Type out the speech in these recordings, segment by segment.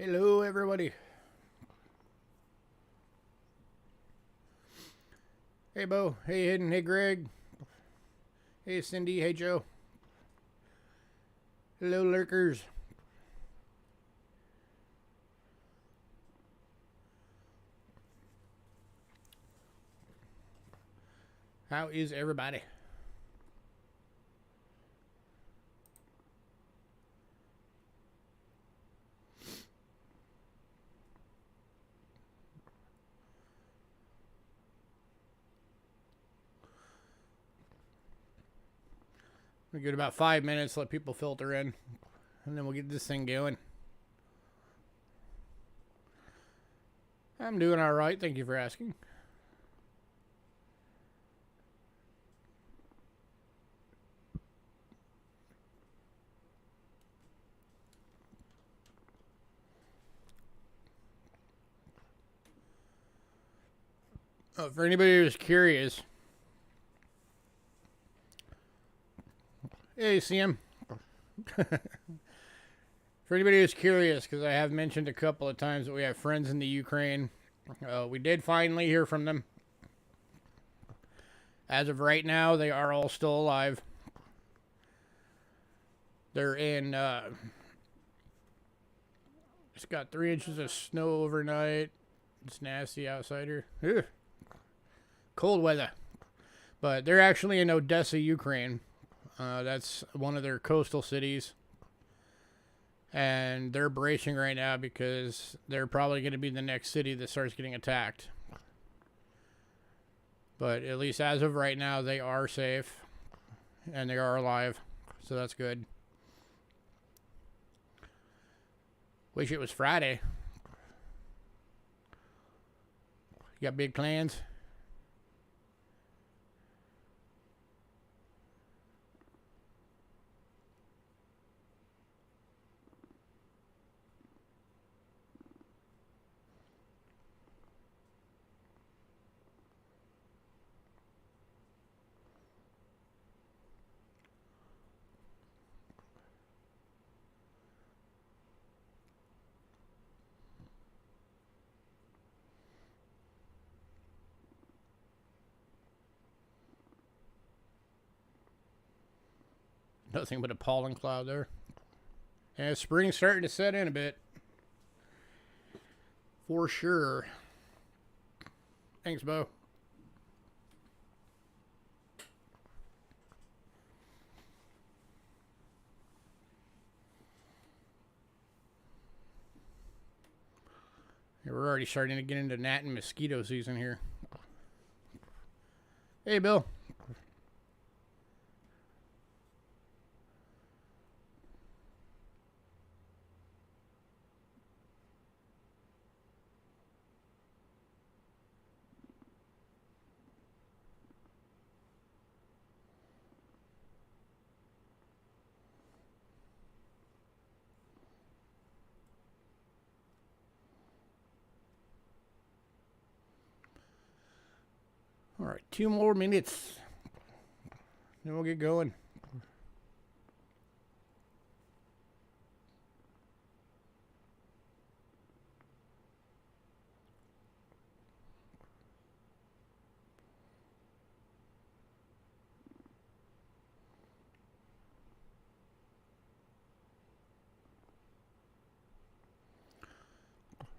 Hello, everybody. Hey, Bo. Hey, Hidden. Hey, Greg. Hey, Cindy. Hey, Joe. Hello, lurkers. How is everybody? We get about 5 minutes, let people filter in, and then we'll get this thing going. I'm doing all right. Thank you for asking. Oh, for anybody who's curious, hey, CM. For anybody who's curious, because I have mentioned a couple of times that we have friends in the Ukraine, we did finally hear from them. As of right now, they are all still alive. They're in, it's got 3 inches of snow overnight. It's nasty outside here. Ugh. Cold weather. But they're actually in Odessa, Ukraine. That's one of their coastal cities. And they're bracing right now because they're probably going to be the next city that starts getting attacked. But at least as of right now, they are safe. And they are alive. So that's good. Wish it was Friday. You got big plans? Nothing but a pollen cloud there. And spring's starting to set in a bit. For sure. Thanks, Bo. Yeah, we're already starting to get into gnat and mosquito season here. Hey, Bill. All right, 2 more minutes. Then we'll get going.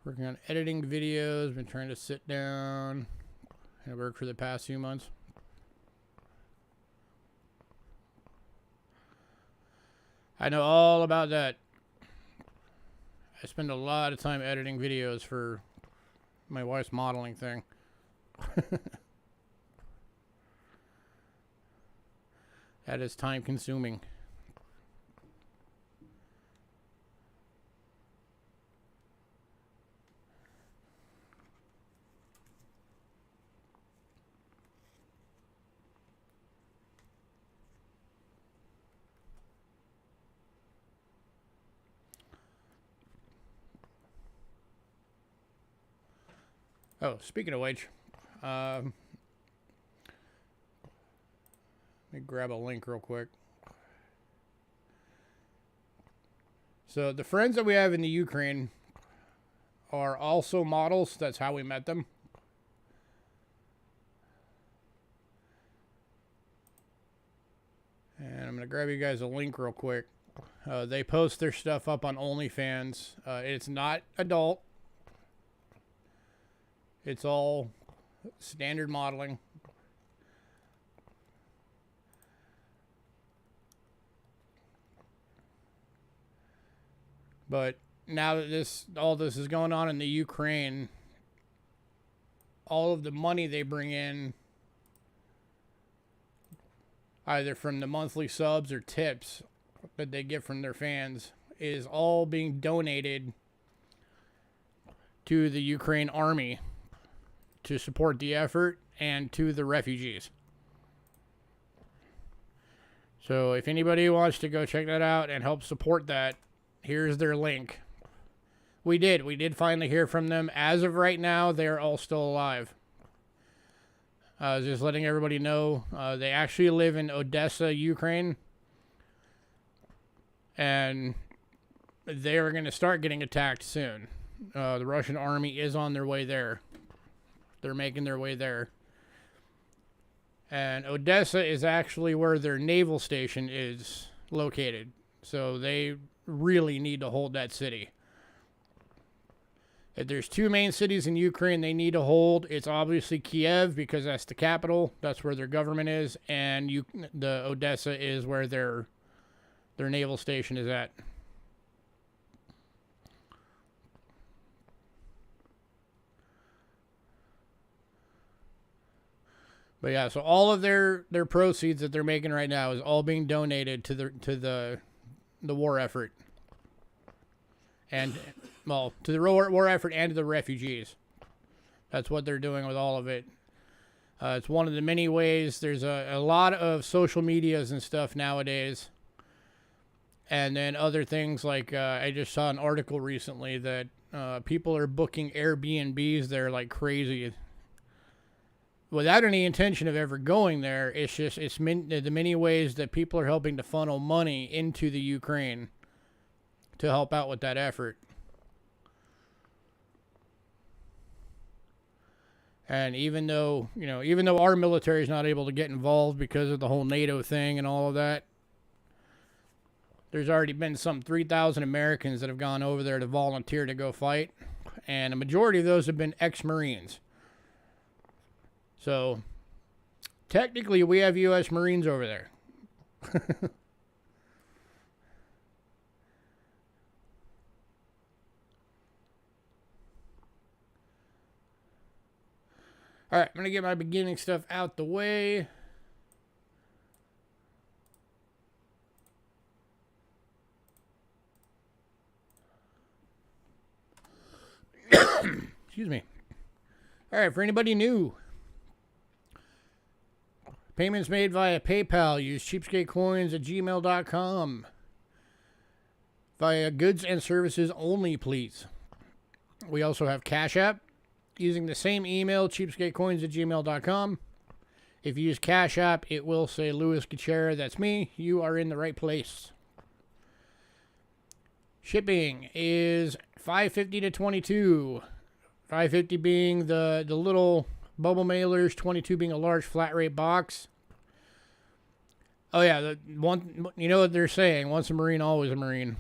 Working on editing videos, been trying to sit down and work for the past few months. I know all about that. I spend a lot of time editing videos for my wife's modeling thing. That is time consuming. Oh, speaking of which, let me grab a link real quick. So the friends that we have in the Ukraine, are also models. That's how we met them. And I'm going to grab you guys a link real quick. They post their stuff up on OnlyFans. It's not adult. It's all standard modeling. But now that all this is going on in the Ukraine, all of the money they bring in, either from the monthly subs or tips that they get from their fans, is all being donated to the Ukraine army to support the effort and to the refugees. So if anybody wants to go check that out and help support that, here's their link. We did finally hear from them. As of right now, they're all still alive. Just letting everybody know, they actually live in Odessa, Ukraine. And they're going to start getting attacked soon. The Russian army is on their way there. They're making their way there. And Odessa is actually where their naval station is located. So they really need to hold that city. If there's two main cities in Ukraine they need to hold, it's obviously Kiev, because that's the capital. That's where their government is. And the Odessa is where their naval station is at. But yeah, so all of their proceeds that they're making right now is all being donated to the war effort. And, well, to the war effort and to the refugees. That's what they're doing with all of it. It's one of the many ways. There's a lot of social medias and stuff nowadays. And then other things like, I just saw an article recently that people are booking Airbnbs there like crazy. Without any intention of ever going there. It's just, the many ways that people are helping to funnel money into the Ukraine to help out with that effort. And even though our military is not able to get involved because of the whole NATO thing and all of that, there's already been some 3,000 Americans that have gone over there to volunteer to go fight. And a majority of those have been ex-Marines. So, technically, we have U.S. Marines over there. All right, I'm going to get my beginning stuff out the way. Excuse me. All right, for anybody new, payments made via PayPal. Use Cheapskate Coins at gmail.com. Via goods and services only, please. We also have Cash App. Using the same email, cheapskatecoins at gmail.com. If you use Cash App, it will say Louis Gachera. That's me. You are in the right place. Shipping is $5.50 to $22. $5.50 being the little bubble mailers, $22 being a large flat rate box. Oh yeah, you know what they're saying, once a Marine, always a Marine.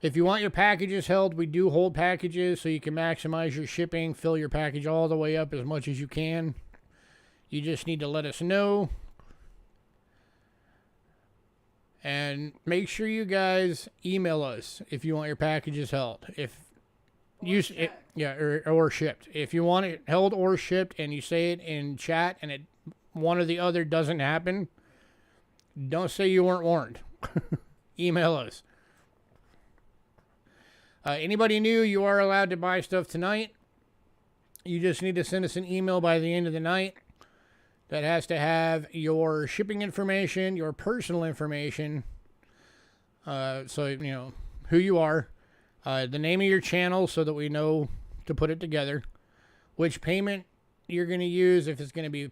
If you want your packages held, we do hold packages so you can maximize your shipping, fill your package all the way up as much as you can. You just need to let us know. And make sure you guys email us if you want your packages held. Or shipped. If you want it held or shipped and you say it in chat and one or the other doesn't happen, don't say you weren't warned. Email us. Anybody new, you are allowed to buy stuff tonight. You just need to send us an email by the end of the night that has to have your shipping information, your personal information, so you know who you are, the name of your channel so that we know to put it together, which payment you're going to use, if it's going to be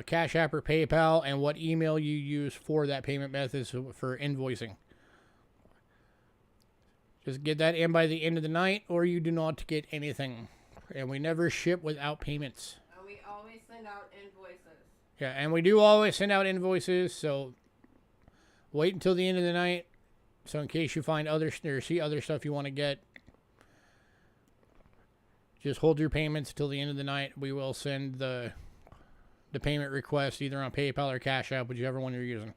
Cash App or PayPal, and what email you use for that payment method for invoicing. Just get that in by the end of the night, or you do not get anything. And we never ship without payments. And we always send out invoices. Yeah, and we do always send out invoices, so wait until the end of the night. So in case you find other or see other stuff you want to get, just hold your payments until the end of the night. We will send the payment request either on PayPal or Cash App, whichever one you're using.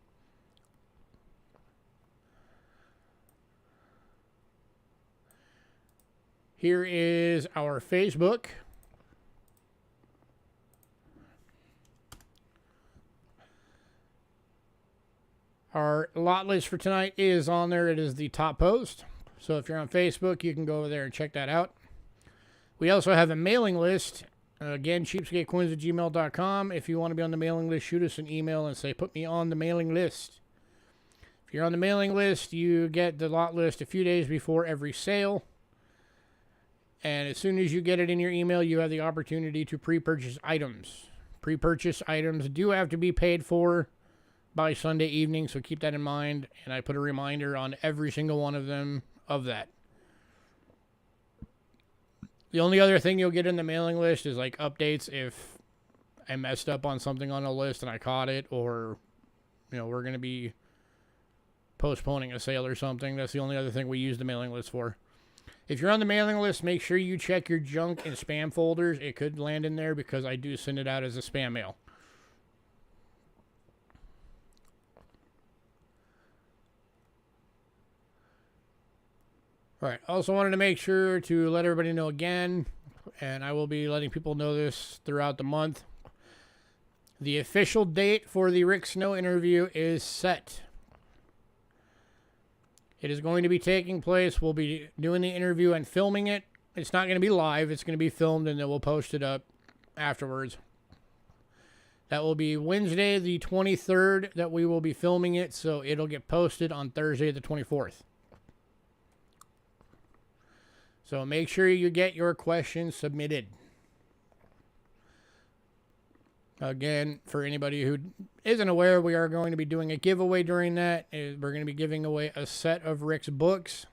Here is our Facebook. Our lot list for tonight is on there. It is the top post. So if you're on Facebook, you can go over there and check that out. We also have a mailing list. Again, cheapskatecoins@gmail.com. If you want to be on the mailing list, shoot us an email and say, put me on the mailing list. If you're on the mailing list, you get the lot list a few days before every sale. And as soon as you get it in your email, you have the opportunity to pre-purchase items. Pre-purchase items do have to be paid for by Sunday evening, so keep that in mind. And I put a reminder on every single one of them of that. The only other thing you'll get in the mailing list is like updates if I messed up on something on a list and I caught it, or, you know, we're going to be postponing a sale or something. That's the only other thing we use the mailing list for. If you're on the mailing list, make sure you check your junk and spam folders. It could land in there because I do send it out as a spam mail. All right. Also wanted to make sure to let everybody know again, and I will be letting people know this throughout the month. The official date for the Rick Snow interview is set. It is going to be taking place. We'll be doing the interview and filming it. It's not going to be live. It's going to be filmed, and then we'll post it up afterwards. That will be Wednesday the 23rd that we will be filming it, so it'll get posted on Thursday the 24th. So make sure you get your questions submitted. Again, for anybody who isn't aware, we are going to be doing a giveaway during that. We're going to be giving away a set of Rick's books.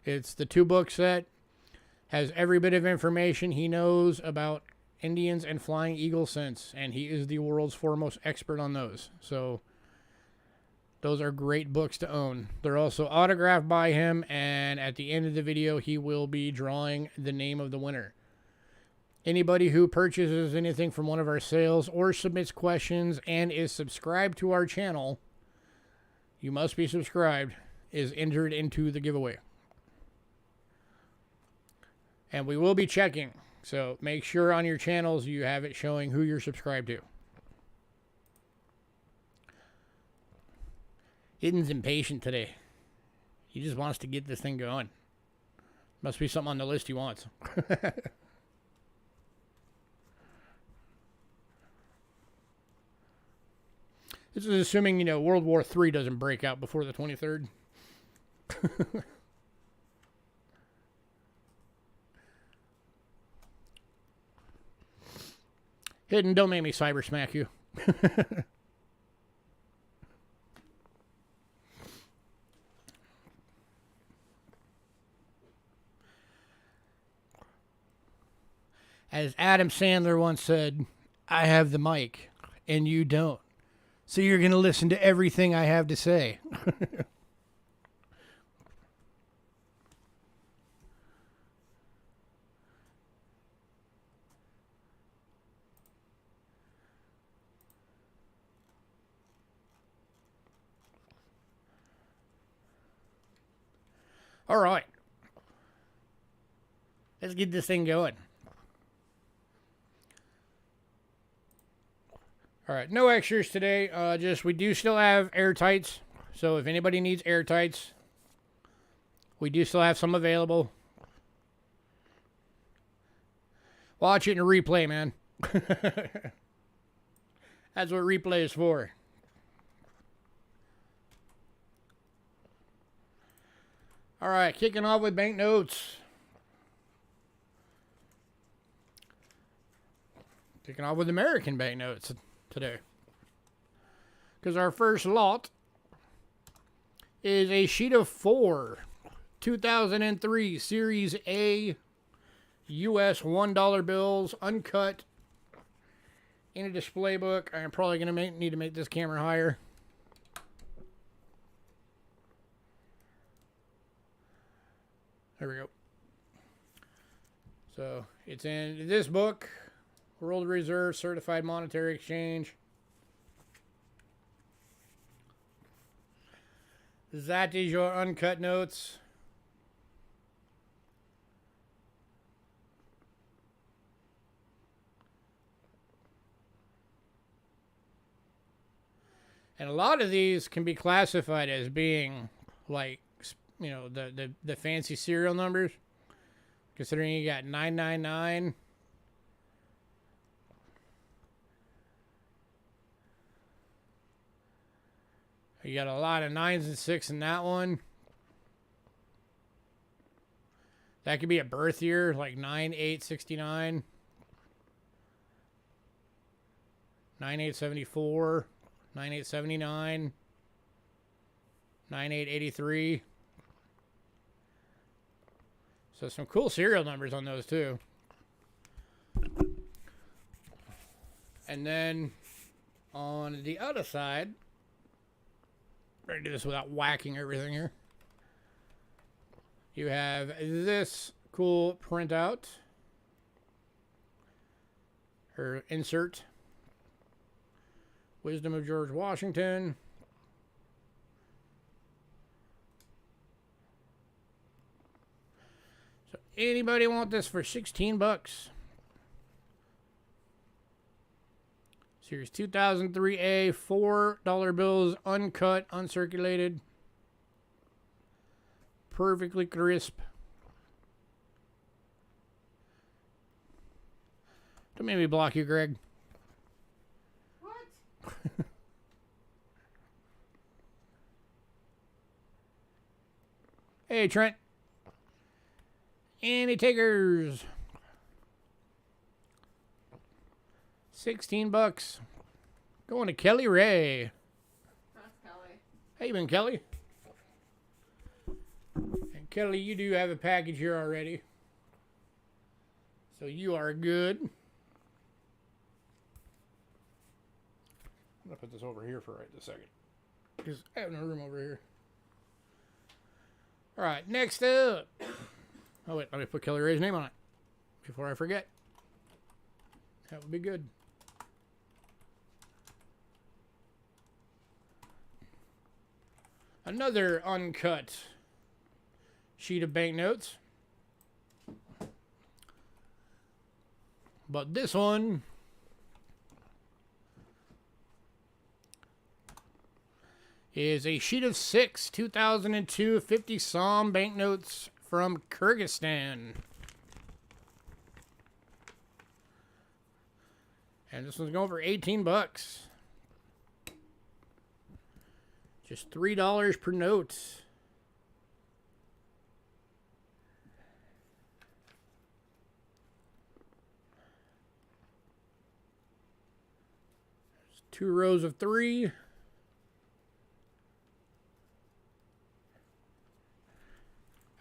It's the 2-book set. Has every bit of information he knows about Indians and flying eagle scents. And he is the world's foremost expert on those. So those are great books to own. They're also autographed by him. And at the end of the video, he will be drawing the name of the winner. Anybody who purchases anything from one of our sales or submits questions and is subscribed to our channel, you must be subscribed, is entered into the giveaway. And we will be checking, so make sure on your channels you have it showing who you're subscribed to. Hidden's impatient today. He just wants to get this thing going. Must be something on the list he wants. This is assuming, you know, World War III doesn't break out before the 23rd. Hidden, don't make me cyber smack you. As Adam Sandler once said, I have the mic and you don't. So you're going to listen to everything I have to say. All right. Let's get this thing going. All right, no extras today. Just we do still have airtights. So if anybody needs airtights, we do still have some available. Watch it in a replay, man. That's what replay is for. All right, kicking off with banknotes. Kicking off with American banknotes today. Because our first lot is a sheet of 4 2003 Series A US $1 bills, uncut, in a display book. I'm probably going to need to make this camera higher. There we go. So it's in this book, World Reserve Certified Monetary Exchange. That is your uncut notes. And a lot of these can be classified as being like, you know, the fancy serial numbers. Considering you got 999. You got a lot of 9s and 6 in that one. That could be a birth year, like 9869, 9874, 9879, 9883. So some cool serial numbers on those too. And then on the other side, I'm going to do this without whacking everything here. You have this cool printout, or insert. Wisdom of George Washington. So anybody want this for 16 bucks? Series 2003A, $4 bills, uncut, uncirculated. Perfectly crisp. Don't make me block you, Greg. What? Hey, Trent. Any takers? 16 bucks. Going to Kelly Ray. That's Kelly. How you been, Kelly? And Kelly, you do have a package here already. So you are good. I'm going to put this over here for right this second. Because I have no room over here. Alright, next up. Oh, wait, let me put Kelly Ray's name on it before I forget. That would be good. Another uncut sheet of banknotes. But this one is a sheet of 6 2002 50 Som banknotes from Kyrgyzstan. And this one's going for 18 bucks. Just $3 per note. There's 2 rows of 3.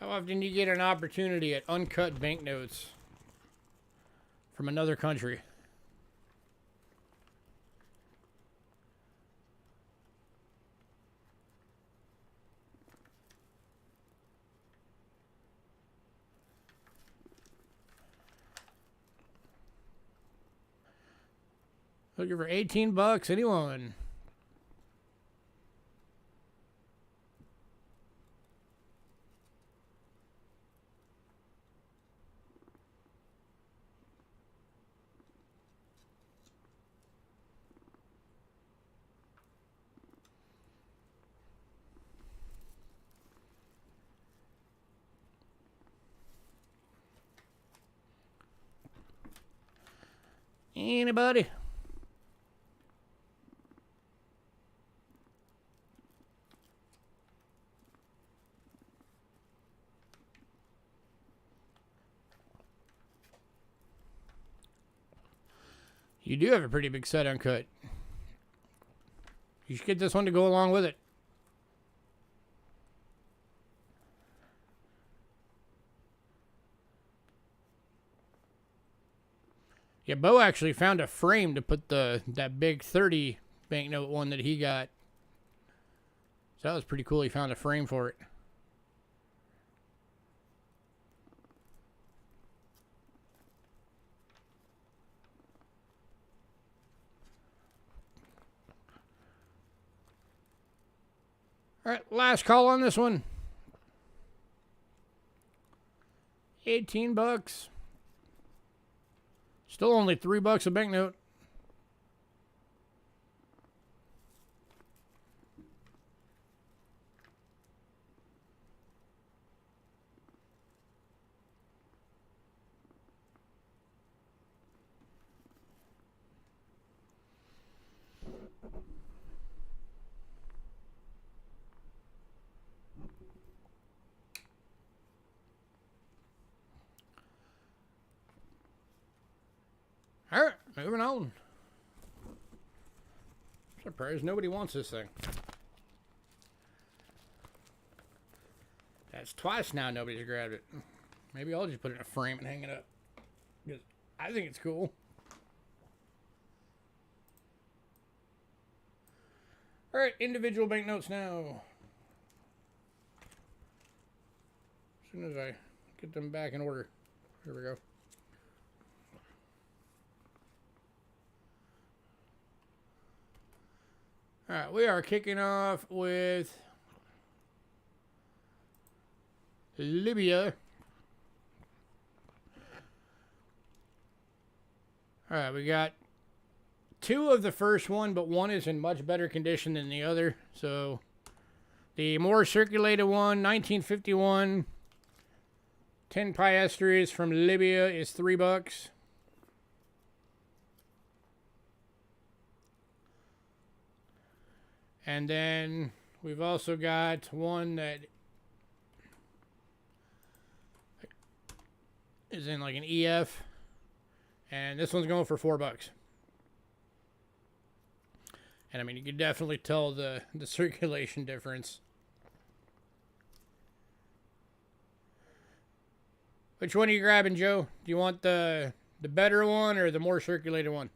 How often do you get an opportunity at uncut banknotes from another country? Looking for 18 bucks, anyone? Anybody? You do have a pretty big set uncut. You should get this one to go along with it. Yeah, Bo actually found a frame to put that big 30 banknote one that he got. So that was pretty cool. He found a frame for it. All right, last call on this one. 18 bucks. Still only $3 a banknote. All right, moving on. Surprised nobody wants this thing. That's twice now nobody's grabbed it. Maybe I'll just put it in a frame and hang it up. Because I think it's cool. All right, individual banknotes now. As soon as I get them back in order. Here we go. All right, we are kicking off with Libya. All right, we got two of the first one, but one is in much better condition than the other. So the more circulated one, 1951, 10 piastres from Libya is $3. And then we've also got one that is in like an EF. And this one's going for $4. And I mean, you can definitely tell the circulation difference. Which one are you grabbing, Joe? Do you want the better one or the more circulated one?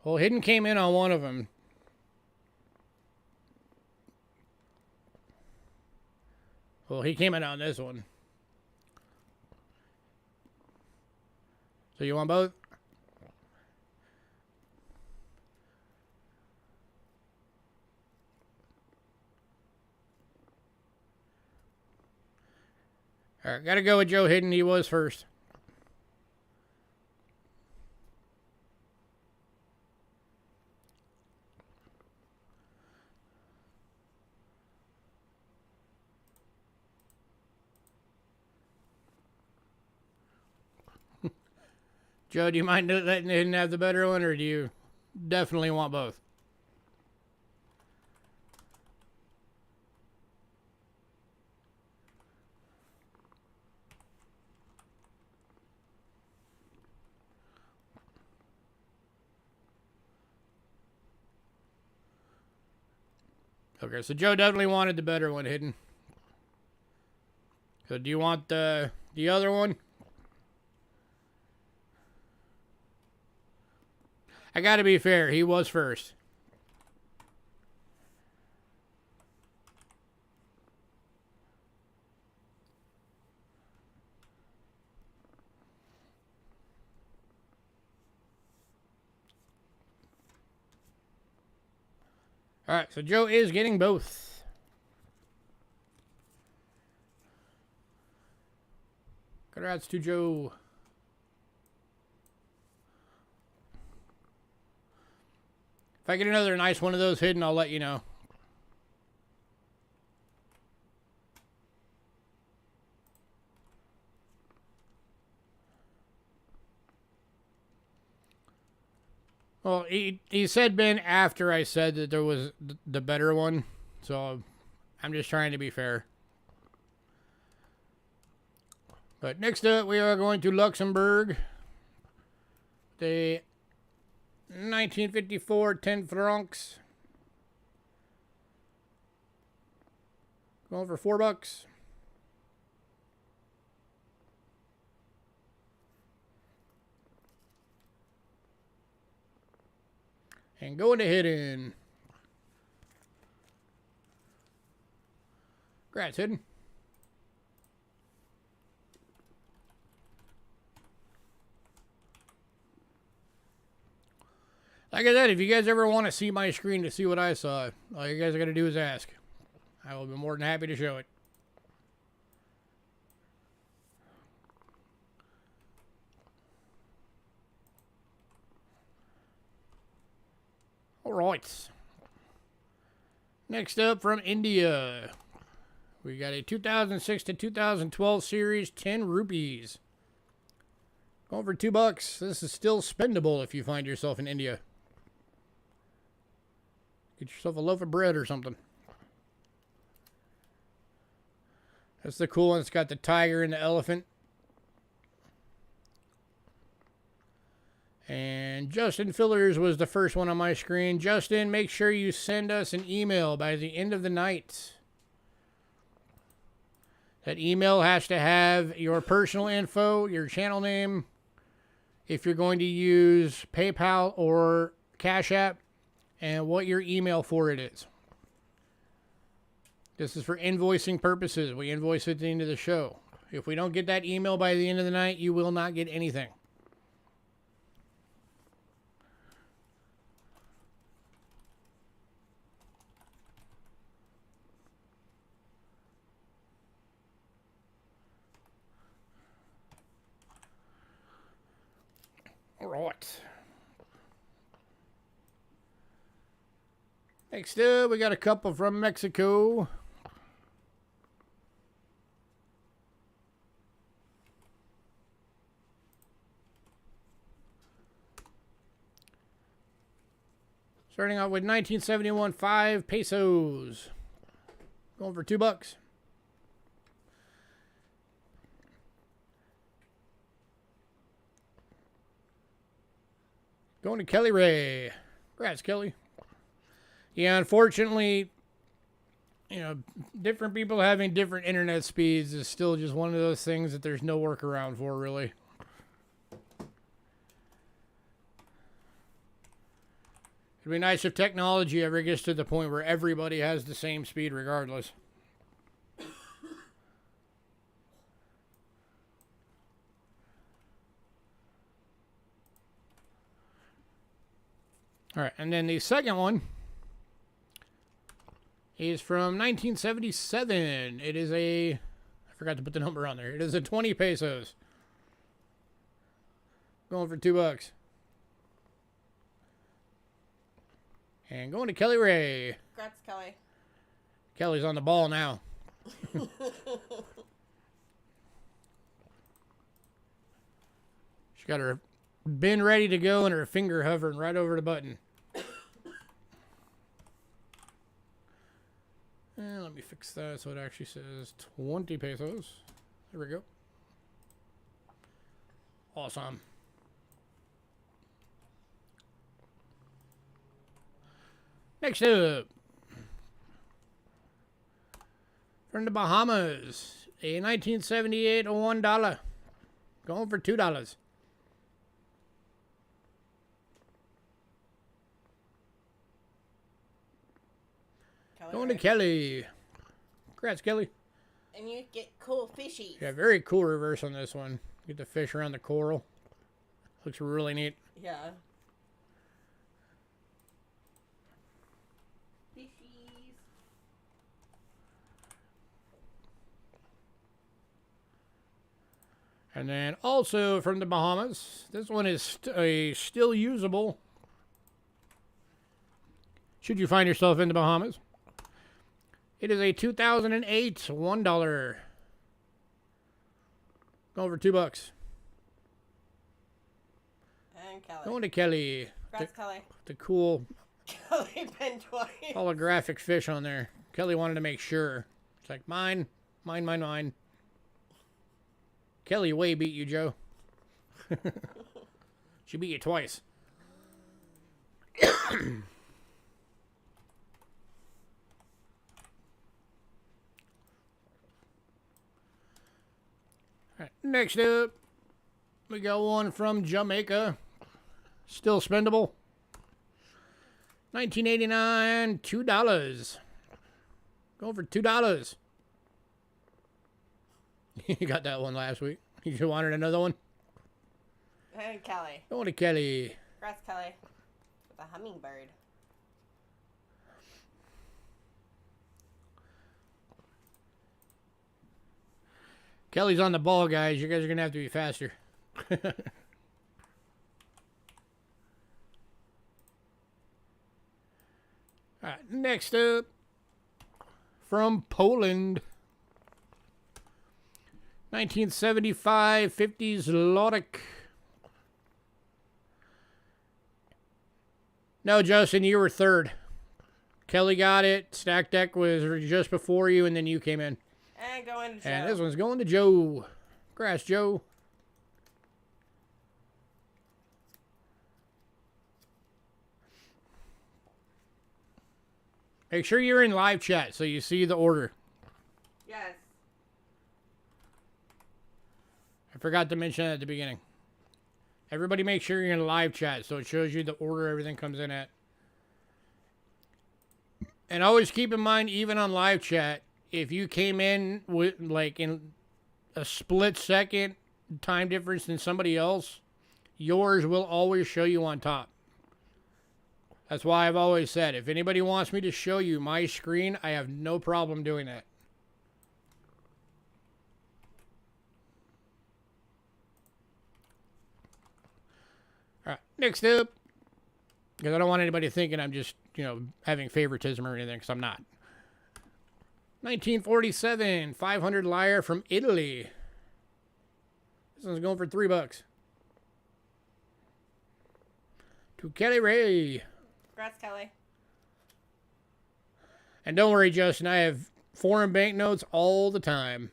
Well, Hidden came in on one of them. Well, he came in on this one. So you want both? All right, gotta go with Joe Hidden. He was first. Joe, do you mind letting Hidden have the better one, or do you definitely want both? Okay, so Joe definitely wanted the better one, Hidden. So do you want the other one? I gotta be fair, he was first. Alright, so Joe is getting both. Congrats to Joe. If I get another nice one of those Hidden, I'll let you know. Well, he said Ben after I said that there was the better one. So I'm just trying to be fair. But next up, we are going to Luxembourg. The 1954 10 francs. Going for $4. And going to hidden. Congrats, hidden. Like I said, if you guys ever want to see my screen to see what I saw, all you guys are going to do is ask. I will be more than happy to show it. All right. Next up from India, we got a 2006 to 2012 series, 10 rupees. Going for $2. This is still spendable if you find yourself in India. Get yourself a loaf of bread or something. That's the cool one. It's got the tiger and the elephant. And Justin Fillers was the first one on my screen. Justin, make sure you send us an email by the end of the night. That email has to have your personal info, your channel name, if you're going to use PayPal or Cash App, and what your email for it is. This is for invoicing purposes. We invoice at the end of the show. If we don't get that email by the end of the night, you will not get anything. All right. Next up, we got a couple from Mexico. Starting out with 1971 5 pesos. Going for $2. Going to Kelly Ray. Congrats, Kelly. Yeah, unfortunately, you know, different people having different internet speeds is still just one of those things that there's no workaround for, really. It'd be nice if technology ever gets to the point where everybody has the same speed regardless. All right, and then the second one is from 1977. It is I forgot to put the number on there. It is a 20 pesos. Going for $2. And going to Kelly Ray. Congrats, Kelly. Kelly's on the ball now. She got her bin ready to go and her finger hovering right over the button. And let me fix that so it actually says 20 pesos. There we go. Awesome. Next up, from the Bahamas, a 1978 $1. Going for $2. Going to Kelly. Congrats, Kelly. And you get cool fishies. Yeah, very cool reverse on this one. Get the fish around the coral. Looks really neat. Yeah. Fishies. And then also from the Bahamas, this one is still usable. Should you find yourself in the Bahamas. It is a 2008 $1. Going for $2. And Kelly. Going to Kelly. Congrats, Kelly. The cool Kelly been twice. holographic fish on there. Kelly wanted to make sure. It's like, mine. Kelly way beat you, Joe. She beat you twice. Alright, next up, we got one from Jamaica. Still spendable. 1989, $2. Going for $2. You got that one last week. You just wanted another one? And Kelly. Going to Kelly. Congrats, Kelly. With a hummingbird. Kelly's on the ball, guys. You guys are going to have to be faster. All right, next up, from Poland, 1975 50s Lodek. No, Justin, you were third. Kelly got it. Stack deck was just before you, and then you came in. And going to Joe. And this one's going to Joe. Grass, Joe. Make sure you're in live chat so you see the order. Yes. I forgot to mention that at the beginning. Everybody make sure you're in live chat so it shows you the order everything comes in at. And always keep in mind, even on live chat, if you came in with like in a split second time difference than somebody else, yours will always show you on top. That's why I've always said, if anybody wants me to show you my screen, I have no problem doing that. All right, next up, because I don't want anybody thinking I'm just, having favoritism or anything, because I'm not. 1947, 500 lyre from Italy. This one's going for $3. To Kelly Ray. Congrats, Kelly. And don't worry, Justin, I have foreign banknotes all the time.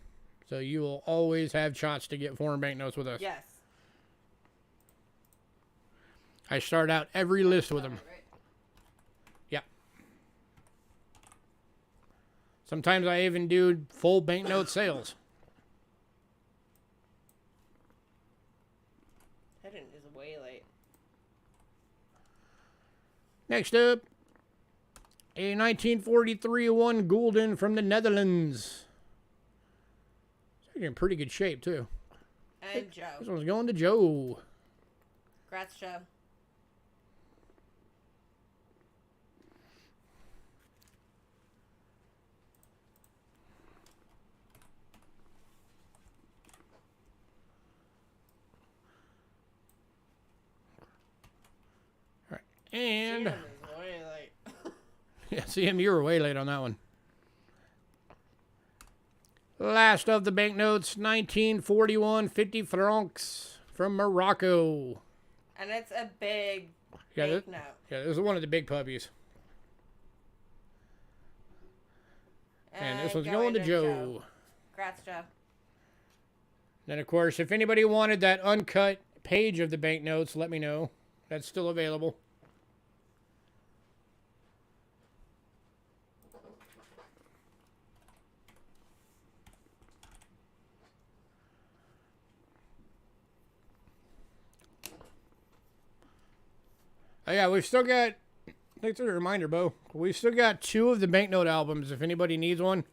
So you will always have shots to get foreign banknotes with us. Yes. I start out every list with them. Right. Yeah. Sometimes I even do full banknote sales. Hidden is way late. Next up, a 1943 1 Gulden from the Netherlands. It's in pretty good shape, too. And Joe. This one's going to Joe. Congrats, Joe. And CM is way late. yeah, CM, you were way late on that one. Last of the banknotes, 1941 50 francs from Morocco. And it's a big Yeah, banknote. Yeah, this is one of the big puppies. And this one's going to Joe. Congrats, Joe. Then, of course, if anybody wanted that uncut page of the banknotes, let me know. That's still available. Oh, yeah, we've still got, thanks for the reminder, Bo. We've still got 2 of the Banknote albums if anybody needs one.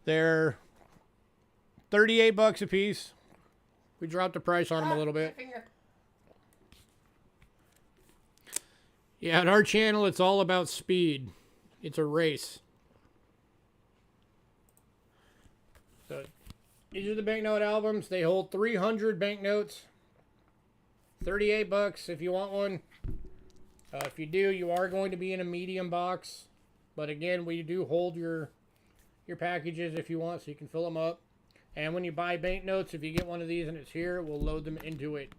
They're $38 a piece. We dropped the price on them a little bit. Yeah, on our channel, it's all about speed. It's a race. So, these are the Banknote albums. They hold 300 banknotes. $38 if you want one. If you do, you are going to be in a medium box. But again, we do hold your packages if you want, so you can fill them up. And when you buy banknotes, if you get one of these and it's here, we'll load them into it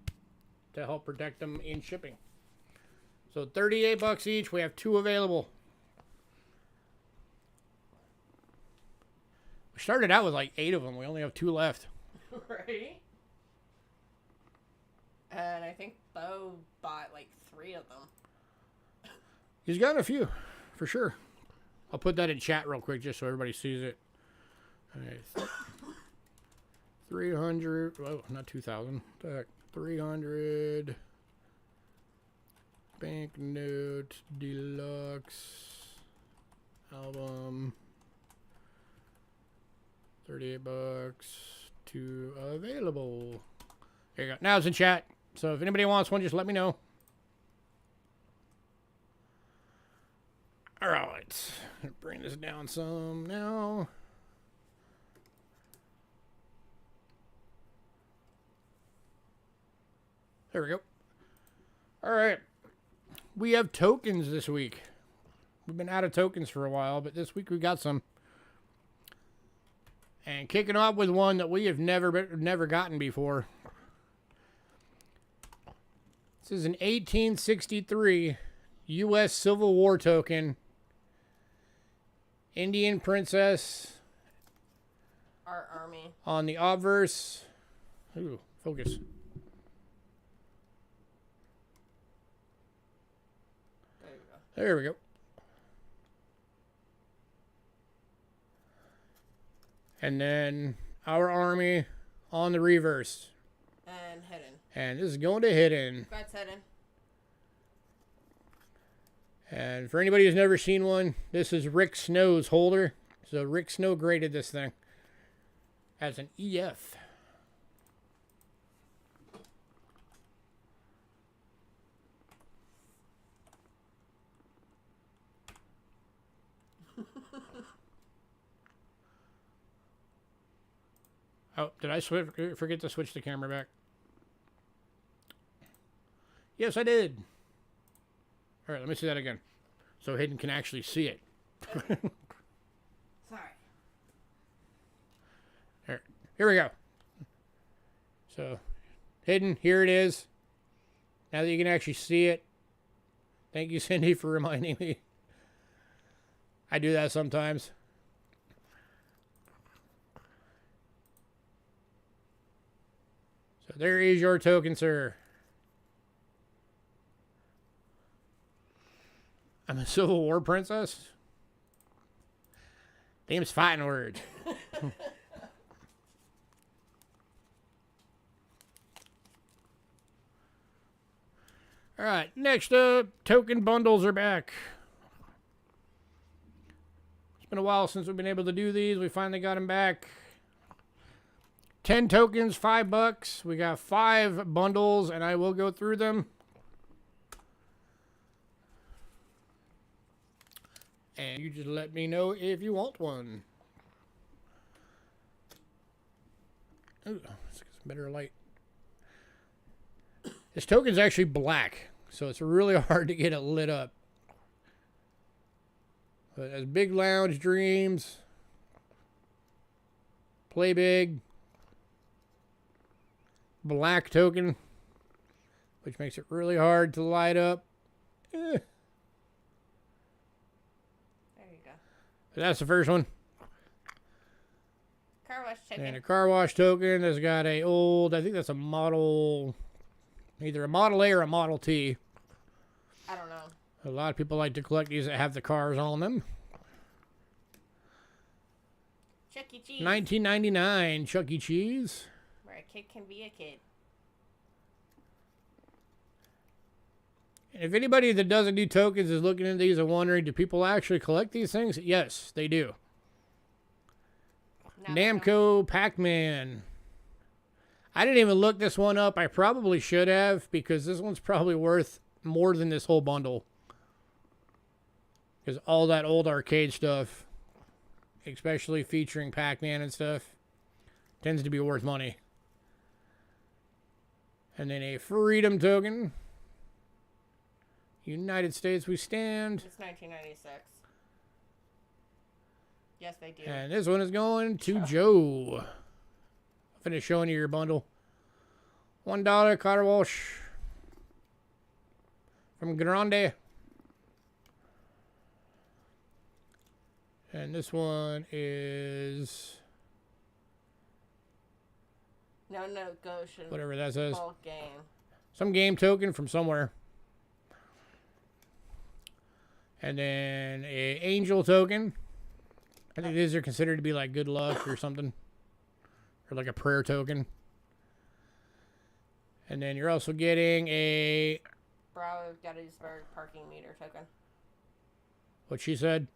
to help protect them in shipping. So 38 bucks each. We have 2 available. We started out with like 8 of them. We only have 2 left. Right? And I think Bo bought like 3 of them. He's got a few, for sure. I'll put that in chat real quick just so everybody sees it. All right. 300, well, not 2,000. 300 Banknote Deluxe album. 38 bucks. 2 available. There you go. Now it's in chat. So if anybody wants one, just let me know. All right. Bring this down some now. There we go. All right. We have tokens this week. We've been out of tokens for a while, but this week we got some. And kicking off with one that we have never gotten before. This is an 1863 U.S. Civil War token. Indian Princess. Our army. On the obverse. Ooh, focus. There you go. There we go. And then our army on the reverse. And hidden. And this is going to hidden. That's hidden. And for anybody who's never seen one, this is Rick Snow's holder. So Rick Snow graded this thing as an EF. Oh, did I forget to switch the camera back? Yes, I did. All right, let me see that again. So Hayden can actually see it. Sorry. Here we go. So, Hayden, here it is. Now that you can actually see it. Thank you, Cindy, for reminding me. I do that sometimes. So there is your token, sir. I'm a Civil War princess? Them's fighting words. All right, next up, token bundles are back. It's been a while since we've been able to do these. We finally got them back. 10 tokens, $5. We got 5 bundles, and I will go through them. And you just let me know if you want one. Ooh, let's get some better light. This token's actually black, so it's really hard to get it lit up. But it has Big Lounge Dreams. Play Big. Black token, which makes it really hard to light up. There you go. That's the first one. Car wash token. And a car wash token that's got a old, I think that's a model, either a Model A or a Model T. I don't know. A lot of people like to collect these that have the cars on them. Chuck E. Cheese. 1999 Chuck E. Cheese. Where a kid can be a kid. And if anybody that doesn't do tokens is looking at these and wondering, do people actually collect these things? Yes, they do. Namco Pac-Man. I didn't even look this one up. I probably should have, because this one's probably worth more than this whole bundle. Because all that old arcade stuff, especially featuring Pac-Man and stuff, tends to be worth money. And then a freedom token. United States we stand. It's 1996. Yes, they do. And this one is going to Joe. Finish showing you your bundle. $1 car wash from Grande. And this one is No Goshen. whatever that says. Bulk game. Some game token from somewhere. And then a angel token. I think these are considered to be like good luck or something. Or like a prayer token. And then you're also getting a... Bravo Gettysburg parking meter token. What she said.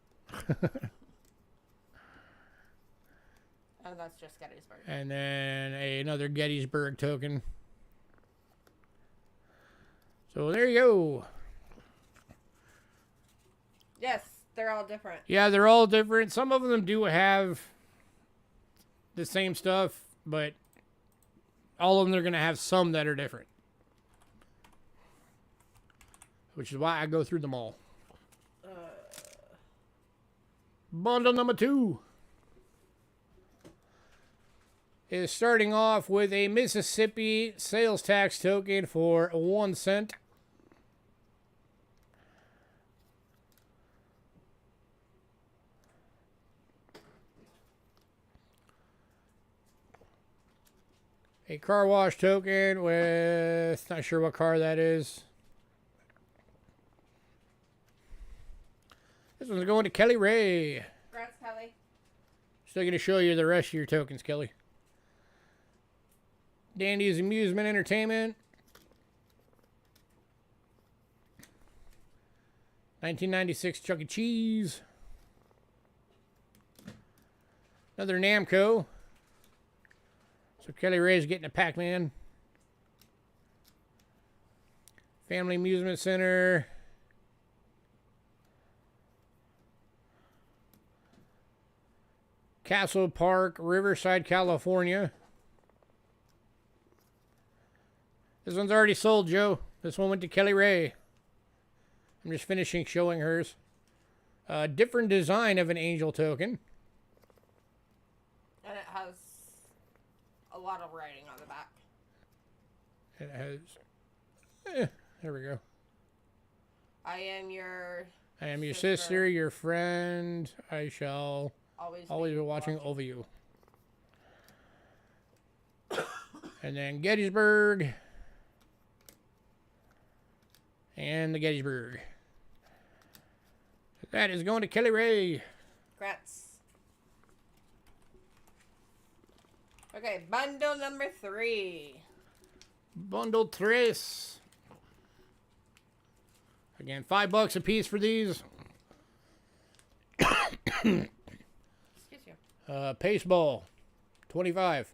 Oh, that's just Gettysburg. And then another Gettysburg token. So there you go. Yes, they're all different. Yeah, they're all different. Some of them do have the same stuff, but all of them are going to have some that are different. Which is why I go through them all. Bundle number 2 is starting off with a Mississippi sales tax token for 1 cent. A car wash token with, not sure what car that is. This one's going to Kelly Ray. Congrats, Kelly. Still going to show you the rest of your tokens, Kelly. Dandy's Amusement Entertainment. 1996 Chuck E. Cheese. Another Namco. So Kelly Ray's getting a Pac-Man. Family Amusement Center. Castle Park, Riverside, California. This one's already sold, Joe. This one went to Kelly Ray. I'm just finishing showing hers. Different design of an angel token. And it has a lot of writing on the back. It has... there we go. I am your sister, your friend. I shall always be watching over you. And then Gettysburg. And the Gettysburg. That is going to Kelly Ray. Congrats. Okay, bundle number 3. Bundle Tres. Again, $5 a piece for these. Excuse you. Pace ball, 25.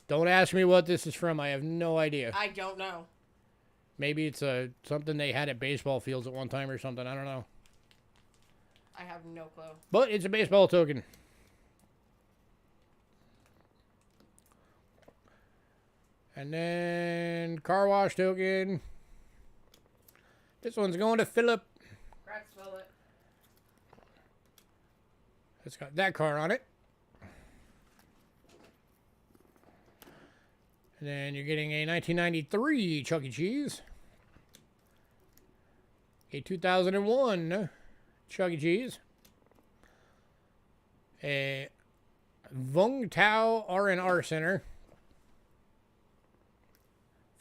Don't ask me what this is from. I have no idea. I don't know. Maybe it's something they had at baseball fields at one time or something. I don't know. I have no clue. But it's a baseball token. And then car wash token. This one's going to Philip. Congrats, Philip. It's got that car on it. And then you're getting a 1993 Chuck E. Cheese. A 2001 Chuck E. Cheese. A Vung Tao R&R Center.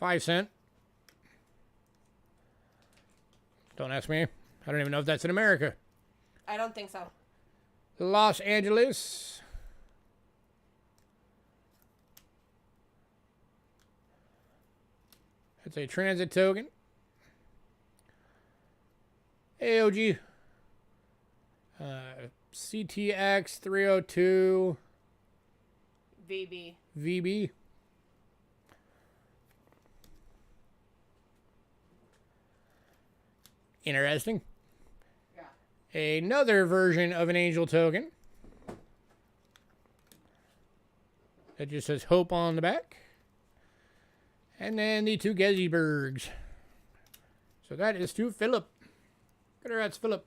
5 cent. Don't ask me. I don't even know if that's in America. I don't think so. Los Angeles. That's a transit token. AOG. CTX 302. VB. Interesting. Yeah. Another version of an angel token. That just says Hope on the back. And then the 2 Gettysburgs. So that is to Philip. Congrats, Philip.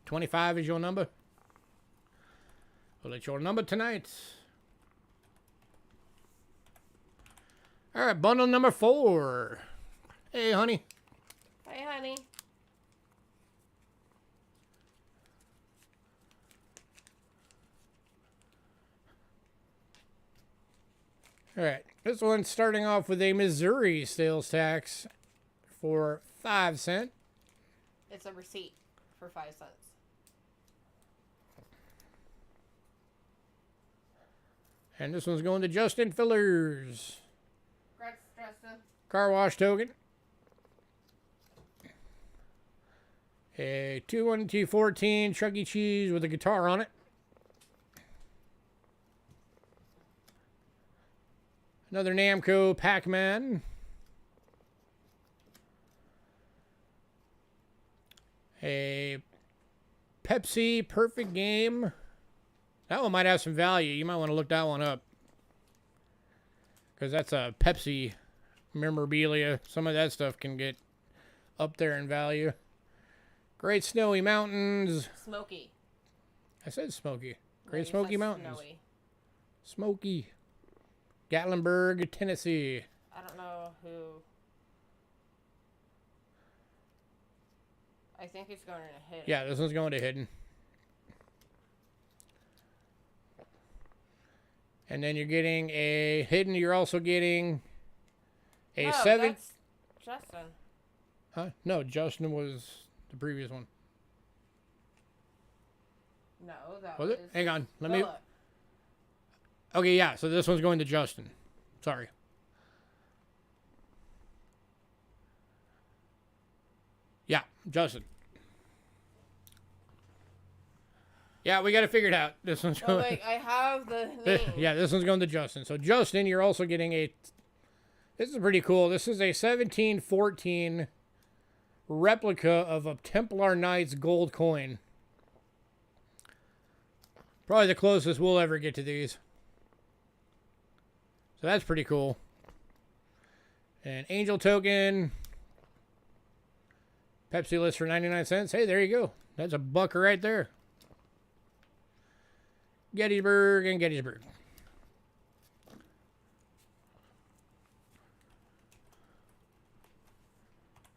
25 is your number. Well, it's your number tonight. All right, bundle number 4. Hey, honey. Hey, honey. All right, this one's starting off with a Missouri sales tax for 5 cents. It's a receipt for 5 cents. And this one's going to Justin Fillers. Congrats, Justin. Car wash token. A 21214 Chuck E. Cheese with a guitar on it. Another Namco Pac-Man. A Pepsi Perfect Game. That one might have some value. You might want to look that one up. Because that's a Pepsi memorabilia. Some of that stuff can get up there in value. Great Snowy Mountains. Smoky. I said Smoky. No, Great you Smoky said Mountains. Snowy. Smoky. Gatlinburg, Tennessee. I don't know who. I think it's going to hit. Yeah, this one's going to Hidden. And then you're getting a Hidden. You're also getting a No, 7. That's Justin. Huh? No, Justin was the previous one. No, that Was it? Hang on. Let me. Philip. Okay, yeah. So this one's going to Justin. Sorry. Yeah, Justin. Yeah, we got to figure it out. This one's Oh, going. wait, I have the name. Yeah, this one's going to Justin. So Justin, you're also getting a. This is pretty cool. This is a 1714 replica of a Templar Knights gold coin. Probably the closest we'll ever get to these. So that's pretty cool. And Angel token. Pepsi list for 99 cents. Hey, there you go. That's a buck right there. Gettysburg and Gettysburg.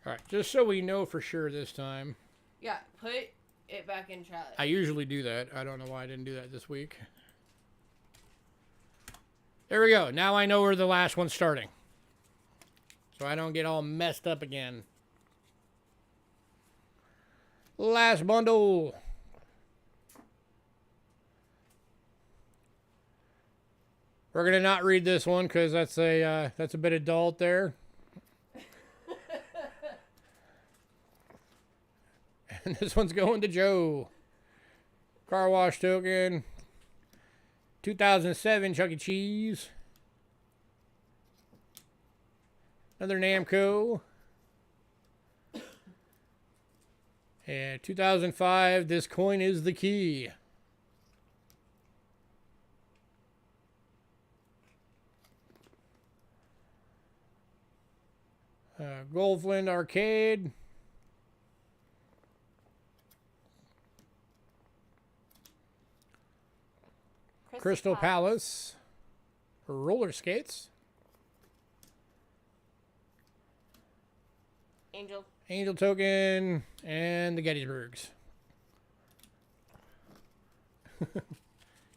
All right, just so we know for sure this time. Yeah, put it back in chat. I usually do that. I don't know why I didn't do that this week. There we go. Now I know where the last one's starting. So I don't get all messed up again. Last bundle. We're gonna not read this one because that's a bit adult there. And this one's going to Joe. Car wash token. 2007 Chuck E. Cheese. Another Namco. And 2005, This Coin is the Key. Goldflint Arcade. Crystal Palace. Roller skates. Angel. Angel token. And the Gettysburgs.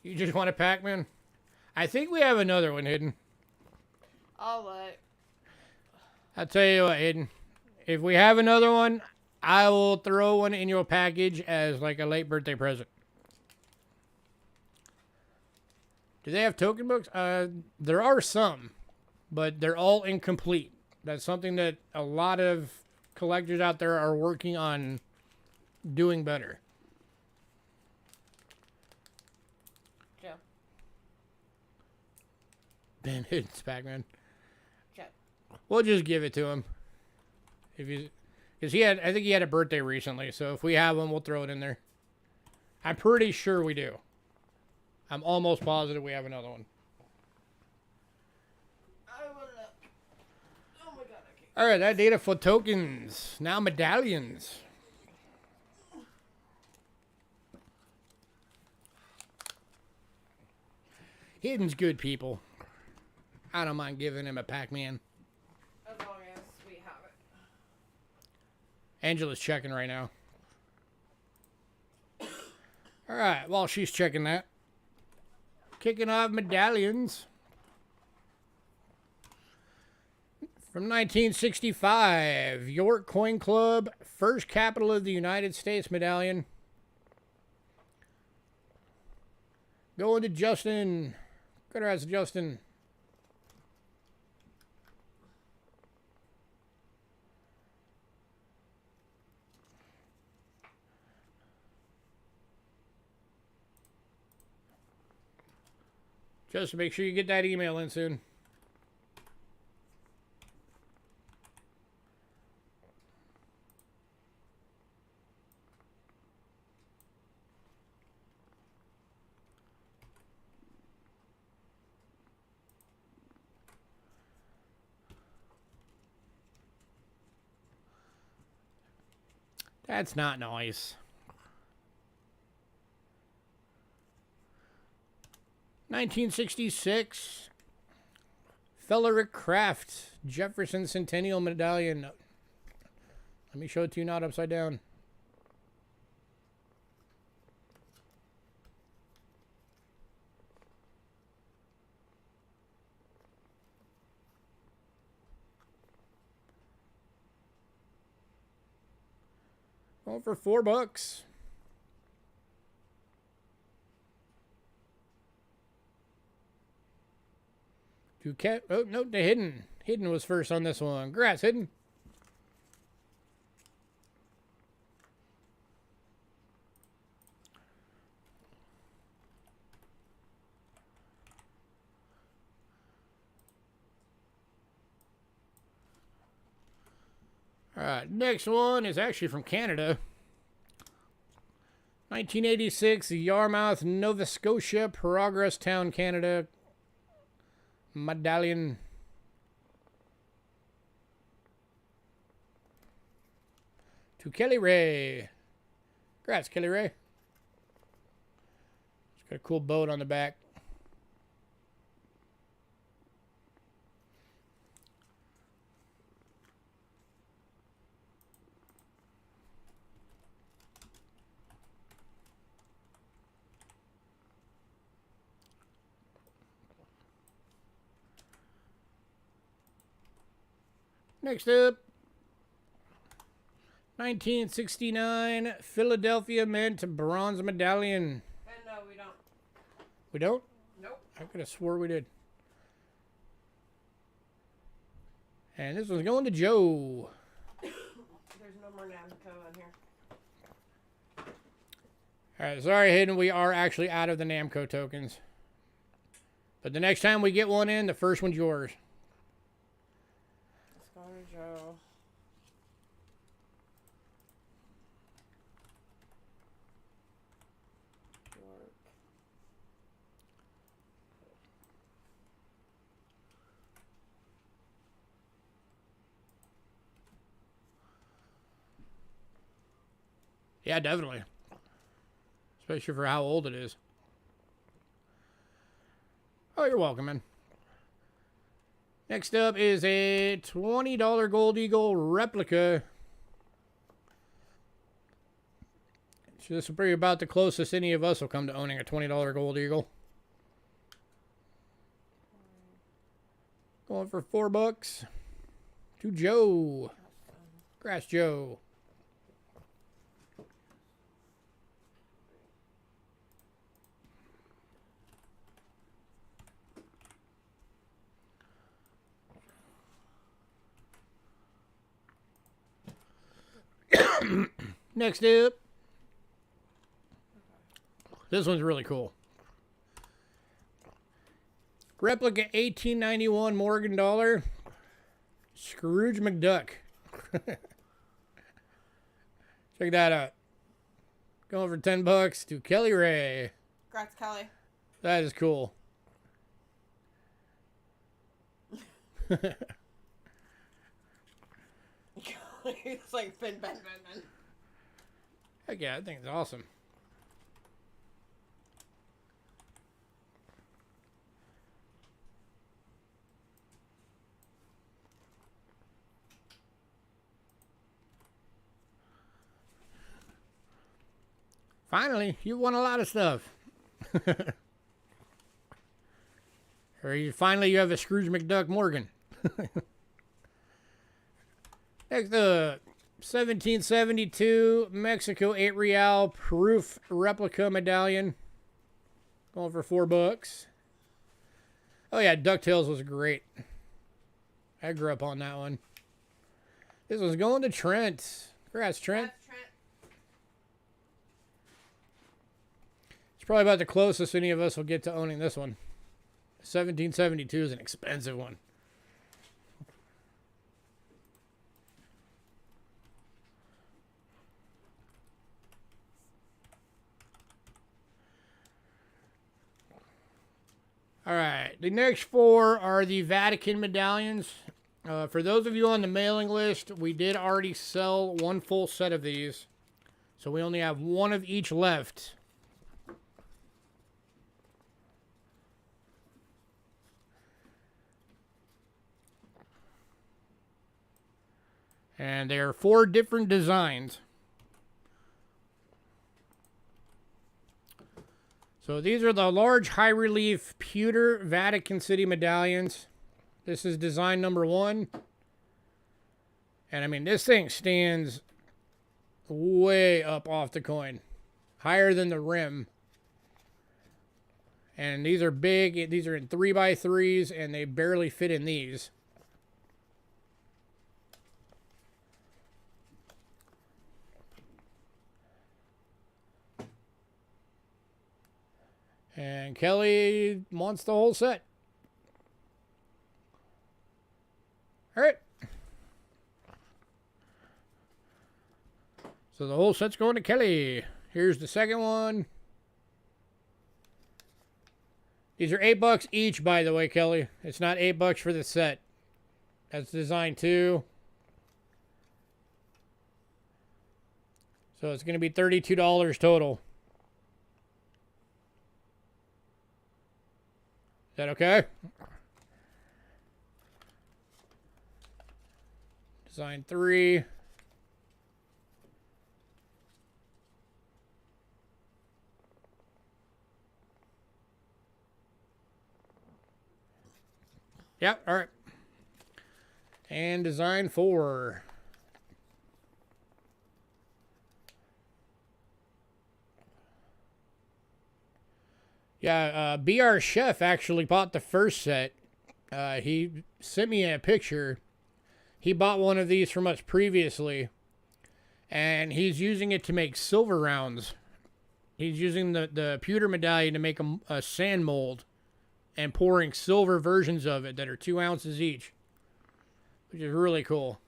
You just want a Pac-Man? I think we have another one hidden. I'll let. I'll tell you what, Hayden. If we have another one, I will throw one in your package as like a late birthday present. Do they have token books? There are some, but they're all incomplete. That's something that a lot of collectors out there are working on doing better. Joe. Ben Hidden's Pac-Man. Joe. We'll just give it to him. If he's, because I think he had a birthday recently. So if we have one, we'll throw it in there. I'm pretty sure we do. I'm almost positive we have another one. I will look. Oh my god, I can't. All right, that data for tokens. Now medallions. Hidden's good, people. I don't mind giving him a Pac-Man. As long as we have it. Angela's checking right now. All right, while she's checking that, kicking off medallions. From 1965, York Coin Club, first capital of the United States medallion. Going to Justin. Congrats, Justin. Just make sure you get that email in soon. That's not nice. 1966, Fellerick Craft Jefferson Centennial Medallion. Let me show it to you not upside down. Going for $4. Oh, no, the Hidden. Hidden was first on this one. Congrats, Hidden. All right, next one is actually from Canada. 1986, Yarmouth, Nova Scotia, Progress Town, Canada. Medallion. To Kelly Ray. Congrats, Kelly Ray. It's got a cool boat on the back. Next up, 1969 Philadelphia Mint Bronze Medallion. And no, we don't. We don't? Nope. I could have swore we did. And this one's going to Joe. There's no more Namco on here. Alright, sorry, Hidden. We are actually out of the Namco tokens. But the next time we get one in, the first one's yours. Let's go to Joe. York. Yeah, definitely. Especially for how old it is. Oh, you're welcome, man. Next up is a $20 Gold Eagle replica. So this will be about the closest any of us will come to owning a $20 Gold Eagle. Going for $4 to Joe. Congrats, Joe. Next up, this one's really cool. Replica 1891 Morgan dollar, Scrooge McDuck. Check that out. Going for $10 to Kelly Ray. Congrats, Kelly. That is cool. It's like Ben. Heck yeah, I think it's awesome. Finally, you won a lot of stuff. Finally, you have a Scrooge McDuck Morgan. Next, 1772 Mexico 8 Real Proof Replica Medallion. Going for $4. Oh yeah, DuckTales was great. I grew up on that one. This one's going to Trent. Congrats, Trent. It's probably about the closest any of us will get to owning this one. 1772 is an expensive one. All right, the next four are the Vatican Medallions. For those of you on the mailing list, we did already sell one full set of these. So we only have one of each left. And there are 4 different designs. So these are the large high relief pewter Vatican City medallions. This is design number 1. And I mean, this thing stands way up off the coin. Higher than the rim. And these are big. These are in 3x3s and they barely fit in these. And Kelly wants the whole set. All right. So the whole set's going to Kelly. Here's the second one. These are $8 each, by the way, Kelly. It's not $8 for the set. That's design 2. So it's going to be $32 total. Is that okay? Design 3. Yep, all right. And design 4. Yeah, BR Chef actually bought the first set. He sent me a picture. He bought one of these from us previously. And he's using it to make silver rounds. He's using the pewter medallion to make a sand mold. And pouring silver versions of it that are 2 ounces each. Which is really cool.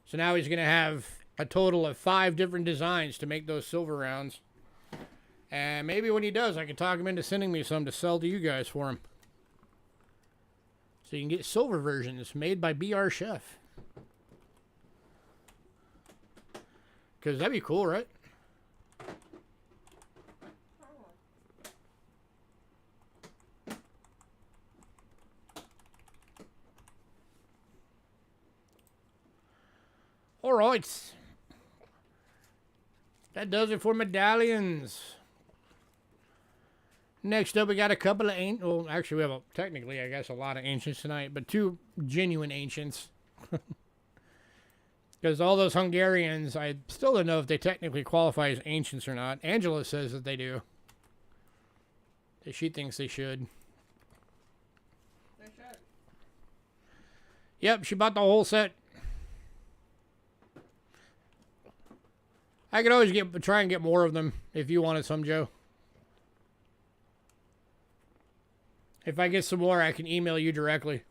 So now he's going to have a total of 5 different designs to make those silver rounds. And maybe when he does, I can talk him into sending me some to sell to you guys for him. So you can get silver versions made by BR Chef. Because that'd be cool, right? All right. That does it for medallions. Next up, we got a couple of ancient. Well, actually, we have technically, I guess, a lot of ancients tonight, but 2 genuine ancients. Because all those Hungarians, I still don't know if they technically qualify as ancients or not. Angela says that they do. She thinks they should. They should. Yep, she bought the whole set. I could always try and get more of them if you wanted some, Joe. If I get some more, I can email you directly.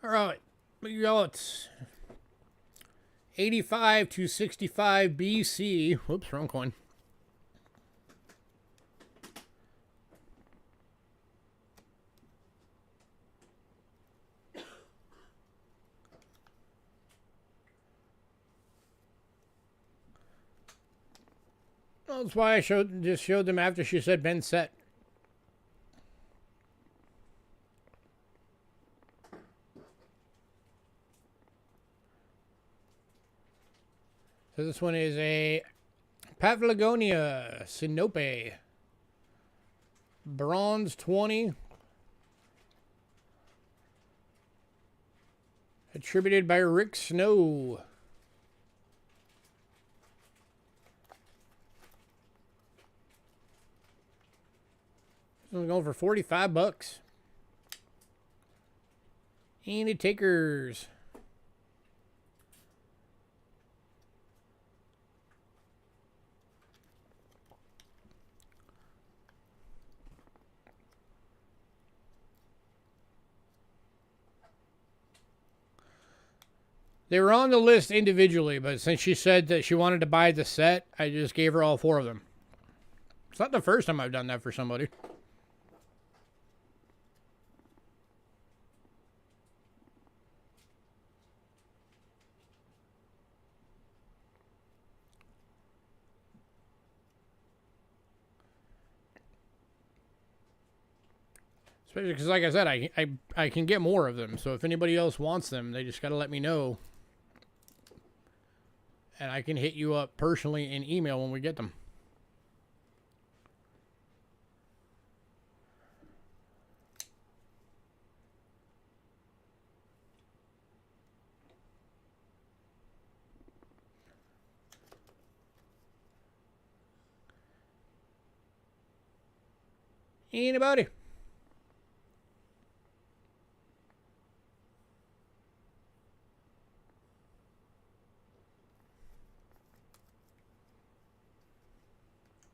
All right, we got 85 to 65 BC. Whoops, wrong coin. That's why I just showed them after she said Ben set. So this one is a Pavlagonia Sinope. Bronze 20. Attributed by Rick Snow. This one's going for 45 bucks. Any takers? They were on the list individually, but since she said that she wanted to buy the set, I just gave her all 4 of them. It's not the first time I've done that for somebody. Especially because, like I said, I can get more of them. So if anybody else wants them, they just got to let me know. And I can hit you up personally in email when we get them. Anybody?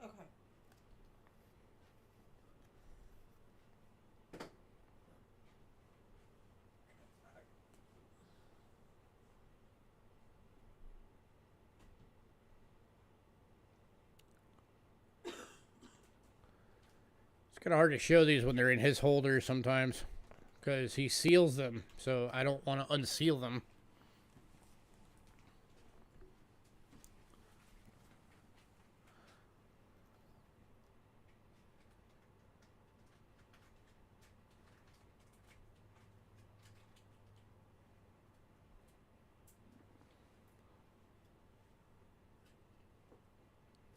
Okay. It's kind of hard to show these when they're in his holder sometimes because he seals them, so I don't want to unseal them.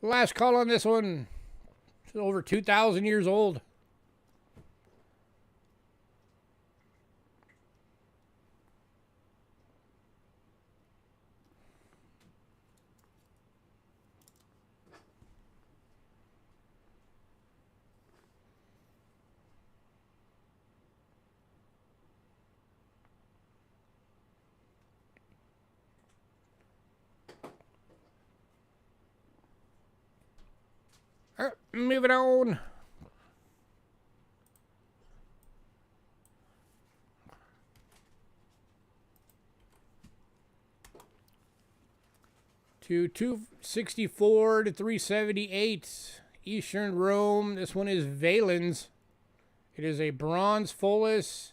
Last call on this one. It's over 2,000 years old. All right, moving on. To 264 to 378, Eastern Rome. This one is Valens. It is a bronze fullest.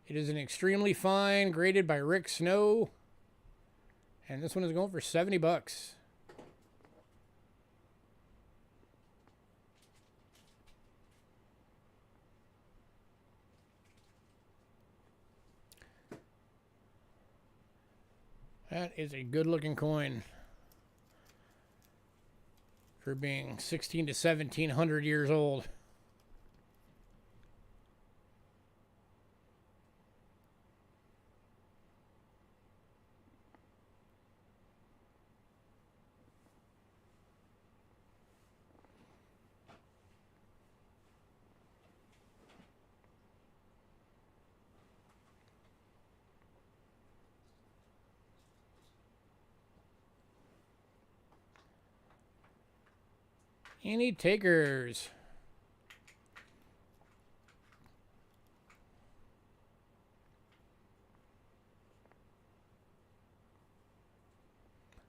It is an extremely fine, graded by Rick Snow. And this one is going for 70 bucks. That is a good looking coin for being 16 to 1700 years old. Any takers?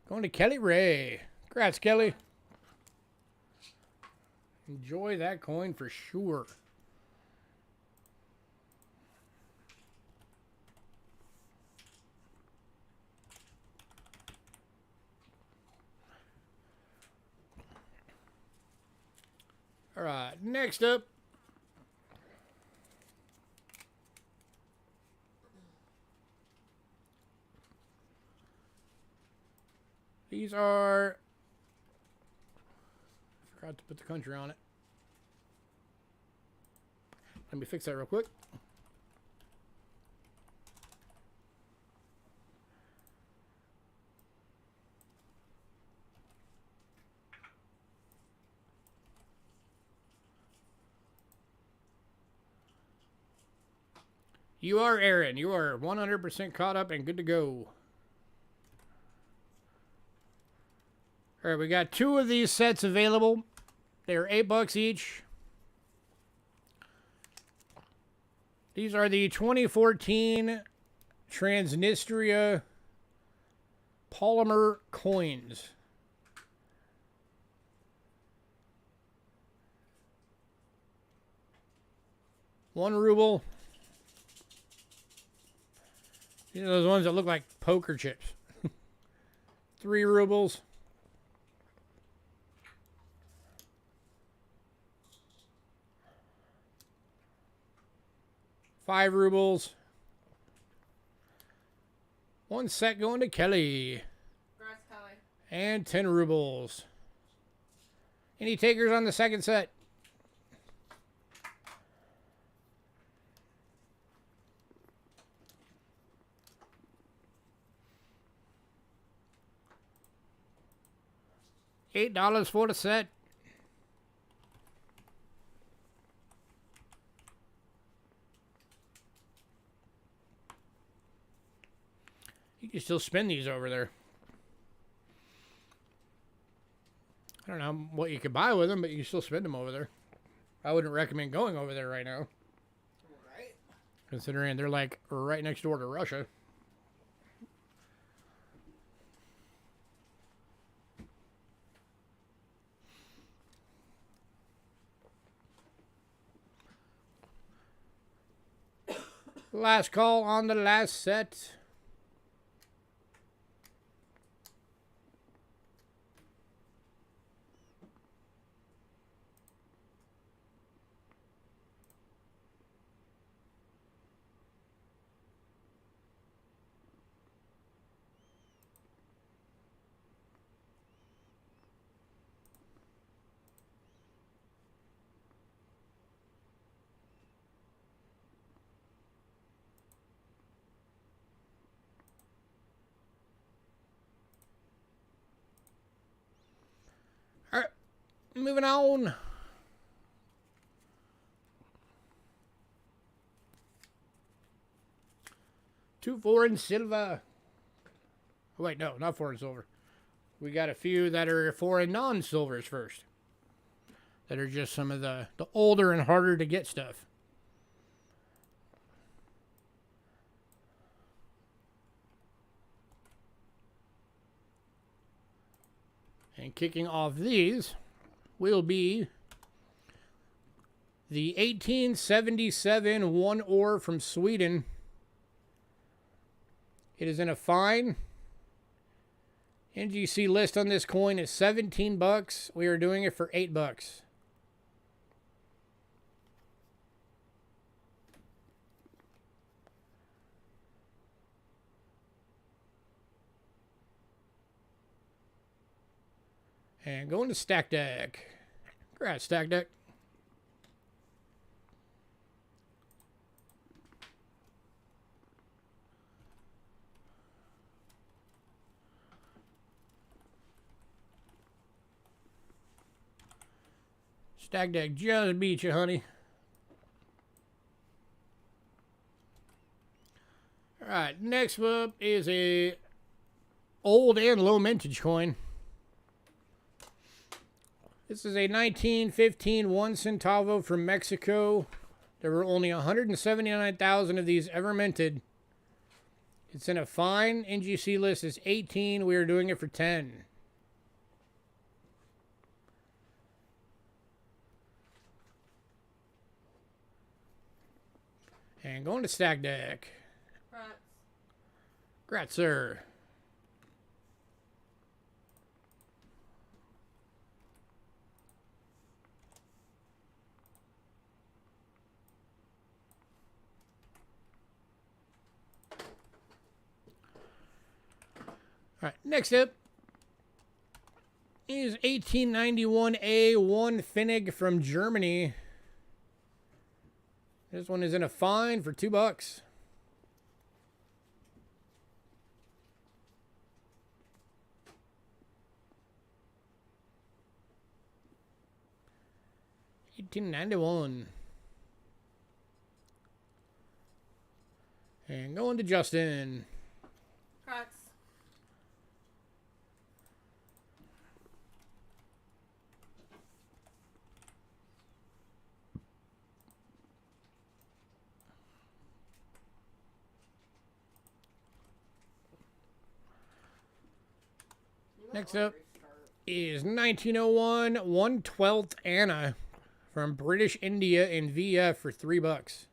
Going to Kelly Ray. Congrats, Kelly. Enjoy that coin for sure. All right, next up. These are... Forgot to put the country on it. Let me fix that real quick. You are Aaron. You are 100% caught up and good to go. All right, we got 2 of these sets available. They're $8 each. These are the 2014 Transnistria polymer coins. ₹1. These are those ones that look like poker chips. ₹3. ₹5. 1 set going to Kelly. Congrats, Kelly. And ₹10. Any takers on the second set? $8 for the set. You can still spin these over there. I don't know what you could buy with them, but you can still spin them over there. I wouldn't recommend going over there right now. Right. Considering they're like right next door to Russia. Last call on the last set. All right, moving on. Two foreign silver. Oh, wait, no, not foreign silver. We got a few that are foreign non-silvers first. That are just some of the older and harder to get stuff. And kicking off these will be the 1877 one ore from Sweden. It is in a fine. NGC list on this coin is $17. We are doing it for $8. And going to Stack Deck. Congrats, Stack Deck. Stack Deck just beat you, honey. Alright, next up is a old and low mintage coin. This is a 1915 One Centavo from Mexico. There were only 179,000 of these ever minted. It's in a fine. NGC list is 18. We are doing it for 10. And going to Stack Deck. Congrats, sir. All right, next up is 1891 A1 Finnig from Germany. This one is in a fine for $2. 1891. And going to Justin. Congrats. Next up is 1901 1/12 Anna from British India in VF for $3.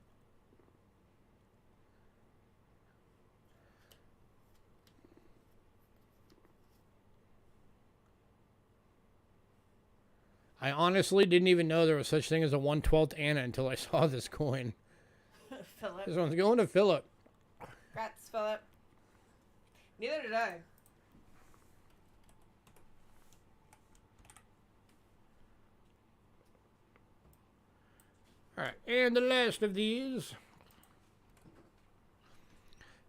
I honestly didn't even know there was such thing as a 1/12 Anna until I saw this coin. Philip. This one's going to Philip. Congrats, Philip. Neither did I. All right, and the last of these.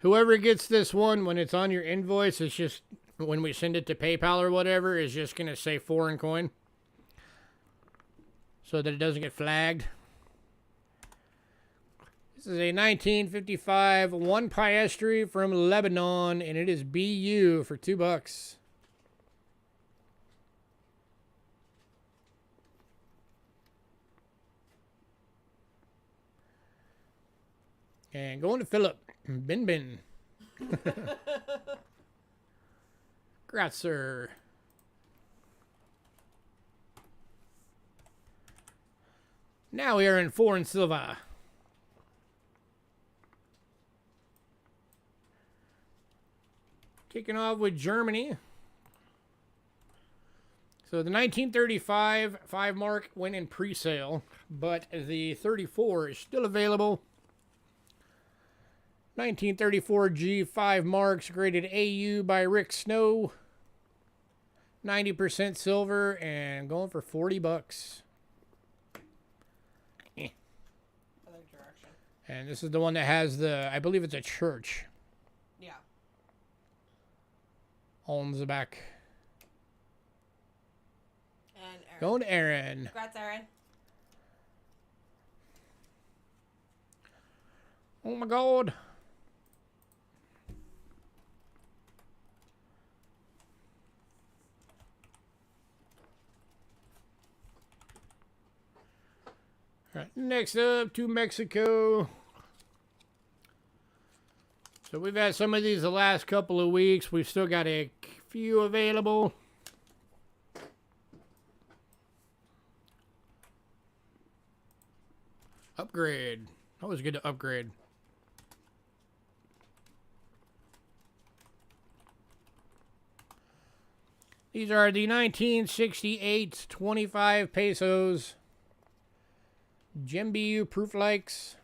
Whoever gets this one, when it's on your invoice, it's just, when we send it to PayPal or whatever, is just going to say foreign coin. So that it doesn't get flagged. This is a 1955 1 piastre from Lebanon, and it is BU for $2. And going to Philip. Bin. Congrats, sir. Now we are in foreign silver. Kicking off with Germany. So the 1935 5 mark went in pre-sale, but the 34 is still available. 1934 G5 marks graded AU by Rick Snow. 90% silver and going for $40. Other direction. And this is the one that has the, I believe it's a church Yeah. on the back. And Aaron. Going to Aaron. Congrats, Aaron. Oh my God. All right, next up to Mexico. So we've had some of these the last couple of weeks. We've still got a few available. Upgrade. Always good to upgrade. These are the 1968 25 pesos. Gem Bu Proof likes.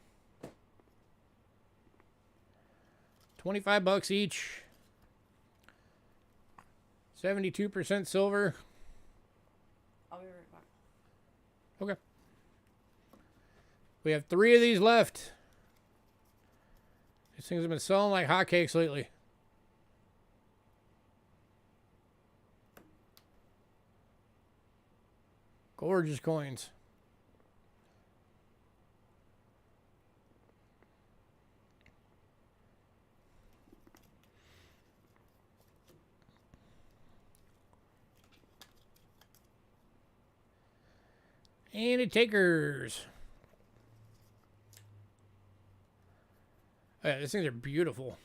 $25 each. 72% silver. I'll be right back. Okay. We have 3 of these left. These things have been selling like hotcakes lately. Gorgeous coins. And it takers. Oh, yeah, these things are beautiful.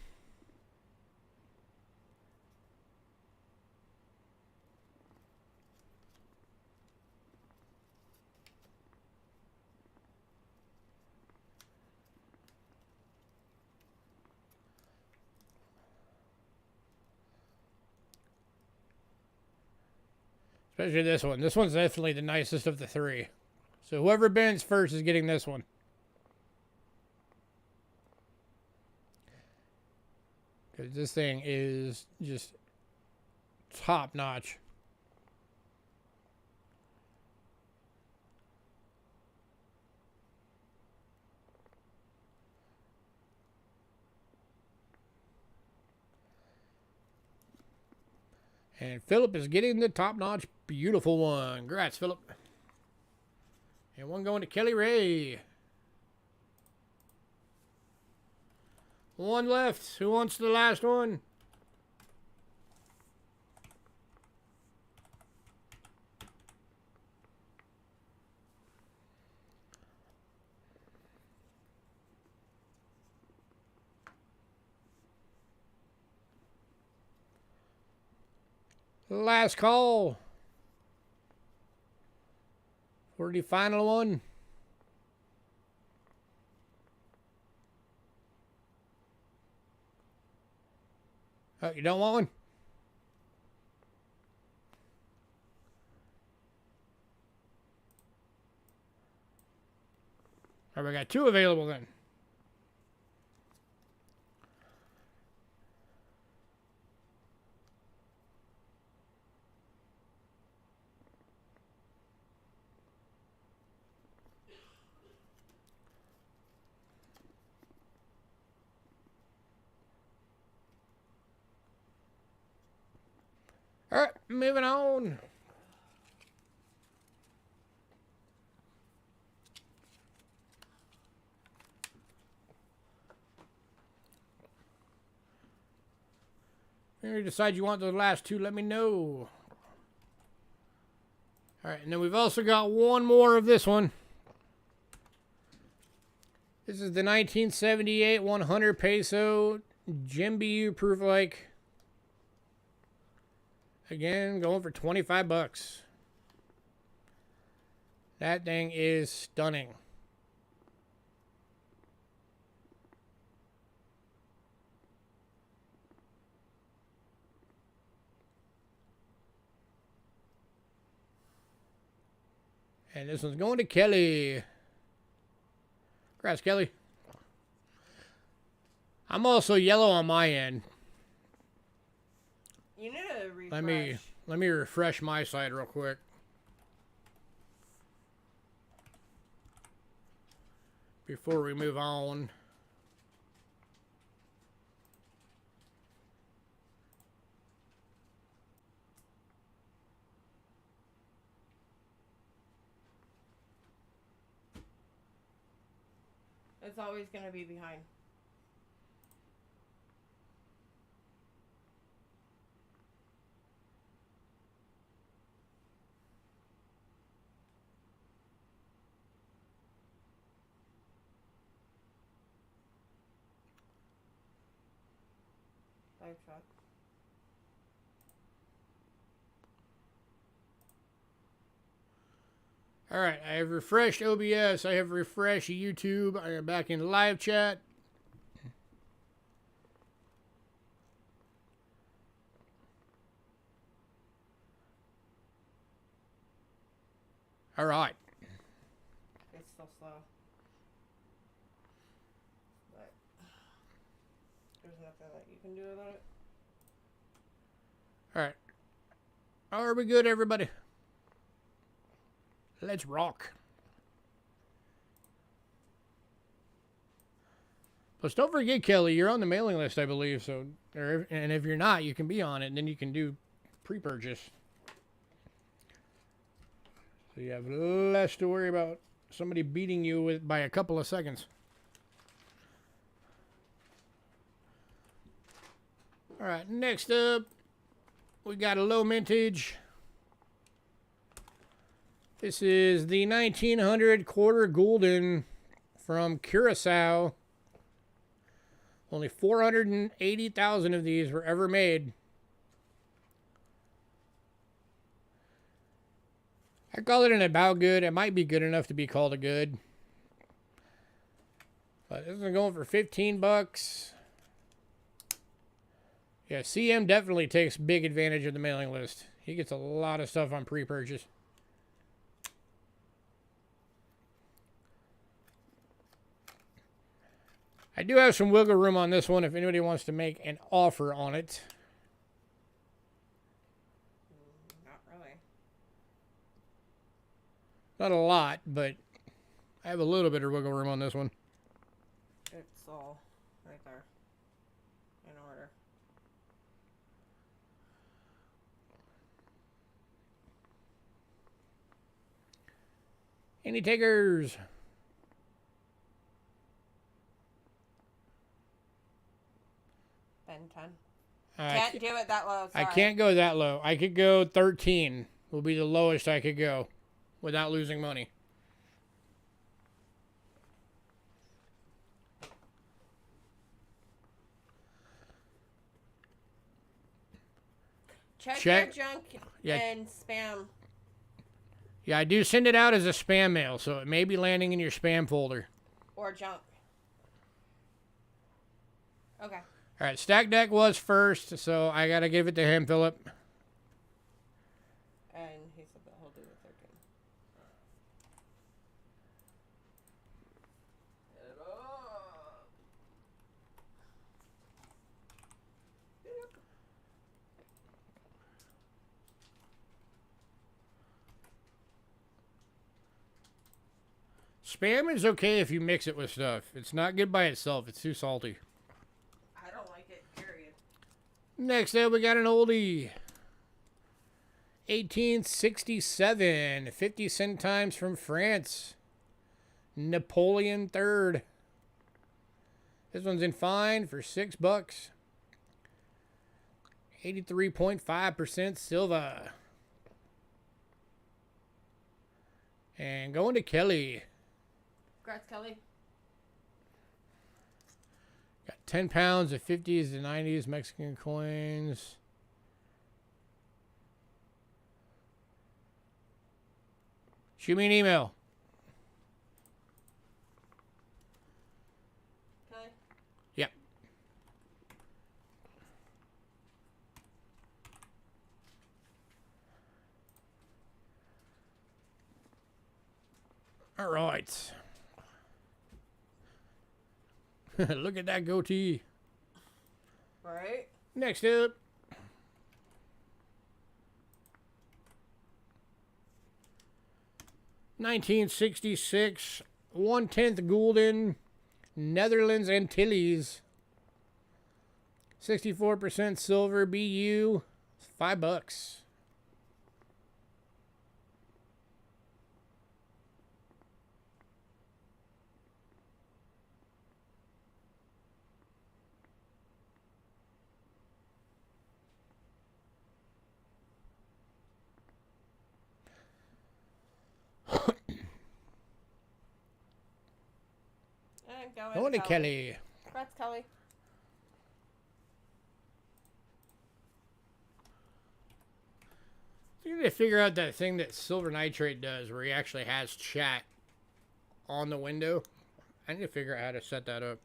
Especially this one. This one's definitely the nicest of the 3. So whoever bends first is getting this one. Because this thing is just top notch. And Philip is getting the top-notch, beautiful one. Congrats, Philip. And one going to Kelly Ray. One left. Who wants the last one? Last call for the final one. Oh, you don't want one? All right, we got two available then. All right, moving on. If you decide you want the last two, let me know. All right, and then we've also got one more of this one. This is the 1978 100 peso Gem Bu Proof like. Again, going for 25 bucks. That thing is stunning. And this one's going to Kelly. Congrats, Kelly. I'm also yellow on my end. You need to refresh. Let me refresh my side real quick. Before we move on. It's always going to be behind. Truck. All right, I have refreshed OBS. I have refreshed YouTube. I am back in live chat. All right. It's still slow. But there's nothing that you can do about it. All right. Are we good, everybody? Let's rock. Plus, don't forget, Kelly, you're on the mailing list, I believe. So, and if you're not, you can be on it, and then you can do pre-purchase. So you have less to worry about somebody beating you with by a couple of seconds. All right, next up, we got a low mintage. This is the 1900 quarter gulden from Curacao. Only 480,000 of these were ever made. I call it an about good. It might be good enough to be called a good. But this is going for 15 bucks. Yeah, CM definitely takes big advantage of the mailing list. He gets a lot of stuff on pre-purchase. I do have some wiggle room on this one if anybody wants to make an offer on it. Not really. Not a lot, but I have a little bit of wiggle room on this one. It's all right there. In order. Any takers? Ben 10. I Can't do it that low. I Sorry. can't go that low. I could go 13. Will be the lowest I could go without losing money. Check your junk Yeah. and spam. Yeah, I do send it out as a spam mail, so it may be landing in your spam folder. Or junk. Okay. All right, Stack Deck was first, so I got to give it to him, Philip. And he said that he'll do the 13. Spam is okay if you mix it with stuff. It's not good by itself. It's too salty. I don't like it, period. Next up, we got an oldie. 1867. 50 centimes from France. Napoleon III. This one's in fine for $6. 83.5% silver. And going to Kelly. Congrats, Kelly. Got 10 pounds of 50s and 90s Mexican coins. Shoot me an email. Kelly? Yep. All right. Look at that goatee. Right? Next up. $1966, 1/10 Gulden, Netherlands Antilles, 64% silver BU, $5. And Going to Kelly. Congrats, Kelly. You need to figure out that thing that Silver Nitrate does where he actually has chat on the window. I need to figure out how to set that up.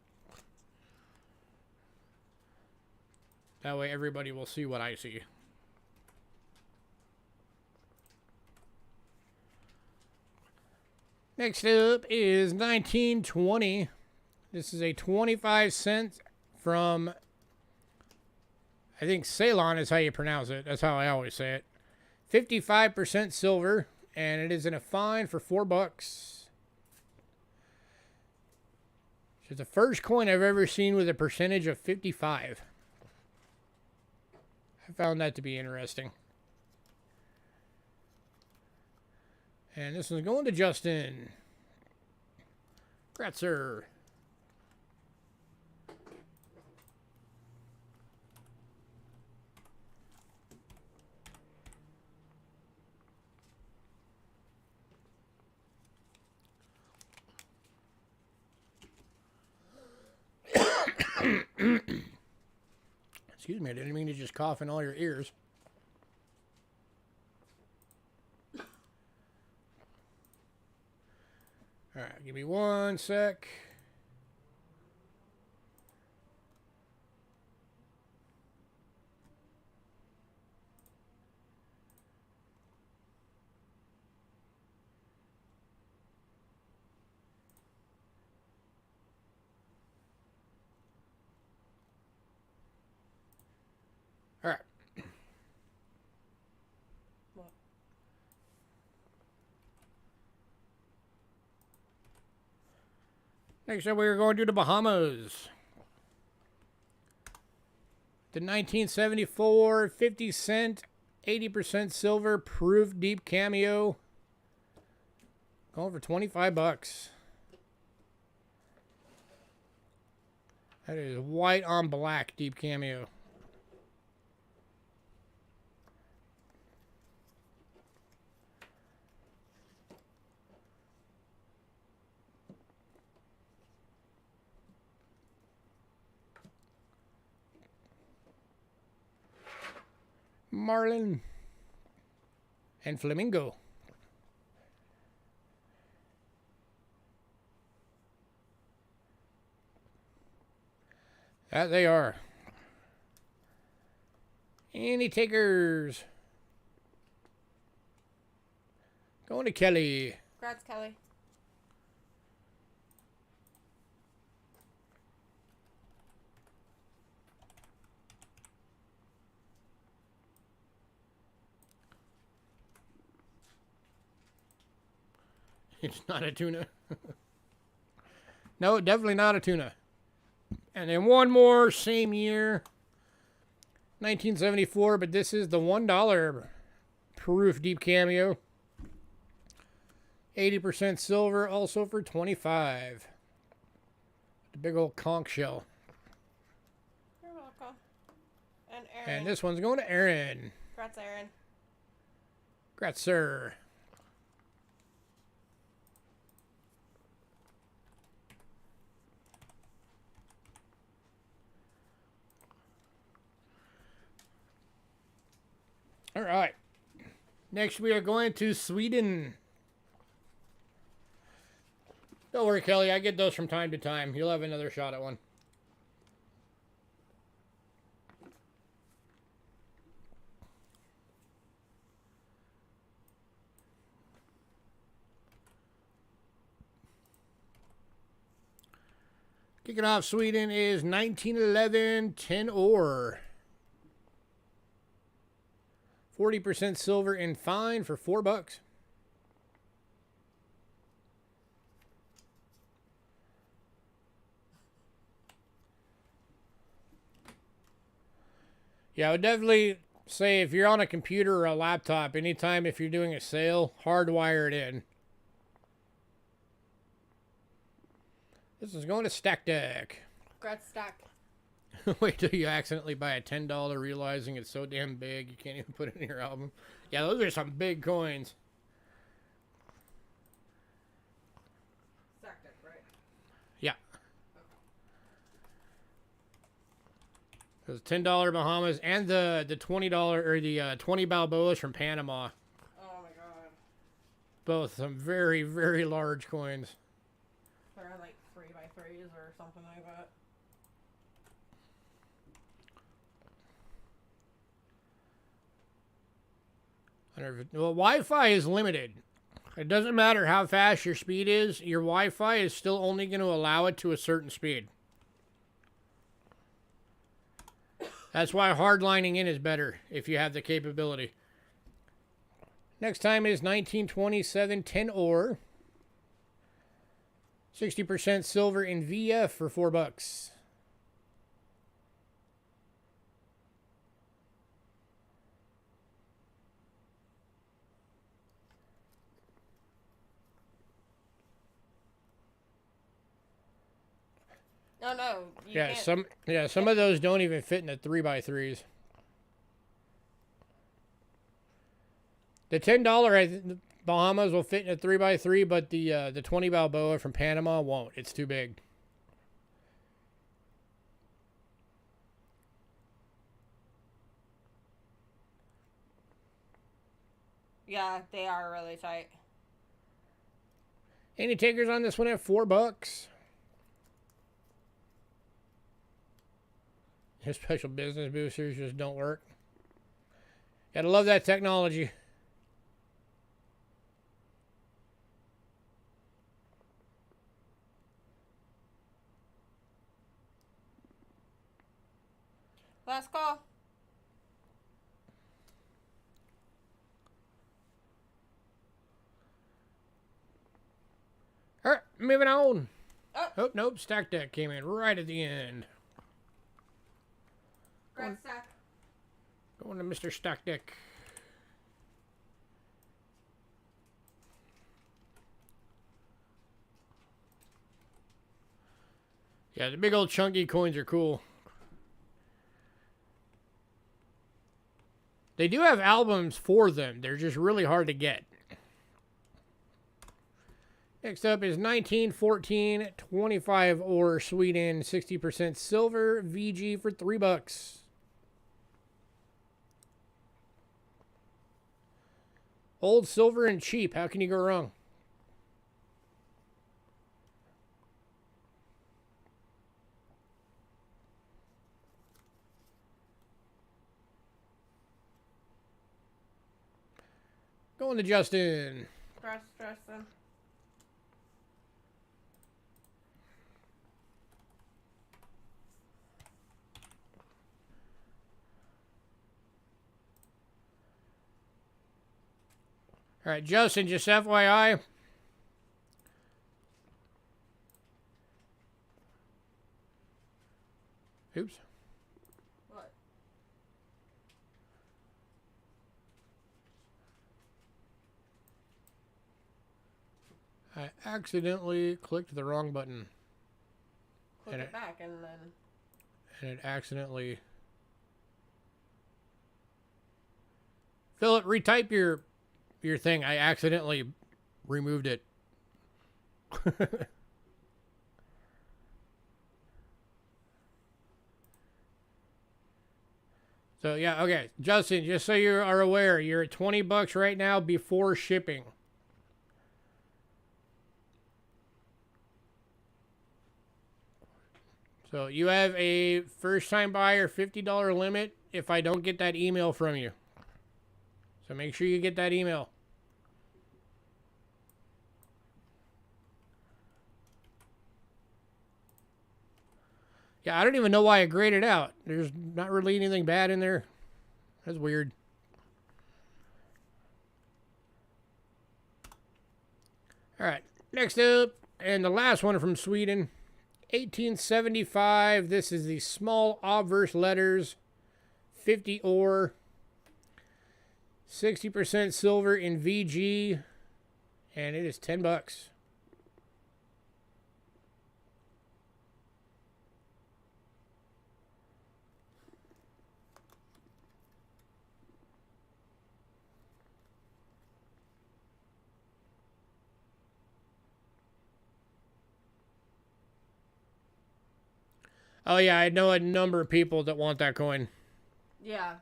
That way everybody will see what I see. Next up is 1920. This is a 25 cent from, I think Ceylon is how you pronounce it. That's how I always say it. 55% silver, and it is in a fine for $4. It's the first coin I've ever seen with a percentage of 55. I found that to be interesting. And this one's going to Justin. Congrats, sir. Excuse me, I didn't mean to just cough in all your ears. All right, give me one sec. All right. What? Next up, we're going to the Bahamas. The 1974 50 cent, 80% silver, proof deep cameo, Going for 25 bucks. That is white on black deep cameo. Marlin and Flamingo. That they are. Any takers? Going to Kelly. Congrats, Kelly. It's not a tuna. No, definitely not a tuna. And then one more, same year. 1974, but this is the $1 proof deep cameo. 80% silver, also for 25. The big old conch shell. You're welcome. And Aaron. And this one's going to Aaron. Congrats, Aaron. Congrats, sir. All right. Next, we are going to Sweden. Don't worry, Kelly. I get those from time to time. You'll have another shot at one. Kicking off Sweden is 1911 10 ore. 40% silver and fine for $4. Yeah, I would definitely say if you're on a computer or a laptop, anytime if you're doing a sale, hardwire it in. This is going to Stack Deck. Congrats, Stack. Wait till you accidentally buy a $10 realizing it's so damn big you can't even put it in your album. Yeah, those are some big coins. Stack Deck, right? Yeah. Those $10 Bahamas and the $20 or the 20 Balboas from Panama. Oh my god. Both some very, very large coins. They're like 3x3s or something like that. Well, Wi-Fi is limited. It doesn't matter how fast your speed is. Your Wi-Fi is still only going to allow it to a certain speed. That's why hardlining in is better if you have the capability. Next time is 1927 10 ore. 60% silver in VF for $4. No, you can't. Some of those don't even fit in the 3x3s. The $10 Bahamas will fit in a 3x3, but the 20 Balboa from Panama won't. It's too big. Yeah, they are really tight. Any takers on this one at $4? His special business boosters just don't work. Gotta love that technology. Last call. All right, moving on. Oh, Nope. Stack Deck came in right at the end. Congrats, Stack. Going to Mr. Stack Deck. Yeah, the big old chunky coins are cool. They do have albums for them. They're just really hard to get. Next up is 1914 25 ore Sweden 60% silver VG for $3. Old, silver, and cheap. How can you go wrong? Going to Justin. Press, Justin. All right, Justin, just FYI. Oops. What? I accidentally clicked the wrong button. Click it back and then... And it accidentally... Philip, retype your thing. I accidentally removed it. So, yeah, okay. Justin, just so you are aware, you're at $20 right now before shipping. So, you have a first-time buyer $50 limit if I don't get that email from you. So, make sure you get that email. Yeah, I don't even know why I grayed it out. There's not really anything bad in there. That's weird. All right, next up, and the last one from Sweden, 1875. This is the small obverse letters, 50 ore, 60% silver in VG, and it is $10. Oh, yeah, I know a number of people that want that coin. Yeah.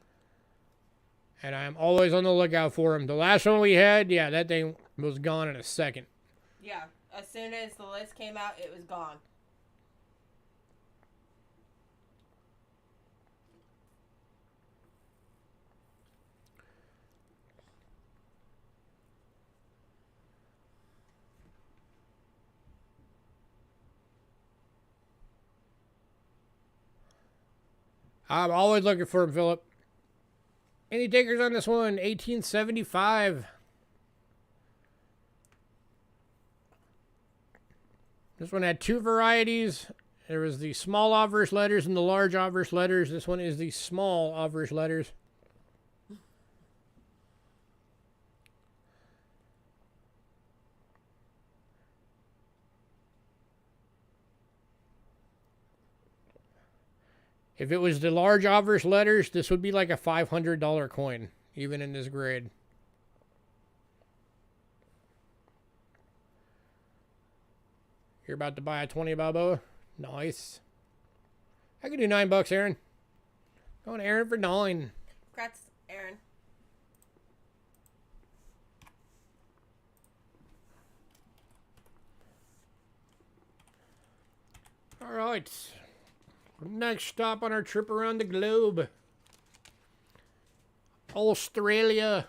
And I'm always on the lookout for them. The last one we had, yeah, that thing was gone in a second. Yeah. As soon as the list came out, it was gone. I'm always looking for him, Philip. Any takers on this one? 1875. This one had two varieties. There was the small obverse letters and the large obverse letters. This one is the small obverse letters. If it was the large obverse letters, this would be like a $500 coin, even in this grade. You're about to buy a 20 Balboa? Nice. I can do $9, Aaron. Going to Aaron for 9. Congrats, Aaron. All right. Next stop on our trip around the globe. Australia.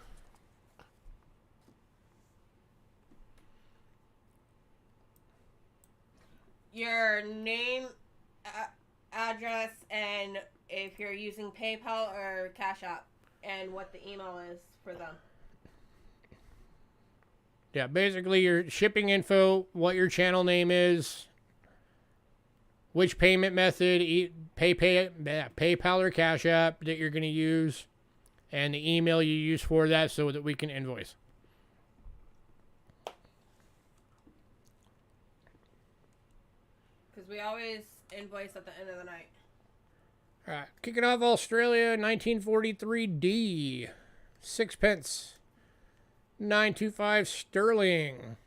Your name, address, and if you're using PayPal or Cash App, and what the email is for them. Yeah, basically your shipping info, what your channel name is, which payment method, PayPal or Cash App that you're going to use, and the email you use for that so that we can invoice. Because we always invoice at the end of the night. All right, kicking off Australia, 1943 D. 6 pence. 925 sterling.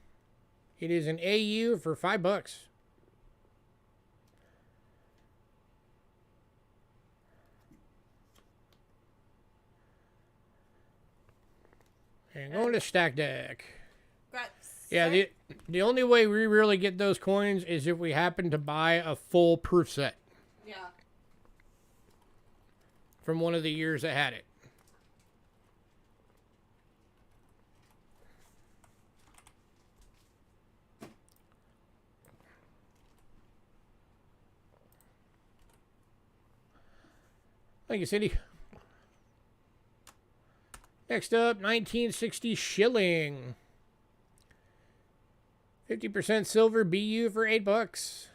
It is an AU for $5. And going to stack deck. Yeah, the only way we really get those coins is if we happen to buy a full proof set. Yeah. From one of the years that had it. Thank you, Cindy. Next up, 1960 Shilling. 50% silver BU for $8.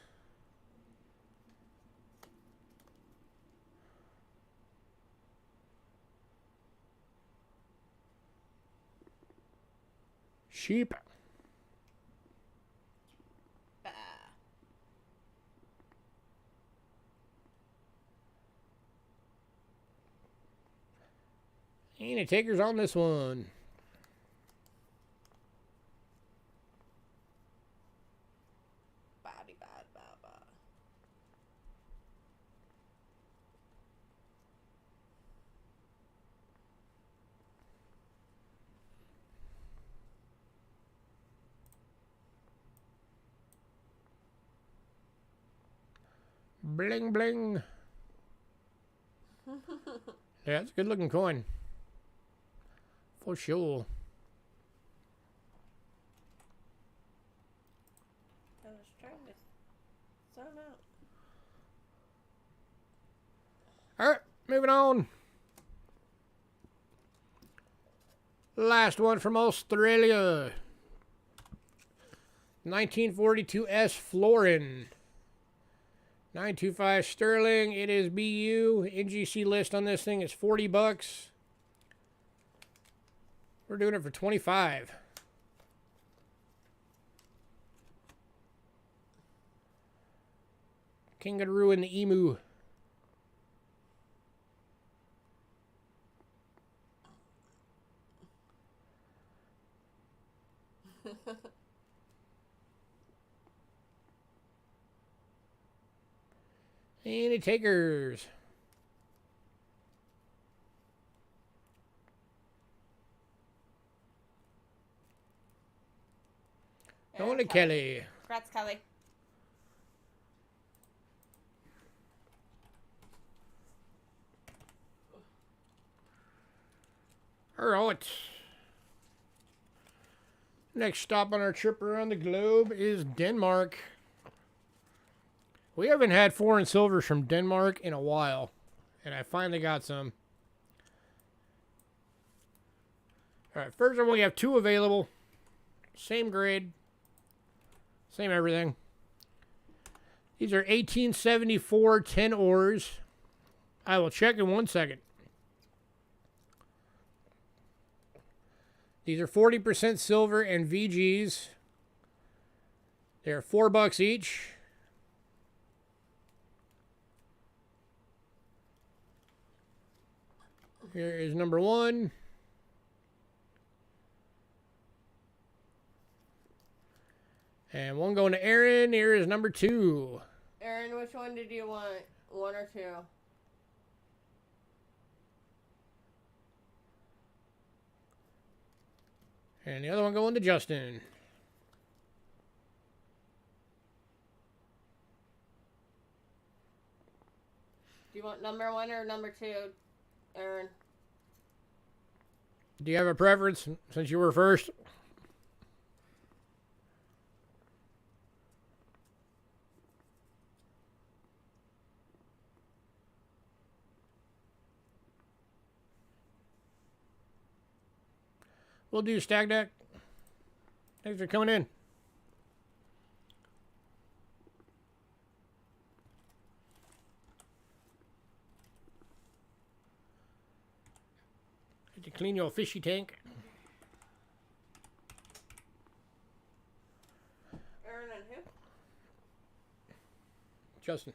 Sheep. Any takers on this one? Bling bling. Yeah, it's a good looking coin. For sure. I was trying to zoom out. Alright, moving on. Last one from Australia. 1942 S Florin. 925 sterling. It is BU. NGC list on this thing is $40. We're doing it for 25. Kangaroo and the emu. Any takers? Going to Kelly. Congrats, Kelly. All right. Next stop on our trip around the globe is Denmark. We haven't had foreign silvers from Denmark in a while, and I finally got some. All right, first one, we have two available. Same grade. Same everything. These are 1874 10 ores. I will check in 1 second. These are 40% silver and VGs. They're $4 each. Here is number one. And one going to Aaron. Here is number two. Aaron, which one did you want? One or two? And the other one going to Justin. Do you want number one or number two, Aaron? Do you have a preference since you were first? We'll do stack deck. Thanks for coming in. Had to clean your fishy tank. Aaron and who? Justin.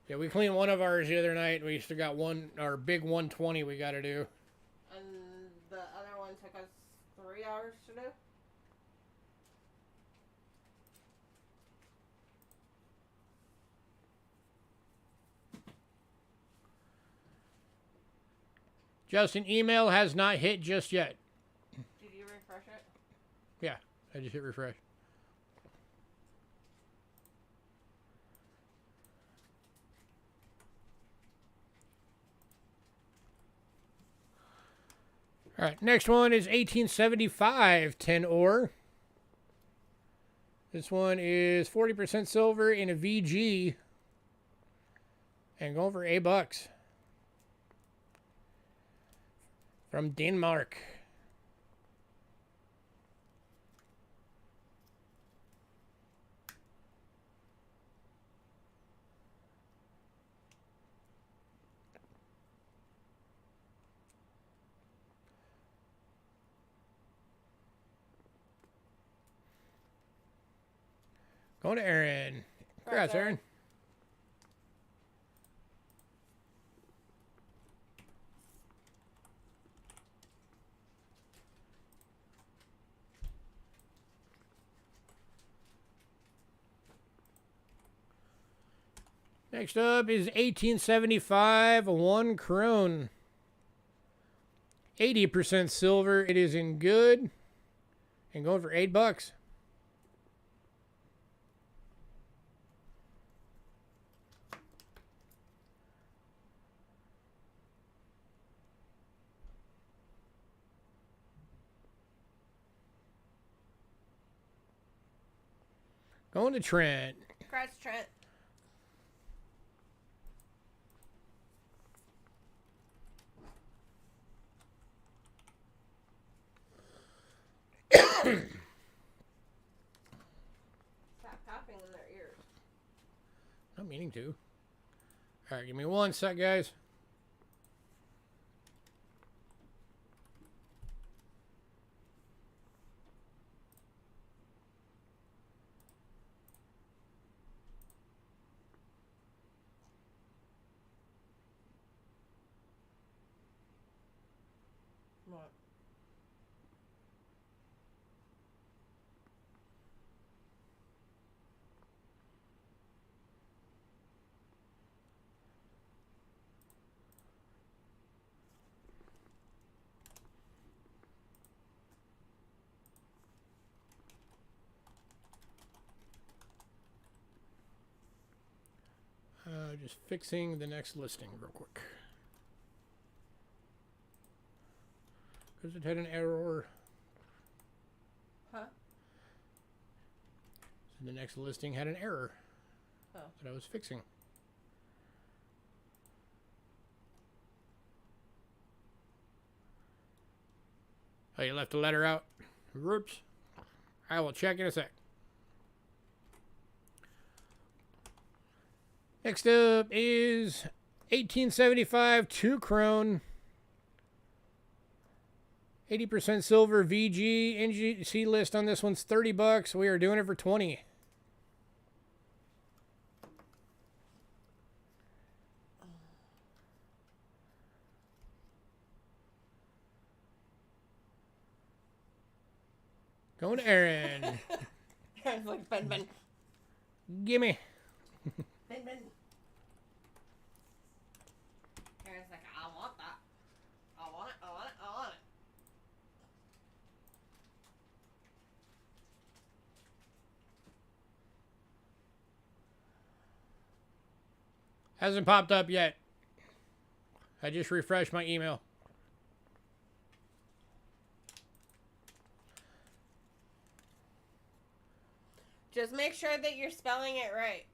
Yeah, we cleaned one of ours the other night. We still got one, our big 120 we got to do. And the other one took us 3 hours to do. Justin, email has not hit just yet. Did you refresh it? Yeah, I just hit refresh. All right, next one is 1875 10 ore. This one is 40% silver in a VG and going for $8 from Denmark. Going to Aaron. Congrats, Aaron. Next up is 1875, 1 krone. 80% silver. It is in good and going for $8. Going to Trent. Congrats, Trent. Stop tapping in their ears. Not meaning to. All right, give me 1 sec, guys. What? Just fixing the next listing real quick. Because it had an error. Huh? So the next listing had an error Oh. that I was fixing. Oh, you left the letter out? Whoops. I will check in a sec. Next up is 1875 2 krone. 80% silver VG. NGC list on this one's $30. We are doing it for 20. Going to Aaron. Aaron's like, Ben. Gimme. Ben. Aaron's like, I want that. I want it. Hasn't popped up yet. I just refreshed my email. Just make sure that you're spelling it right.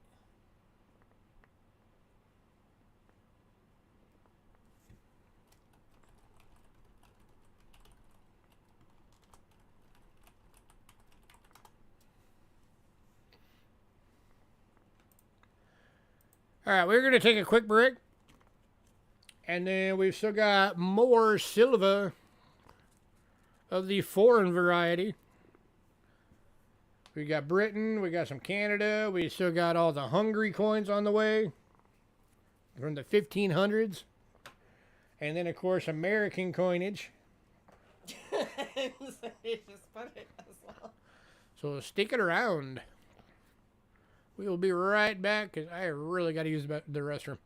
All right, we're going to take a quick break. And then we've still got more silver of the foreign variety. We got Britain. We got some Canada. We still got all the Hungary coins on the way from the 1500s. And then, of course, American coinage. So you just put it as well. So stick it around. We will be right back because I really got to use the restroom.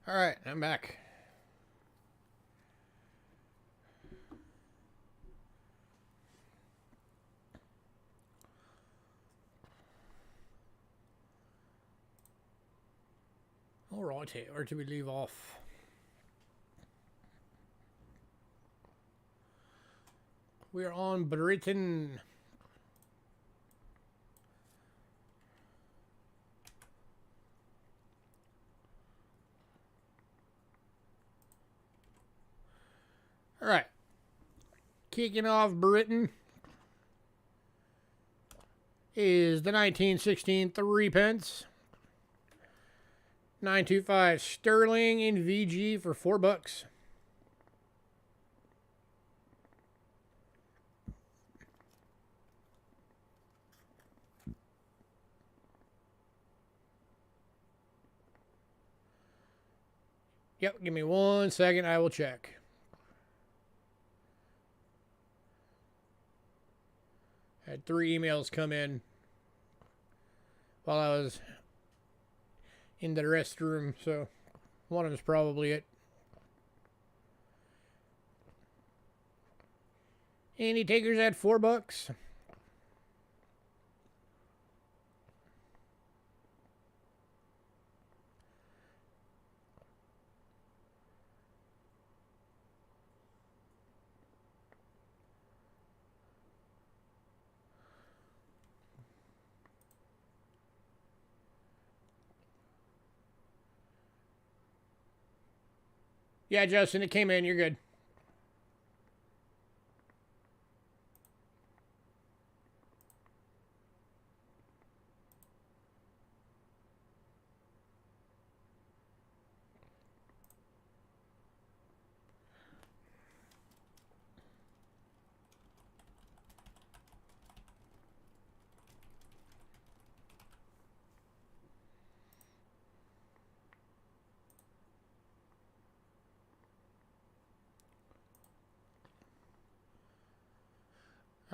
All right, I'm back. All righty, where do we leave off? We're on Britain. All right. Kicking off Britain is the 1916 Three Pence. 925 sterling in VG for $4. Yep, give me 1 second, I will check. I had 3 emails come in while I was in the restroom, so one of them's probably it. Any takers at $4? Yeah, Justin, it came in. You're good.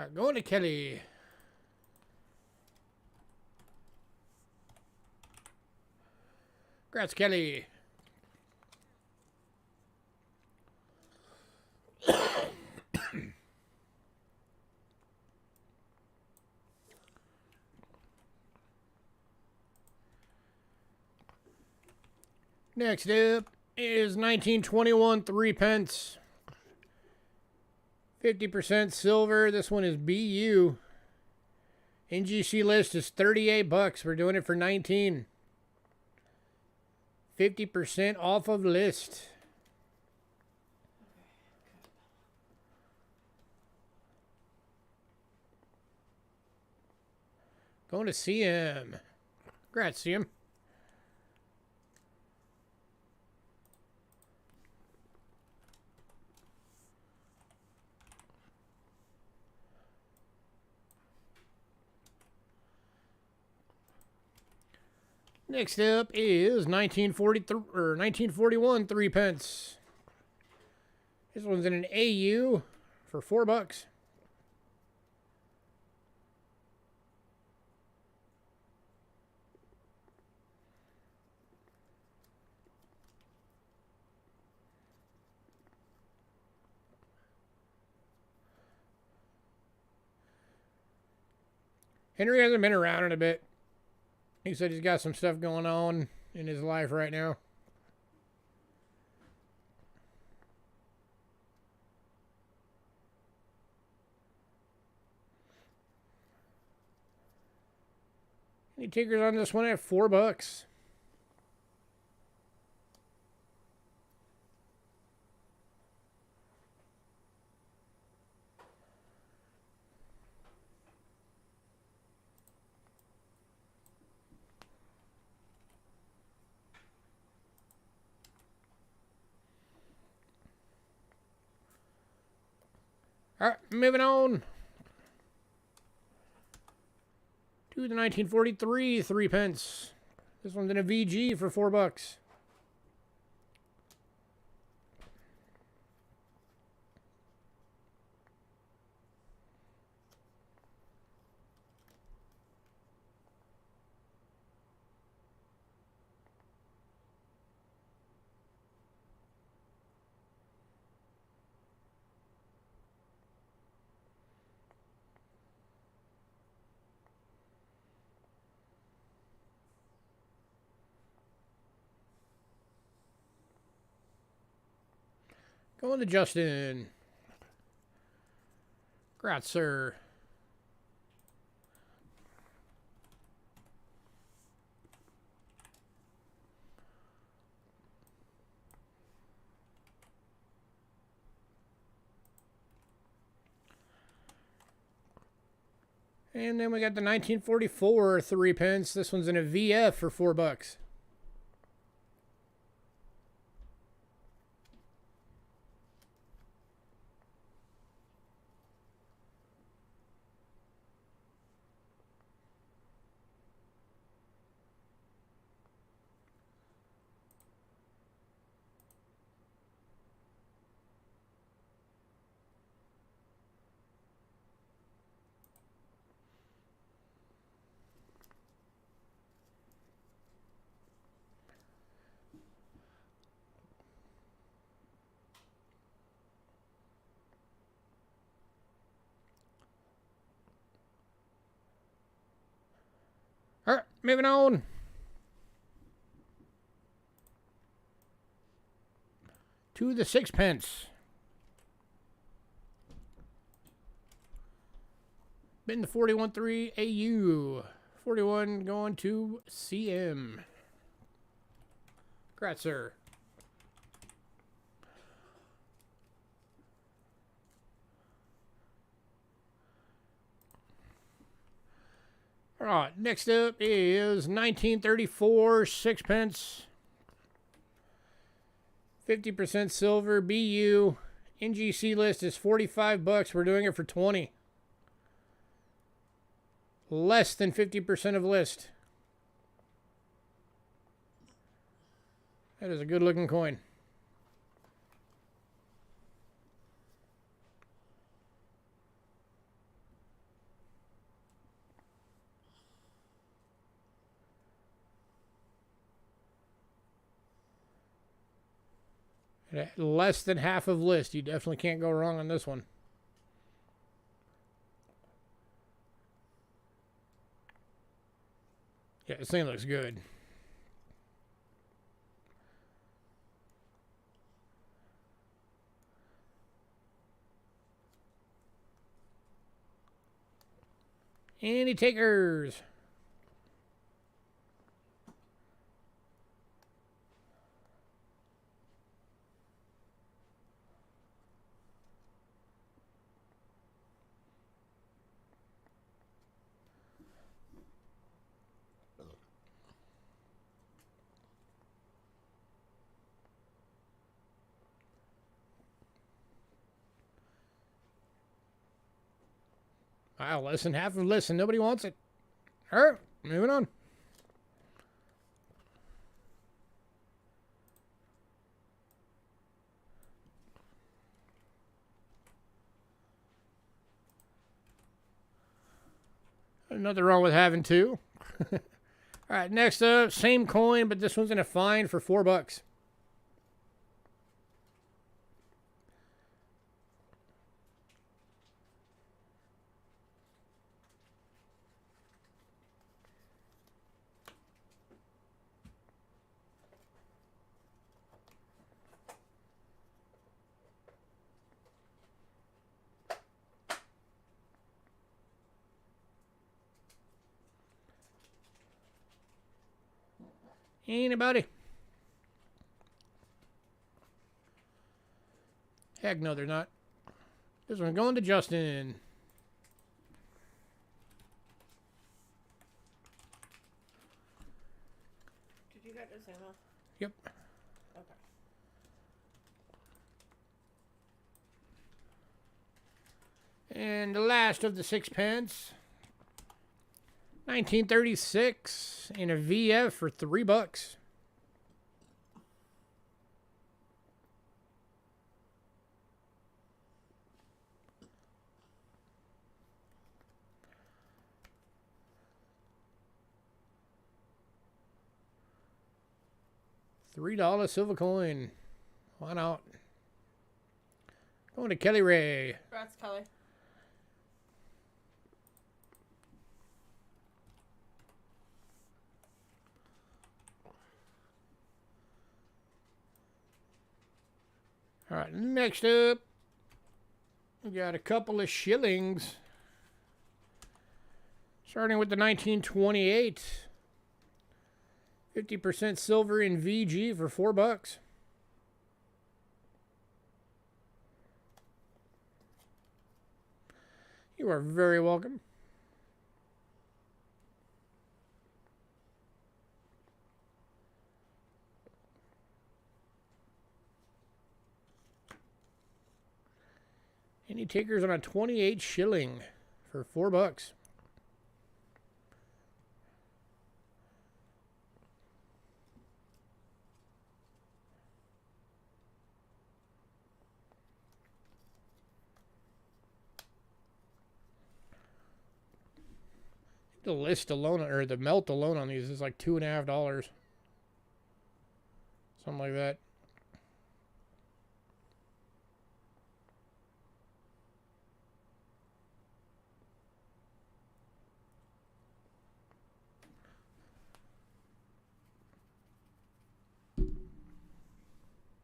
All right, going to Kelly. Congrats, Kelly. Next up is 1921 Three Pence. 50% silver. This one is BU. NGC list is $38. We're doing it for 19. 50% off of list. Going to see him. Congrats, see him. Next up is 1941 Three Pence. This one's in an AU for $4. Henry hasn't been around in a bit. He said he's got some stuff going on in his life right now. Any takers on this one at $4? All right, moving on to the 1943 Three Pence. This one's in a VG for $4. Going to Justin. Grat, sir. And then we got the 1944 3 pence. This one's in a VF for $4. All right, moving on. To the 6 pence. Been the 41.3 AU. 41 going to CM. Congrats, sir. All right, next up is 1934 6 pence. 50% silver, BU. NGC list is $45. We're doing it for 20. Less than 50% of list. That is a good looking coin. Less than half of list. You definitely can't go wrong on this one. Yeah, this thing looks good. Any takers? Wow, less than half of list and nobody wants it. All right, moving on. Nothing wrong with having two. All right, next up, same coin, but this one's in a fine for $4. Anybody? Heck no, they're not. This one's going to Justin. Did you get this email? Yep. Okay. And the last of the 6 pence. 1936 in a VF for $3. $3 silver coin. Why not? Going to Kelly Ray. Congrats, Kelly. All right, next up, we got a couple of shillings. Starting with the 1928. 50% silver in VG for $4. You are very welcome. Any takers on a 28 shilling for $4? The list alone, or the melt alone on these is like $2.50. Something like that.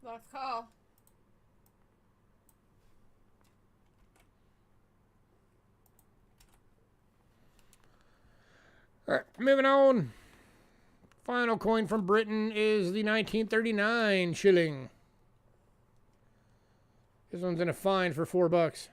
Last call. All right, moving on. Final coin from Britain is the 1939 shilling. This one's in a fine for $4.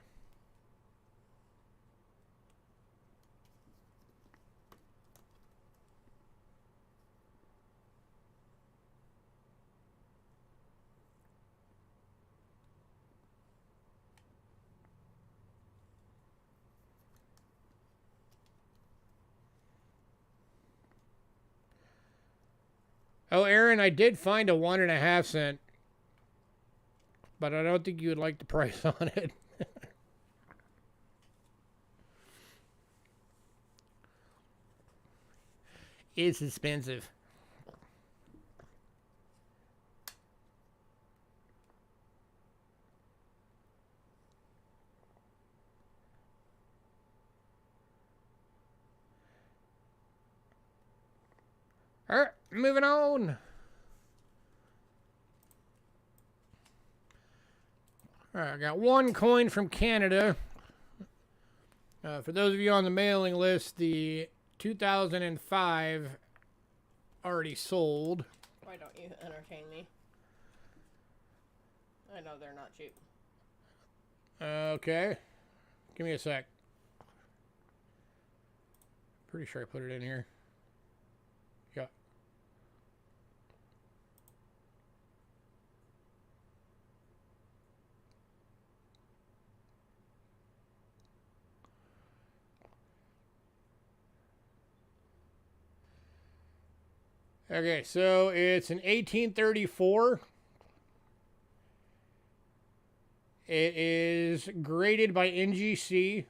Oh, Aaron, I did find a 1.5 cent, but I don't think you would like the price on it. It's expensive. All right, moving on. All right, I got one coin from Canada. For those of you on the mailing list, the 2005 already sold. Why don't you entertain me? I know they're not cheap. Okay. Give me a sec. Pretty sure I put it in here. Yeah. Okay, so it's an 1834. It is graded by NGC.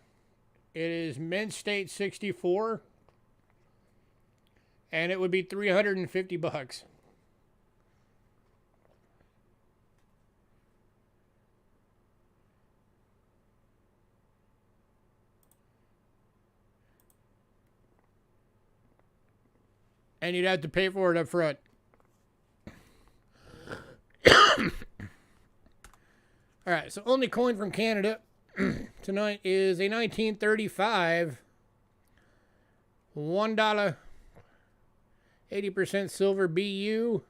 It is mint state 64. And it would be $350. And you'd have to pay for it up front. All right, so only coin from Canada tonight is a 1935 $1, 80% silver BU,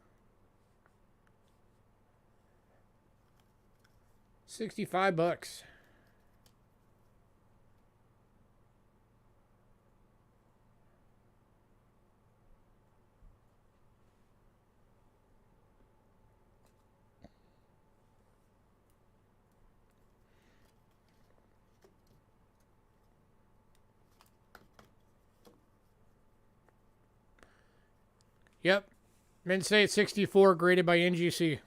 65 bucks. Yep. Mint State 64 graded by NGC.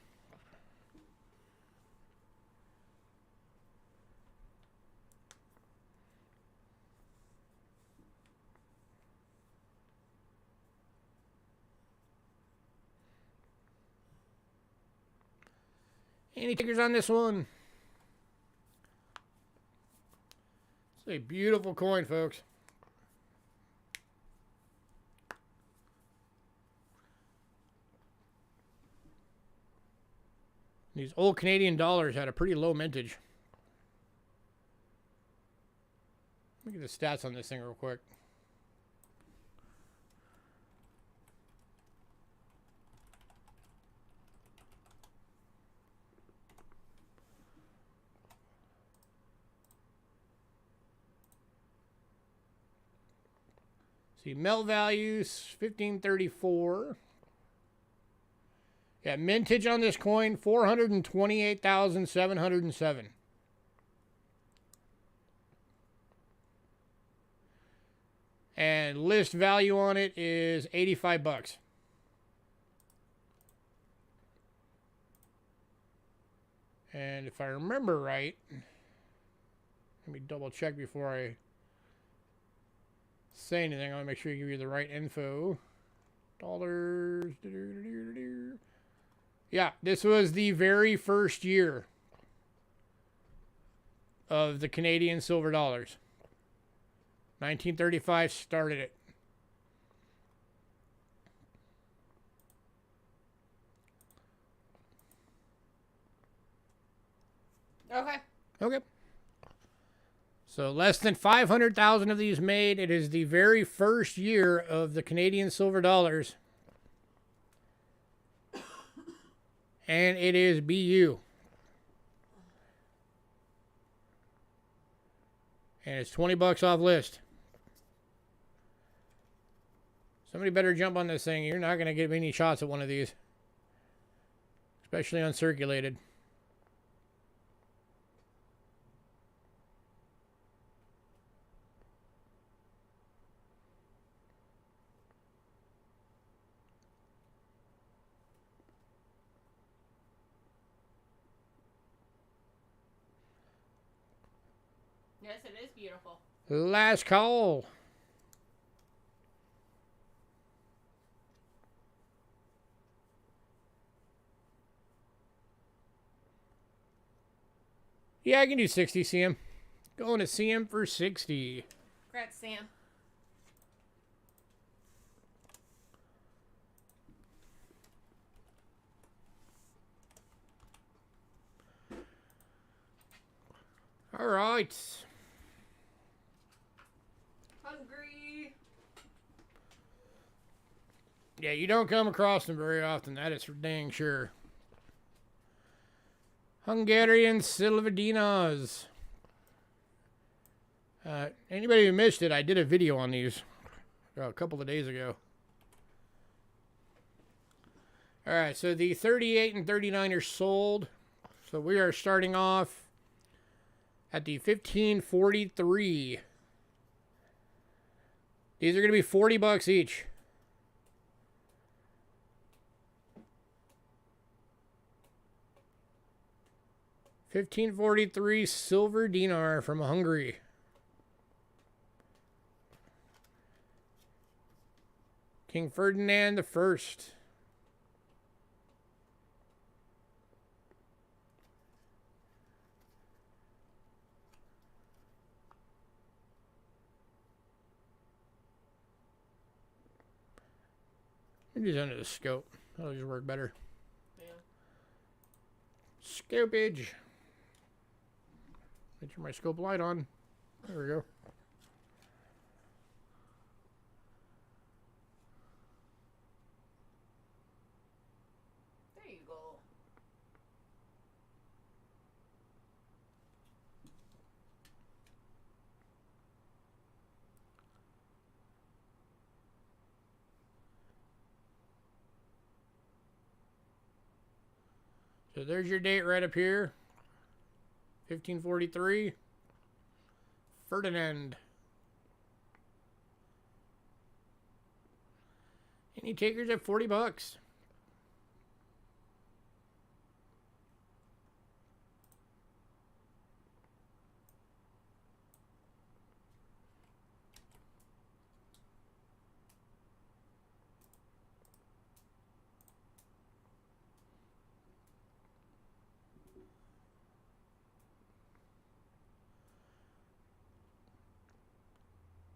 Any takers on this one? It's a beautiful coin, folks. These old Canadian dollars had a pretty low mintage. Let me get the stats on this thing real quick. See, melt values 1534. Yeah, mintage on this coin 428,707. And list value on it is 85 bucks. And if I remember right, let me double check before I say anything. I want to make sure I give you the right info. Dollars. Yeah, this was the very first year of the Canadian silver dollars. 1935 started it. Okay. Okay. So less than 500,000 of these made. It is the very first year of the Canadian silver dollars. And it is BU. And it's 20 bucks off list. Somebody better jump on this thing. You're not going to get any shots at one of these. Especially uncirculated. Yes, it is beautiful. Last call. Yeah, I can do 60 CM. Going to CM for 60. Congrats, Sam. All right. Hungry. Yeah, you don't come across them very often. That is for dang sure. Hungarian Silvadinas. Anybody who missed it, I did a video on these a couple of days ago. All right, so the 38 and 39 are sold. So we are starting off at the 1543. These are going to be 40 bucks each. $15.43 silver dinar from Hungary. King Ferdinand the First. Maybe it's under the scope. That'll just work better. Yeah. Scopage. Make sure my scope light on. There we go. There you go. So there's your date right up here. 1543. Ferdinand. Any takers at 40 bucks?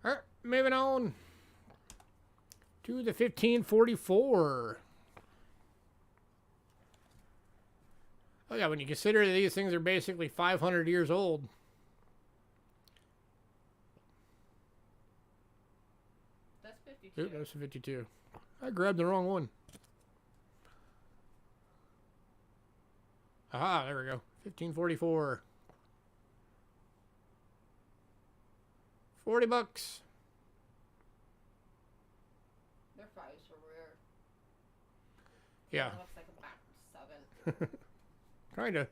All right, moving on to the 1544. Oh yeah, when you consider that these things are basically 500 years old. That's 52. Oop, that's 52. I grabbed the wrong one. Aha, there we go. 1544. $40. Their fives are rare. Yeah. It looks like a back 7. Kinda.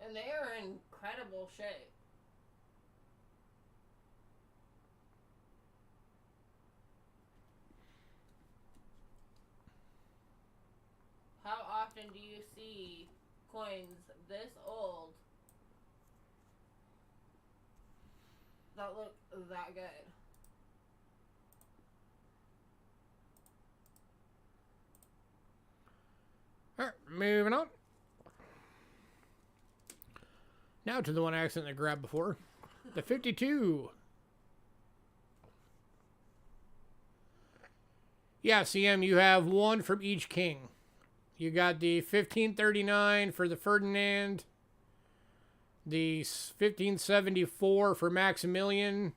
And they are in incredible shape. How often do you see coins this old that look that good? Alright, moving on. Now to the one I accidentally grabbed before. The 52. Yeah, CM, you have one from each king. You got the 1539 for the Ferdinand, the 1574 for Maximilian,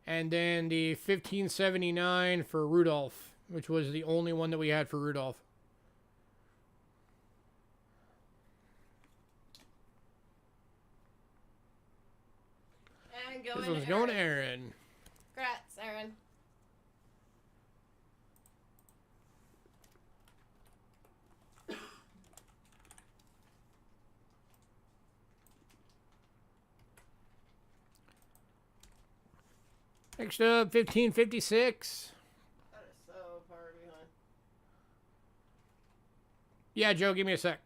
and then the 1579 for Rudolph, which was the only one that we had for Rudolph. And going This one's to going to Aaron. Aaron. Congrats, Aaron. Next up, 1556. That is so far behind. Yeah, Joe, give me a sec.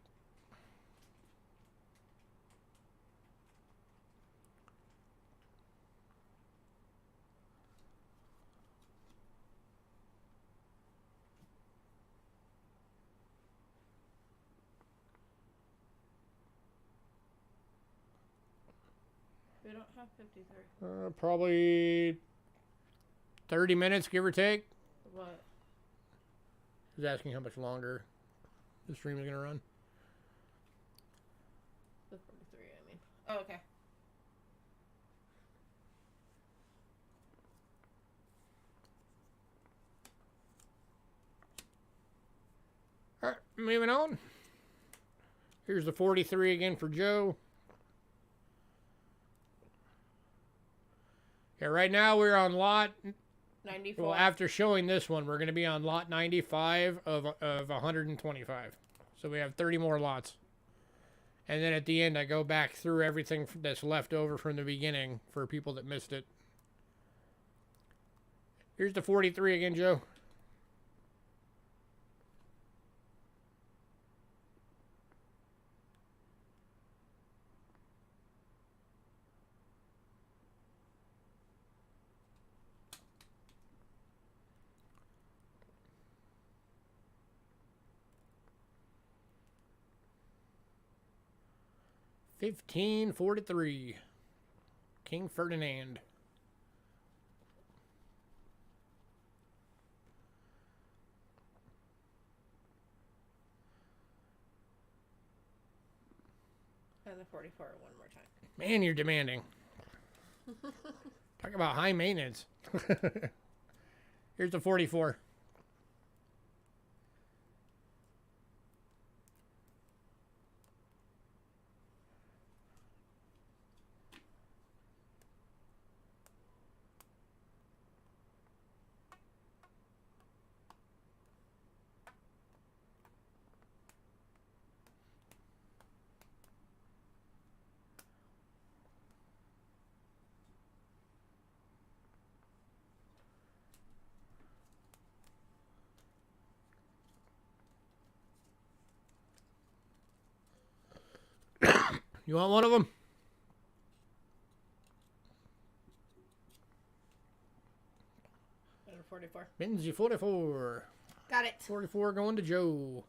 We don't have 53. Probably 30 minutes, give or take. What? He's asking how much longer the stream is going to run. The 43, I mean. Oh, okay. All right, moving on. Here's the 43 again for Joe. Yeah, right now we're on lot... 94. Well, after showing this one, we're going to be on lot 95 of 125. So we have 30 more lots. And then at the end, I go back through everything that's left over from the beginning for people that missed it. Here's the 43 again, Joe. $15.43. King Ferdinand. And the 44 one more time. Man, you're demanding. Talk about high maintenance. Here's the 44. You want one of them? And a 44. Benzie 44. Got it. 44 going to Joe.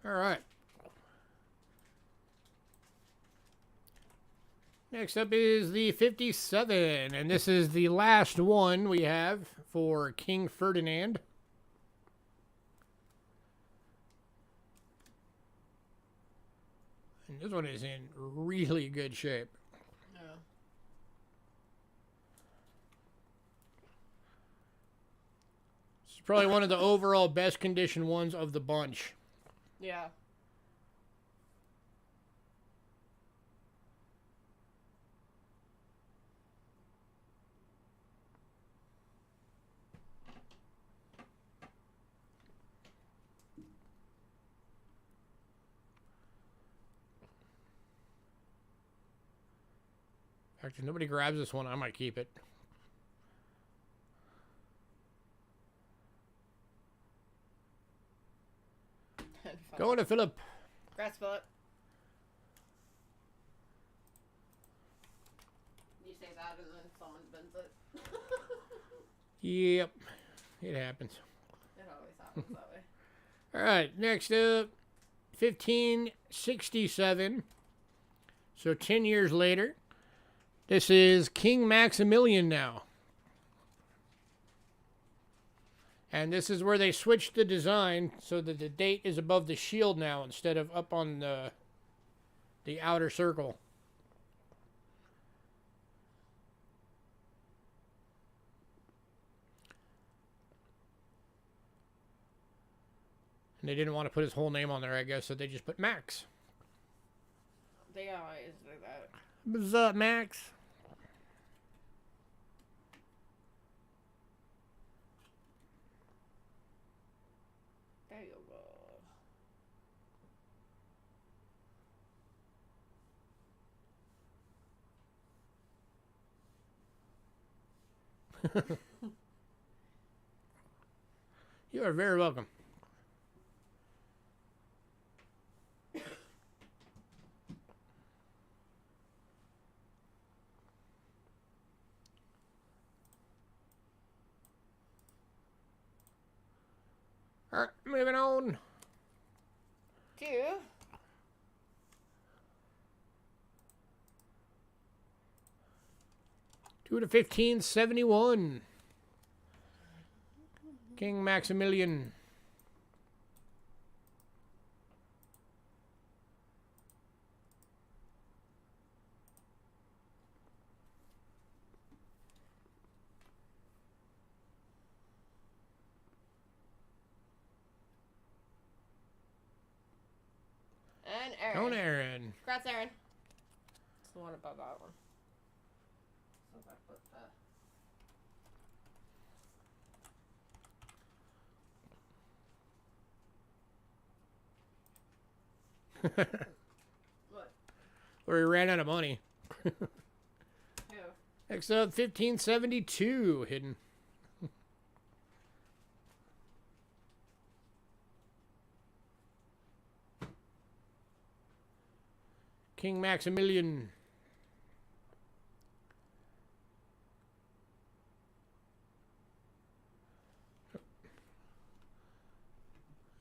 All right. Next up is the 57, and this is the last one we have for King Ferdinand. And this one is in really good shape. Yeah. It's probably one of the overall best condition ones of the bunch. Yeah. In fact, if nobody grabs this one, I might keep it. Going to Philip. Congrats, Philip. You say that and then someone bends it. Yep, it happens. It always happens that way. All right, next up, 1567. So 10 years later. This is King Maximilian now. And this is where they switched the design so that the date is above the shield now instead of up on the outer circle. And they didn't want to put his whole name on there, I guess, so they just put Max. They always do that. What's up, Max? There you go. You are very welcome. All right, moving on. Two. To the 1571. King Maximilian. And Aaron. Don't Aaron. Congrats, Aaron. It's the one above that one. So if I put that. What? Or he ran out of money. Who? Next up, 1572 hidden. King Maximilian.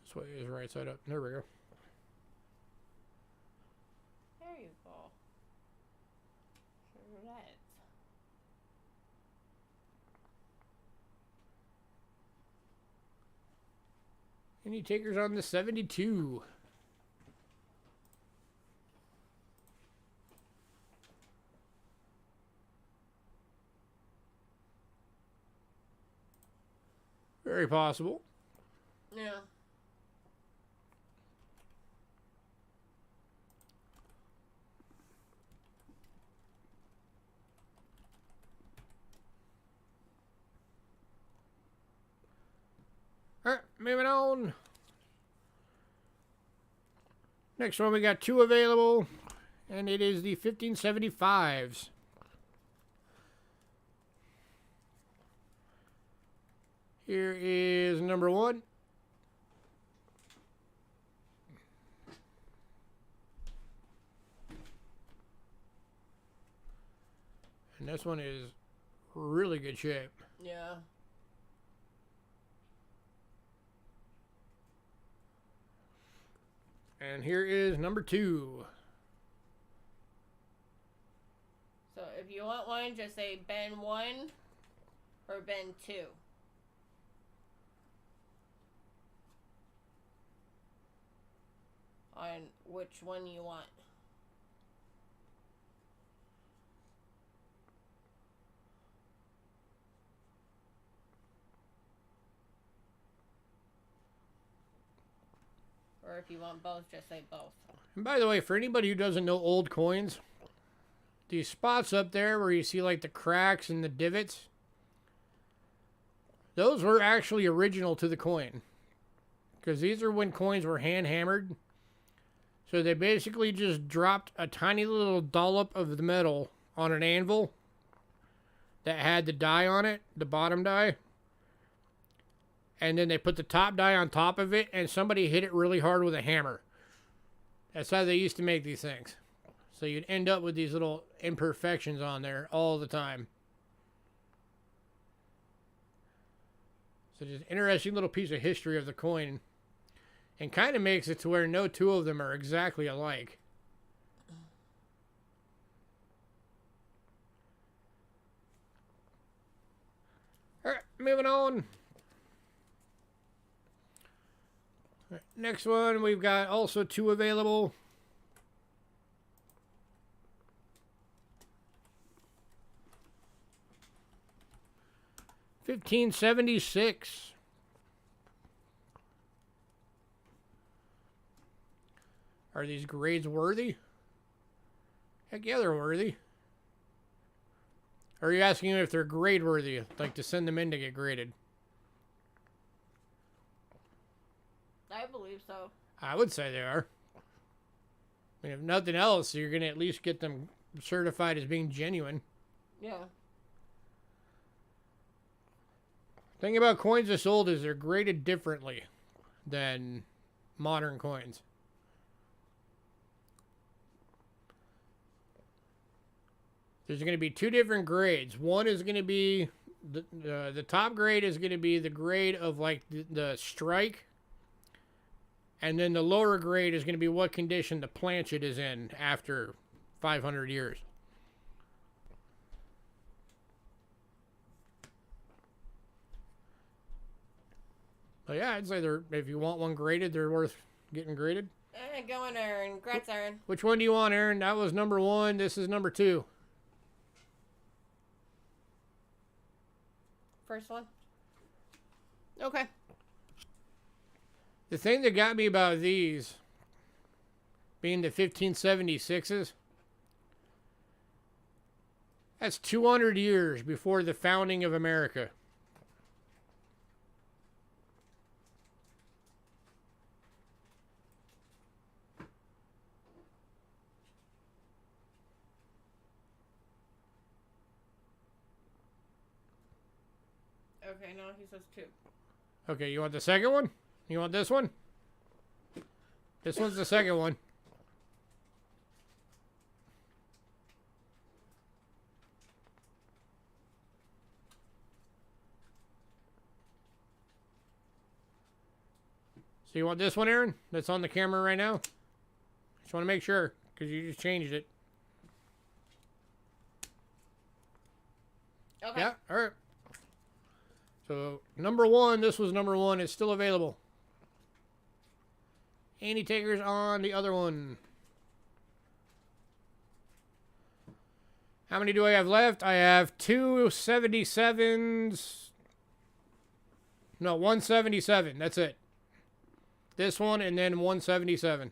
This way is right side up. There we go. There you go. Correct. Any takers on the 72? Very possible. Yeah. Alright, moving on. Next one, we got two available, and it is the 1575s. Here is number one. And this one is really good shape. Yeah. And here is number two. So if you want one, just say Ben 1 or Ben 2. On which one you want. Or if you want both, just say both. And by the way, for anybody who doesn't know old coins, these spots up there where you see like the cracks and the divots, those were actually original to the coin. Because these are when coins were hand hammered. So they basically just dropped a tiny little dollop of the metal on an anvil that had the die on it, the bottom die. And then they put the top die on top of it, and somebody hit it really hard with a hammer. That's how they used to make these things. So you'd end up with these little imperfections on there all the time. So just an interesting little piece of history of the coin. And kind of makes it to where no two of them are exactly alike. Alright, moving on. Right, next one, we've got also two available. $15.76. Are these grades worthy? Heck yeah, they're worthy. Or are you asking if they're grade worthy? Like to send them in to get graded? I believe so. I would say they are. I mean, if nothing else, you're going to at least get them certified as being genuine. Yeah. Thing about coins this old is they're graded differently than modern coins. There's going to be two different grades. One is going to be, the top grade is going to be the grade of like the strike. And then the lower grade is going to be what condition the planchet is in after 500 years. But yeah, I'd say if you want one graded, they're worth getting graded. Go on, Aaron. Congrats, Aaron. Which one do you want, Aaron? That was number 1. This is number 2. First one? Okay. The thing that got me about these being the 1576s, that's 200 years before the founding of America. Okay, now he says 2. Okay, you want the second one? You want this one? This one's the second one. So you want this one, Aaron? That's on the camera right now? Just want to make sure, because you just changed it. Okay. Yeah, all right. So, number 1, this was number 1. It's still available. Any takers on the other one? How many do I have left? I have 277s. No, 177. That's it. This one and then 177.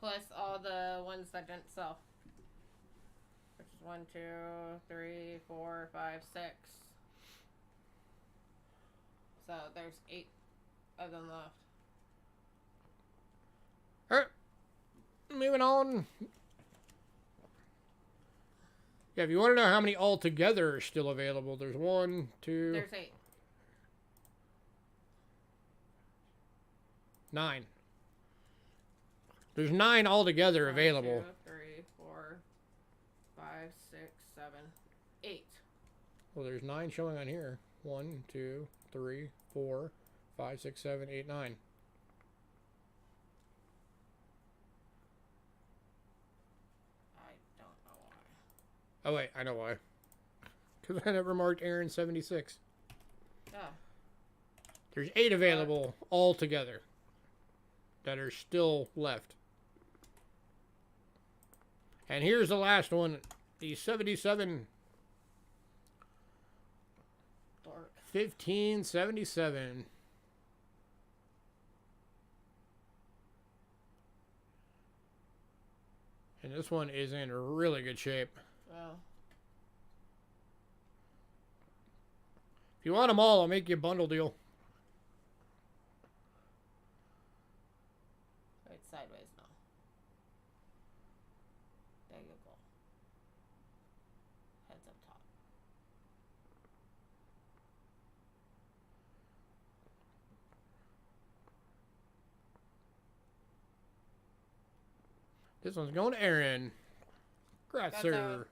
Plus all the ones that didn't sell. Which is 1, 2, 3, 4, 5, 6. So there's 8 of them left. Alright. Moving on. Yeah, if you want to know how many altogether are still available, there's 1, 2... There's 8. 9. There's 9 altogether 1, available. 2, 3, 4, 5, 6, 7, 8. Well, there's 9 showing on here. 1, 2, 3, 4, 5, 6, 7, 8, 9. I don't know why. Oh, wait. I know why. Because I never marked Aaron 76. Oh. There's 8 available altogether that are still left. And here's the last one. The 77. 1577. And this one is in really good shape. Oh. If you want them all, I'll make you a bundle deal. Right sideways now. There you go. Heads up top. This one's going to Aaron. Congrats, sir.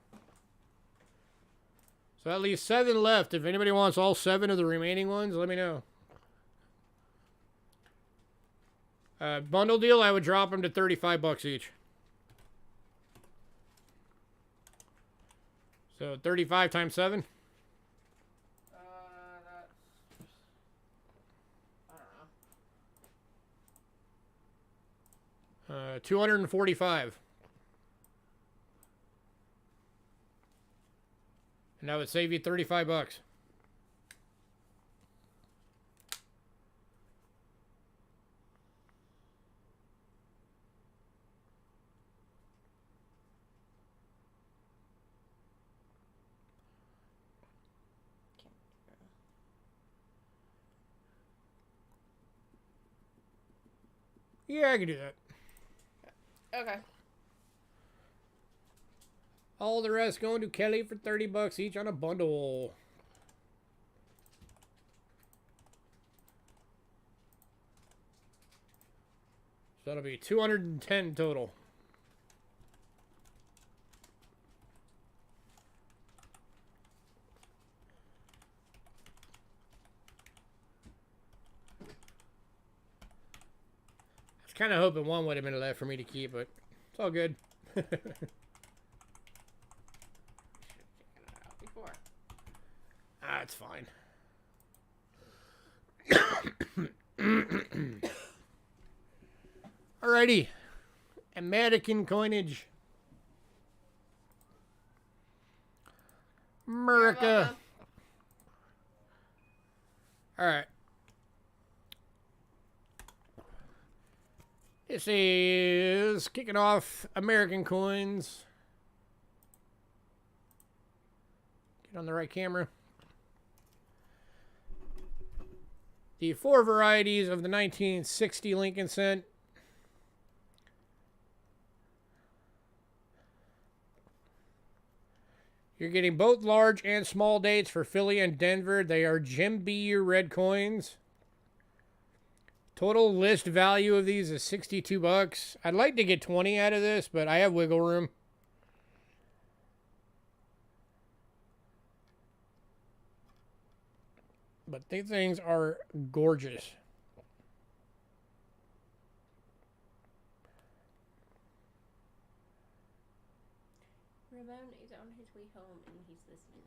So at least 7 left. If anybody wants all 7 of the remaining ones, let me know. Bundle deal, I would drop them to $35 each. So 35 times 7. That's, I don't know. 245. And that would save you $35. Yeah, I can do that. Okay. All the rest going to Kelly for $30 each on a bundle. So that'll be 210 total. I was kind of hoping one would have been left for me to keep, but it's all good. That's fine. Alrighty. American coinage. America. Alright. This is kicking off American coins. Get on the right camera. The 4 varieties of the 1960 Lincoln cent. You're getting both large and small dates for Philly and Denver. They are Gem Bu red coins. Total list value of these is $62. I'd like to get 20 out of this, but I have wiggle room. But these things are gorgeous. Ramon is on his way home and he's listening.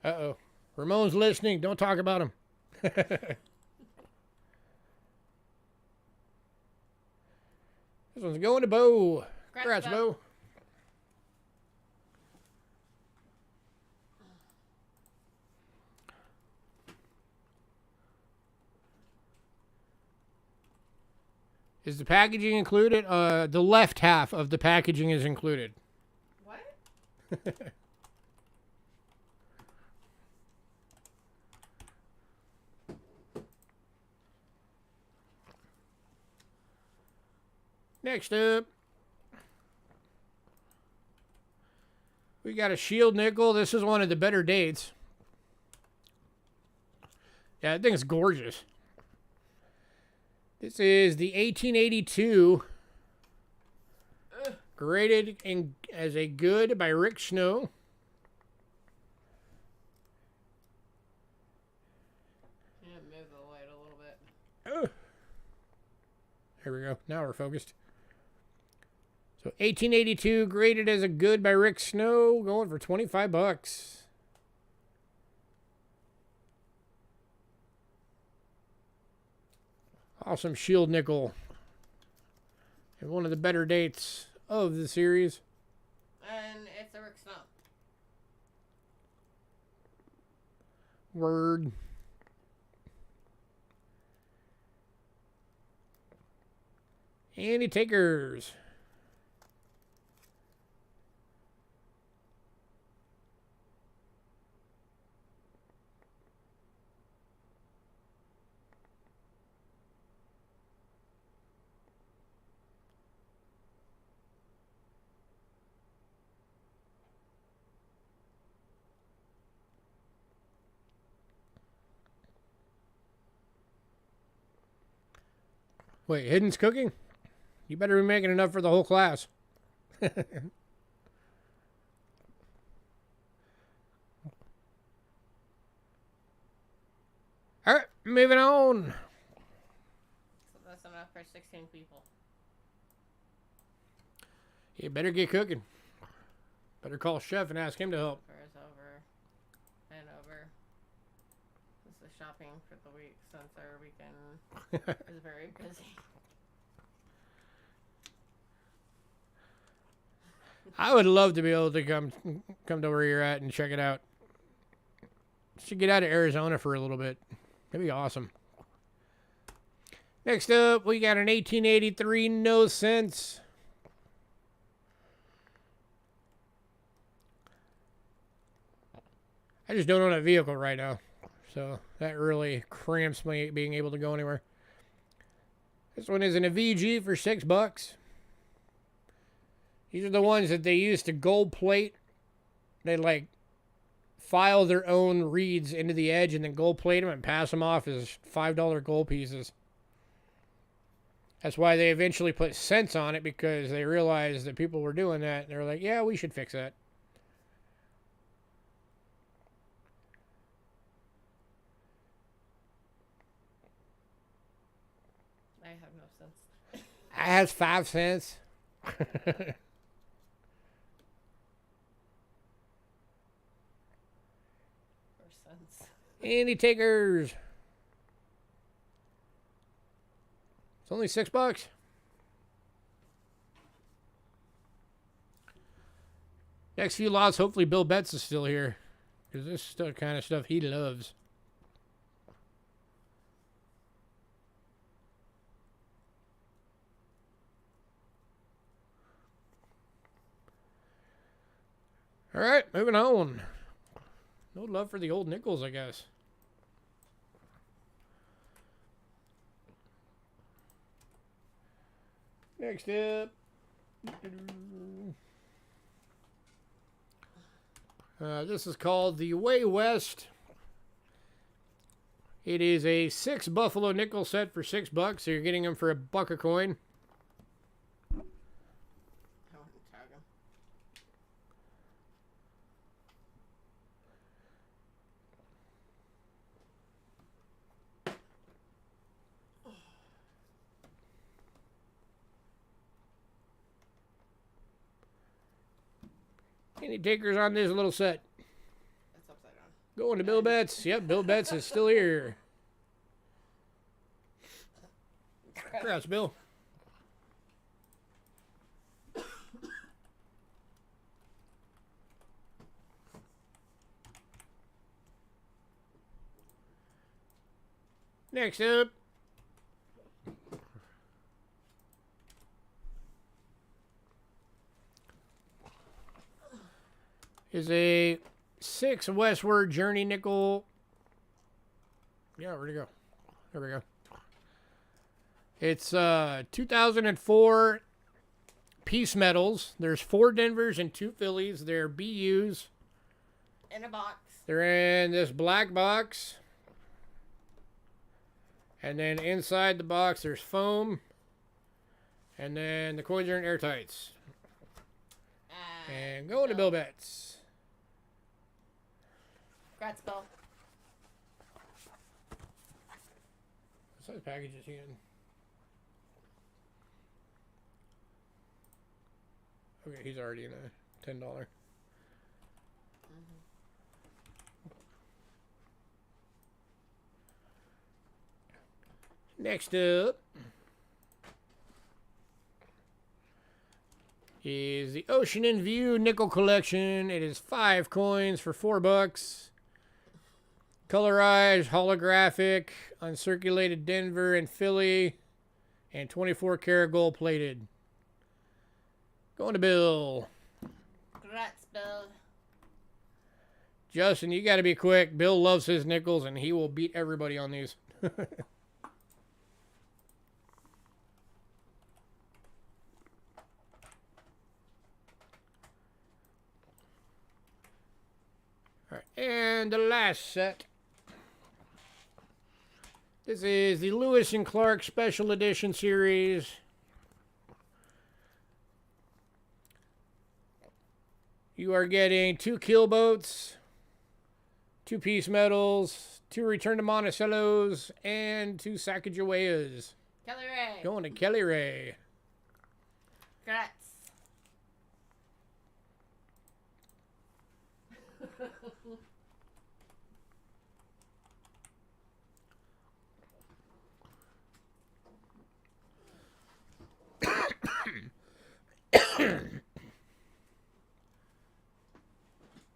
Uh-oh. Ramon's listening. Don't talk about him. This one's going to Bo. Congrats, Bo. Is the packaging included? The left half of the packaging is included. What? Next up, we got a shield nickel. This is one of the better dates. Yeah, I think it's gorgeous. This is the 1882, graded as a good by Rick Snow. Yeah, move the light a little bit. There we go. Now we're focused. So 1882, graded as a good by Rick Snow, going for 25 bucks. Awesome shield nickel. And one of the better dates of the series. And it's a Rick Snow. Word. Any takers? Wait, Hidden's cooking? You better be making enough for the whole class. Alright, moving on. So that's enough for 16 people. You better get cooking. Better call Chef and ask him to help. Is over and over. This is shopping for the week since our weekend is very busy. I would love to be able to come to where you're at and check it out. Should get out of Arizona for a little bit. That'd be awesome. Next up, we got an 1883 no cents. I just don't own a vehicle right now, so that really cramps me being able to go anywhere. This one is in a VG for $6. These are the ones that they use to gold plate. They like file their own reeds into the edge and then gold plate them and pass them off as $5 gold pieces. That's why they eventually put cents on it, because they realized that people were doing that. And they're like, yeah, we should fix that. I have no sense. I has 5 cents. Any takers? It's only $6. Next few lots, hopefully Bill Betts is still here, because this is the kind of stuff he loves. All right, moving on. No love for the old nickels, I guess. Next up. This is called the Way West. It is a 6 Buffalo nickel set for $6, so you're getting them for $1 a coin. Any takers on this little set? It's upside down. Going to Bill Betts. Yep, Bill Betts is still here. Congrats, Bill. Next up. Is a 6 Westward Journey nickel. Yeah, where'd it go? There we go. It's 2004 piece metals. There's 4 Denvers and 2 Phillies. They're BUs. In a box. They're in this black box. And then inside the box, there's foam. And then the coins are in airtights. And going to Bill Betts. Congrats, Bill. What size package is he in? Okay, he's already in a $10. Next up is the Ocean in View nickel collection. It is 5 coins for $4. Colorized, holographic, uncirculated Denver and Philly, and 24 karat gold plated. Going to Bill. Congrats, Bill. Justin, you got to be quick. Bill loves his nickels, and he will beat everybody on these. All right, and the last set. This is the Lewis and Clark Special Edition Series. You are getting 2 kill boats, 2 peace medals, 2 return to Monticello's, and 2 Sacagaweas. Kelly Ray. Going to Kelly Ray. Congrats.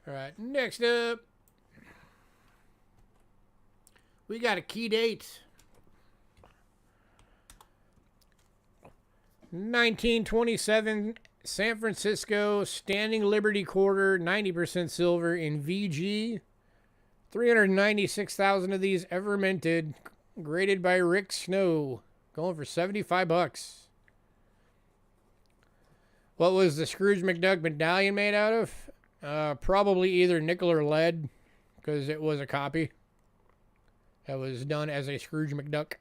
All right, next up, we got a key date. 1927 San Francisco Standing Liberty Quarter, 90% silver in VG. 396,000 of these ever minted, graded by Rick Snow, going for $75. What was the Scrooge McDuck medallion made out of? Probably either nickel or lead, because it was a copy that was done as a Scrooge McDuck.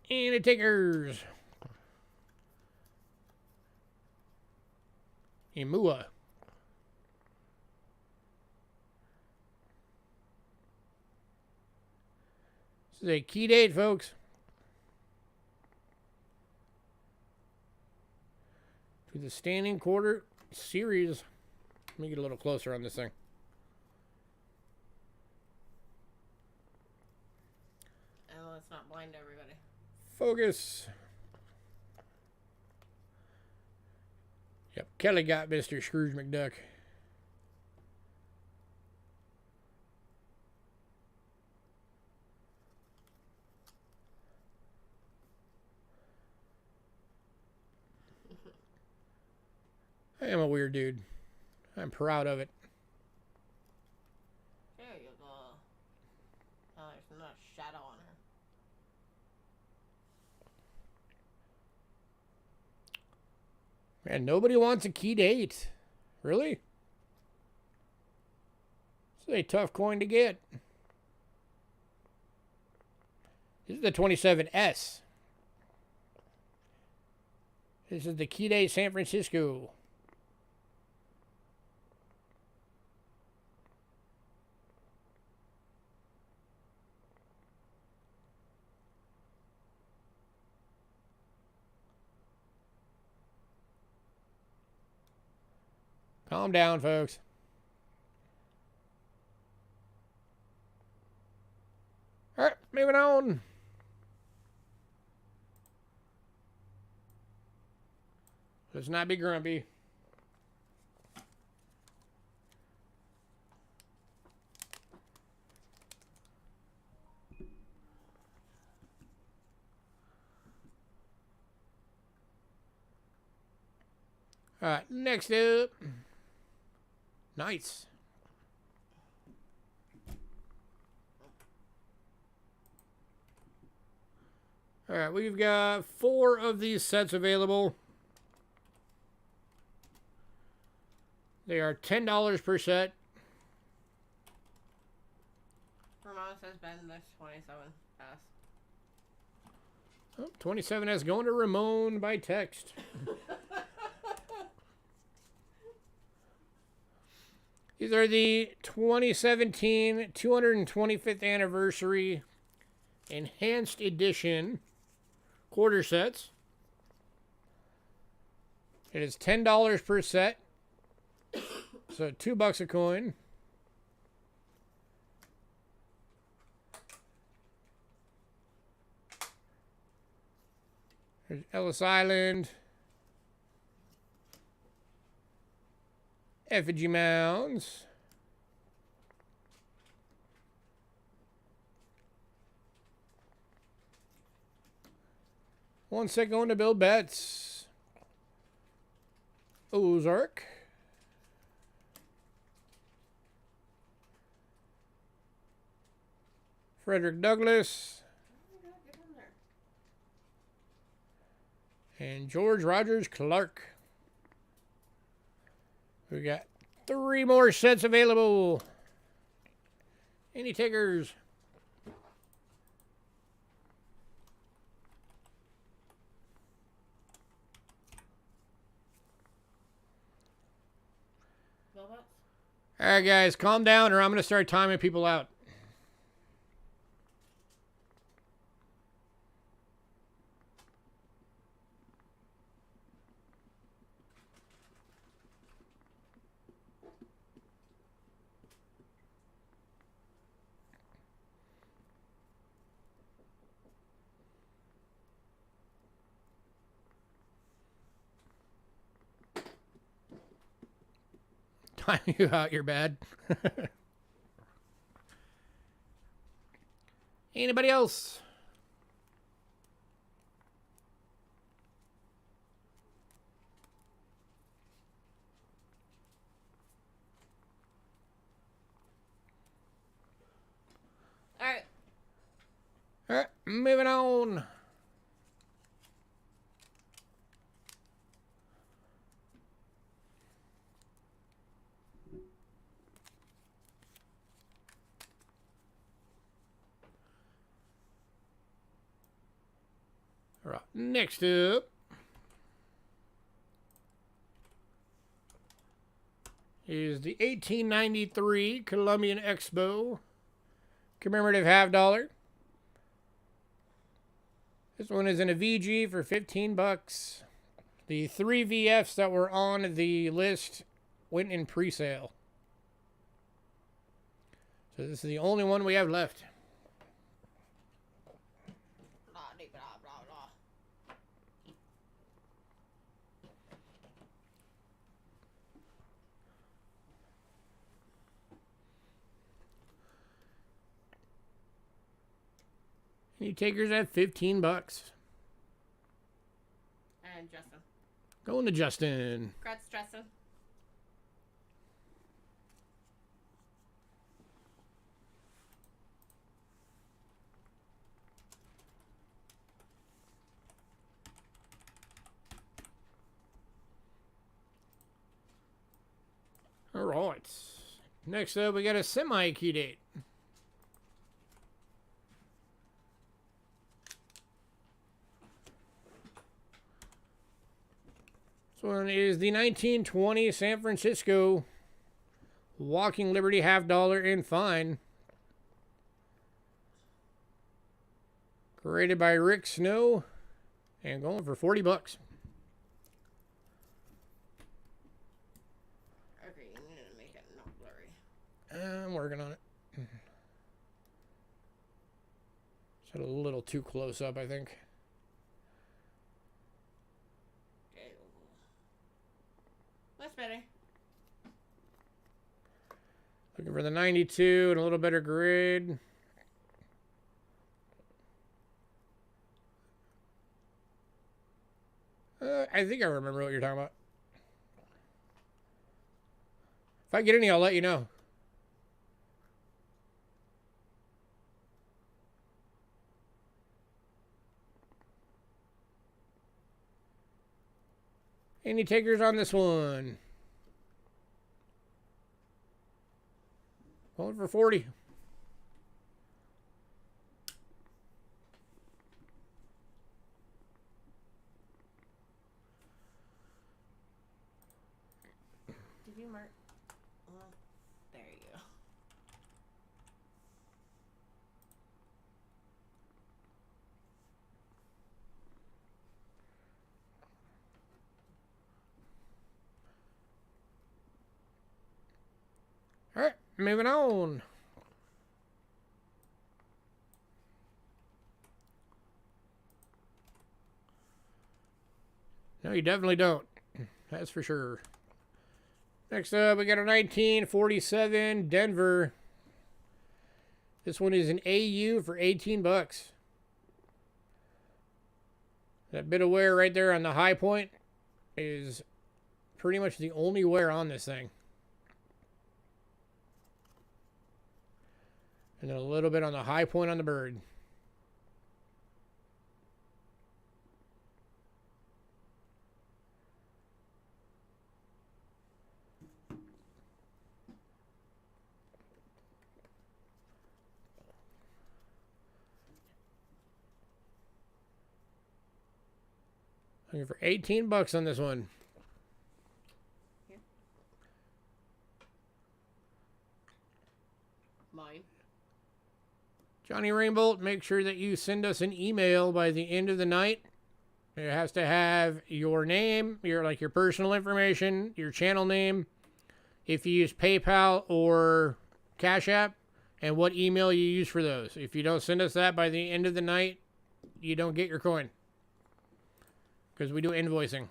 And the takers. Imua. This is a key date, folks. To the Standing Quarter Series. Let me get a little closer on this thing. Oh, let's not blind everybody. Focus. Yep, Kelly got Mr. Scrooge McDuck. I am a weird dude. I'm proud of it. There you go. Oh, there's not a shadow on her. Man, nobody wants a key date. Really? It's a tough coin to get. This is the 27S. This is the key date San Francisco. Calm down, folks. All right, moving on. Let's not be grumpy. All right, next up. Nice. All right, we've got 4 of these sets available. They are $10 per set. Ramon says Ben, there's 27 pass. Oh, 27S going to Ramon by text. These are the 2017 225th anniversary enhanced edition quarter sets. It is $10 per set. So $2 a coin. There's Ellis Island. Effigy mounds. One set going to Bill Betts. Ozark. Frederick Douglass. And George Rogers Clark. We got 3 more sets available. Any takers? All right, guys, calm down or I'm going to start timing people out. Time you out, you're bad. Anybody else? Alright. Alright, moving on. All right, next up is the 1893 Columbian Expo commemorative $50. This one is in a VG for $15. The 3 VFs that were on the list went in pre-sale. So this is the only one we have left. Any takers at $15? And Justin. Going to Justin. Congrats, Justin. All right. Next up, we got a semi-key date. This one is the 1920 San Francisco Walking Liberty $50 in fine. Created by Rick Snow and going for $40. Okay, you need to make it not blurry. I'm working on it. It's a little too close up, I think. That's better. Looking for the 92 and a little better grid. I think I remember what you're talking about. If I get any, I'll let you know. Any takers on this one? Going for 40. Did you mark? moving on. No, you definitely don't. That's for sure. Next up, we got a 1947 Denver. This one is an AU for 18 bucks. That bit of wear right there on the high point is pretty much the only wear on this thing. And then a little bit on the high point on the bird. Looking for 18 bucks on this one. Here. Mine. Johnny Rainbolt, make sure that you send us an email by the end of the night. It has to have your name, your personal information, your channel name, if you use PayPal or Cash App, and what email you use for those. If you don't send us that by the end of the night, you don't get your coin. Because we do invoicing.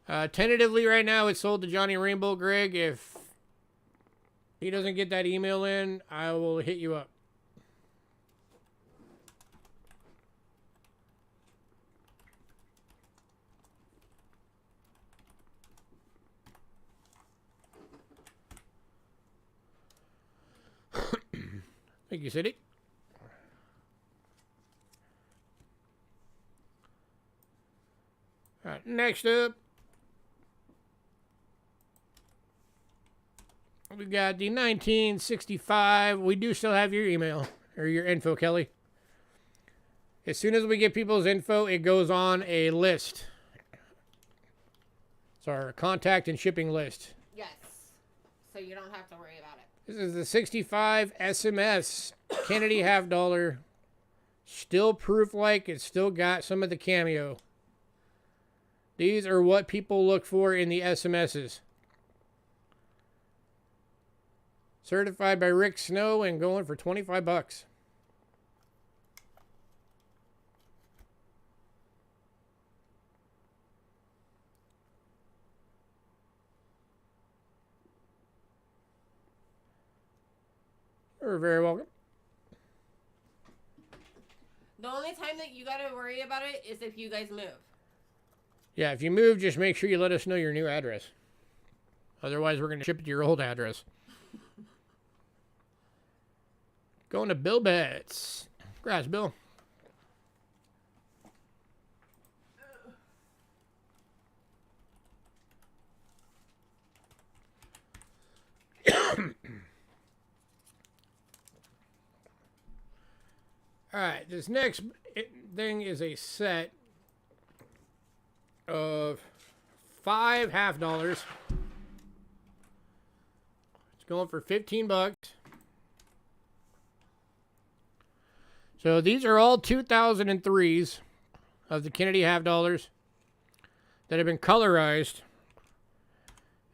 Tentatively right now, it's sold to Johnny Rainbow. Greg, if he doesn't get that email in, I will hit you up. Thank you, City. All right, next up, we got the 1965. We do still have your email or your info, Kelly. As soon as we get people's info, it goes on a list. It's our contact and shipping list. Yes. So you don't have to worry about it. This is the 65 SMS Kennedy half dollar. Still proof-like. It's still got some of the cameo. These are what people look for in the SMSs. Certified by Rick Snow and going for 25 bucks. You're very welcome. The only time that you gotta worry about it is if you guys move. Yeah, if you move, just make sure you let us know your new address. Otherwise, we're going to ship it to your old address. Going to Bill Betts. Congrats, Bill. All right, this next thing is a set of 5 half dollars. It's going for 15 bucks. So these are all 2003s of the Kennedy half dollars that have been colorized.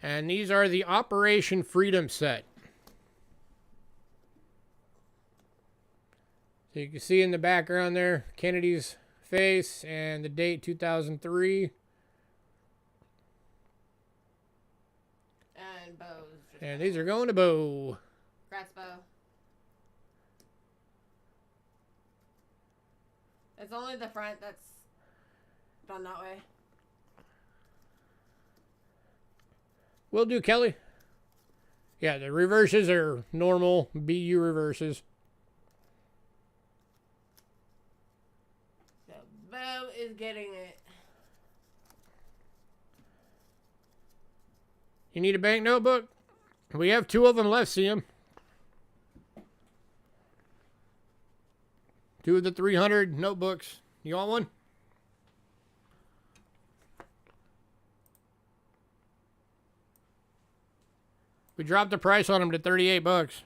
And these are the Operation Freedom set. So you can see in the background there Kennedy's face and the date 2003. And Bo's. And these are going to Bo. Congrats, Bo. It's only the front that's done that way. Will do, Kelly. Yeah, the reverses are normal BU reverses. So Bo is getting it. You need a bank notebook? We have 2 of them left, see them? 2 of the 300 notebooks. You want one? We dropped the price on them to 38 bucks.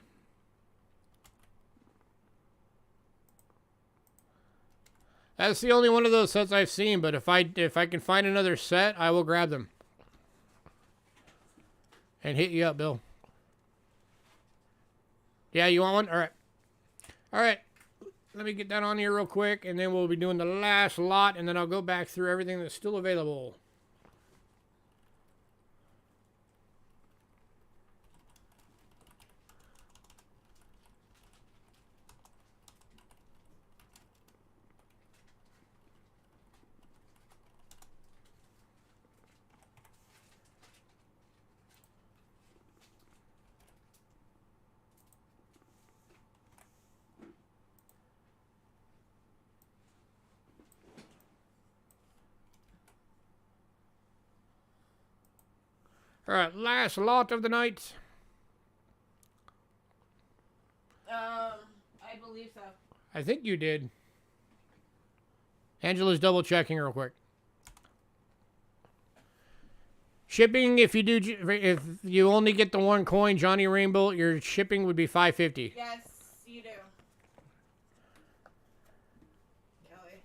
That's the only one of those sets I've seen, but if I can find another set, I will grab them. and hit you up, Bill. Yeah, you want one? All right. All right. Let me get that on here real quick, and then we'll be doing the last lot, and then I'll go back through everything that's still available. All right, last lot of the night. I believe so. I think you did. Angela's double checking real quick. Shipping, if you only get the one coin, Johnny Rainbow, your shipping would be $5.50. Yes, you do. Kelly.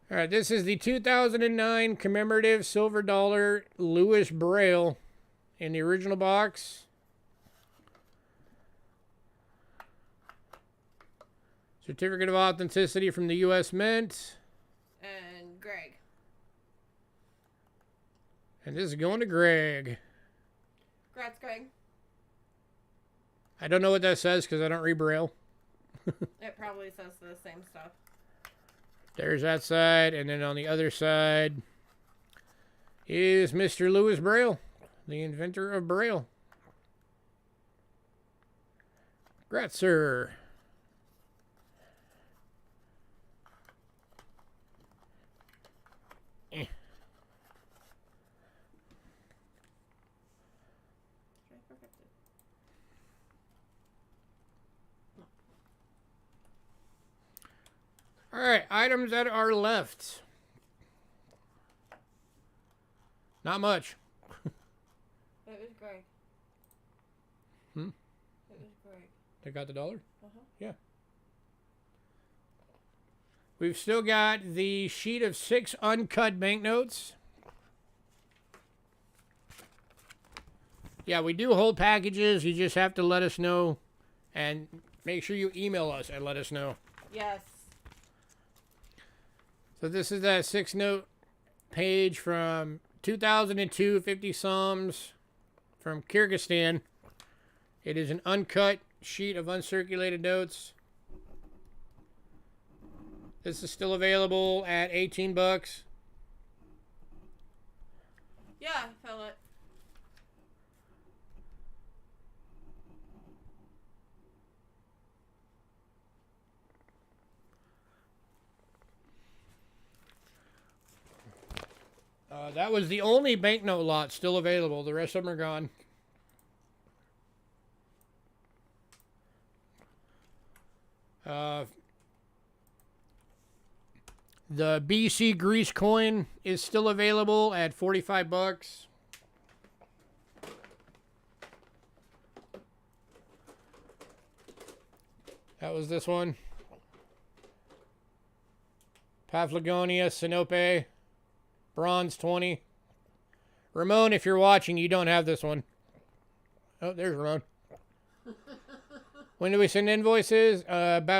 All right, this is the 2009 commemorative silver dollar Louis Braille in the original box. Certificate of authenticity from the U.S. Mint. And Greg. And this is going to Greg. Congrats, Greg. I don't know what that says because I don't read Braille. It probably says the same stuff. There's that side, and then on the other side is Mr. Louis Braille, the inventor of Braille. Congrats, sir. All right, items that are left. Not much. It was Greg. Hmm? It was Greg. They got the dollar? Uh-huh. Yeah. We've still got the sheet of 6 uncut banknotes. Yeah, we do hold packages. You just have to let us know. And make sure you email us and let us know. Yes. So this is that 6-note page from 2002, 50 sums from Kyrgyzstan. It is an uncut sheet of uncirculated notes. This is still available at $18. Yeah, I felt it. That was the only banknote lot still available. The rest of them are gone. The BC Greece coin is still available at $45. That was this one. Paphlagonia, Sinope, bronze 20. Ramon, if you're watching, you don't have this one. Oh, there's Ramon. When do we send invoices?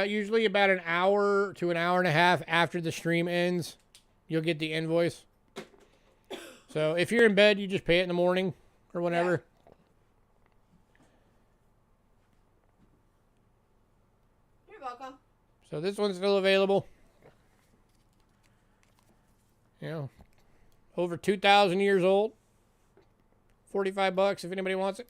Usually about an hour to an hour and a half after the stream ends. You'll get the invoice. So if you're in bed, you just pay it in the morning or whatever. Yeah. You're welcome. So this one's still available. You know, over 2,000 years old. $45 if anybody wants it.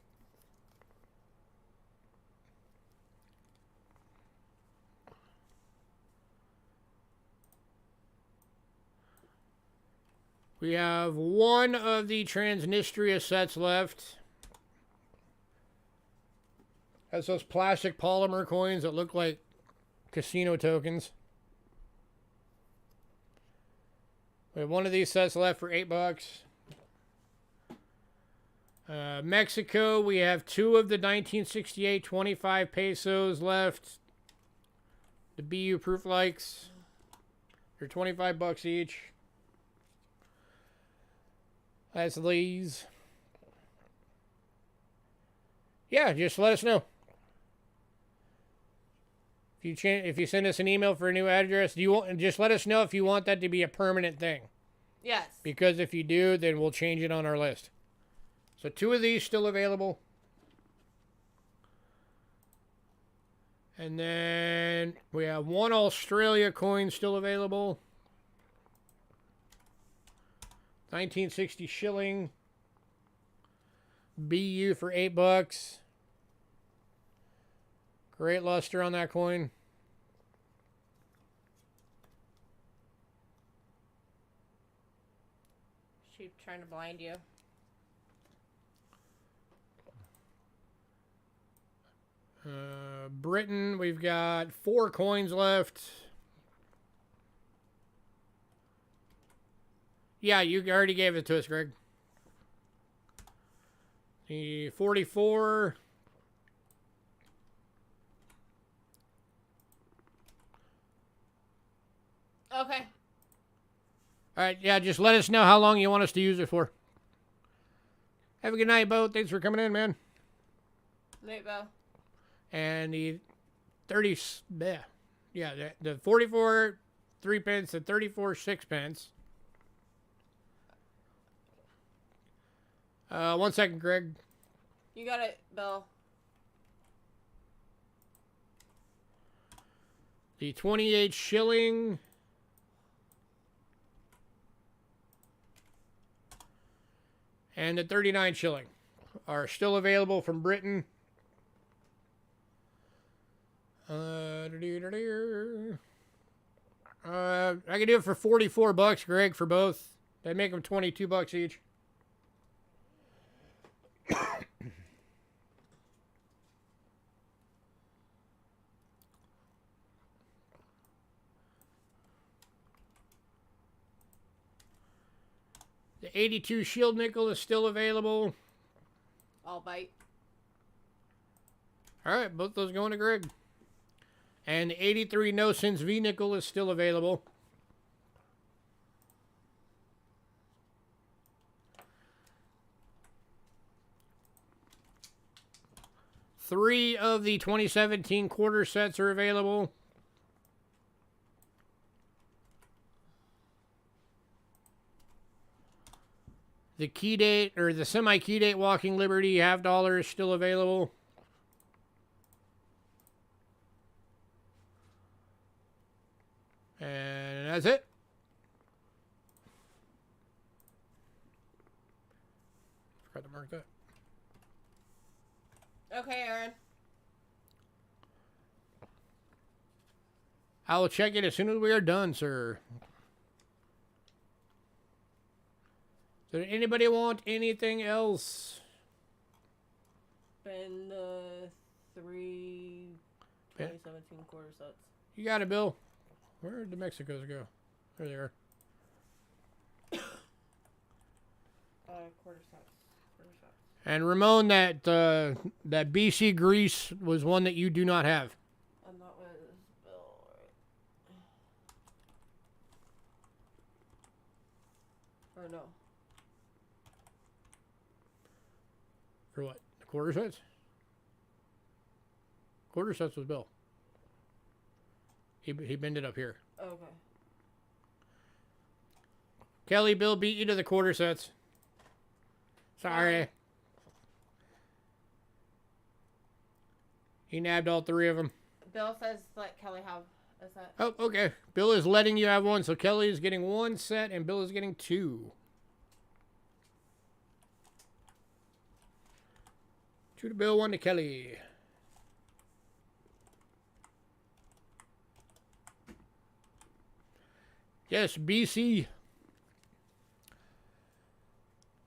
We have one of the Transnistria sets left. Has those plastic polymer coins that look like casino tokens. We have one of these sets left for $8. Mexico, we have two of the 1968 25 pesos left. The BU Proof likes. They're $25 each. That's these. Yeah, just let us know. If you send us an email for a new address, just let us know if you want that to be a permanent thing. Yes. Because if you do, then we'll change it on our list. So 2 of these still available. And then we have 1 Australia coin still available. 1960 shilling. BU for $8. Great luster on that coin. She's trying to blind you. Britain, we've got 4 coins left. Yeah, you already gave it to us, Greg. The 44. Okay. All right, yeah, just let us know how long you want us to use it for. Have a good night, Bo. Thanks for coming in, man. Night, Bo. And the 30, yeah, the 44 3 pence, the 34 6 pence. 1 second, Greg. You got it, Bill. The 28 shilling. And the 39 shilling are still available from Britain. I can do it for $44, Greg, for both. They make them $22 each. The 82 shield nickel is still available. I'll bite. All right, both those going to Greg. And the 83 no cents V nickel is still available. Three of the 2017 quarter sets are available. The key date, or the semi-key date Walking Liberty half dollar is still available. And that's it. Forgot to mark that. Okay, Aaron. I will check it as soon as we are done, sir. Does anybody want anything else? Been the 3 2017 quarter sets. You got it, Bill. Where did the Mexicos go? There they are. Quarter sets. And Ramon, that BC Greece was one that you do not have. And that was Bill, right? Or no? For what? The quarter sets? Quarter sets was Bill. He bended up here. Okay. Kelly, Bill beat you to the quarter sets. Sorry. He nabbed all 3 of them. Bill says let Kelly have a set. Oh, okay. Bill is letting you have 1, so Kelly is getting 1 set and Bill is getting 2. 2 to Bill, 1 to Kelly. Yes, BC.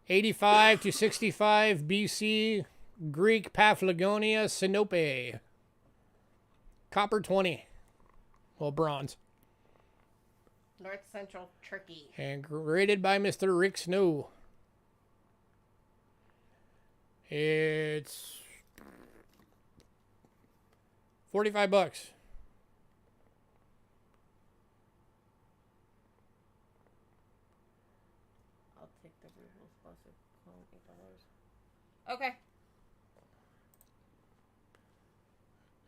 85 to 65 BC. Greek Paphlagonia Sinope. Copper 20. Well, bronze. North Central Turkey. And graded by Mr. Rick Snow. It's $45. I'll take the rubles plus $8. Okay.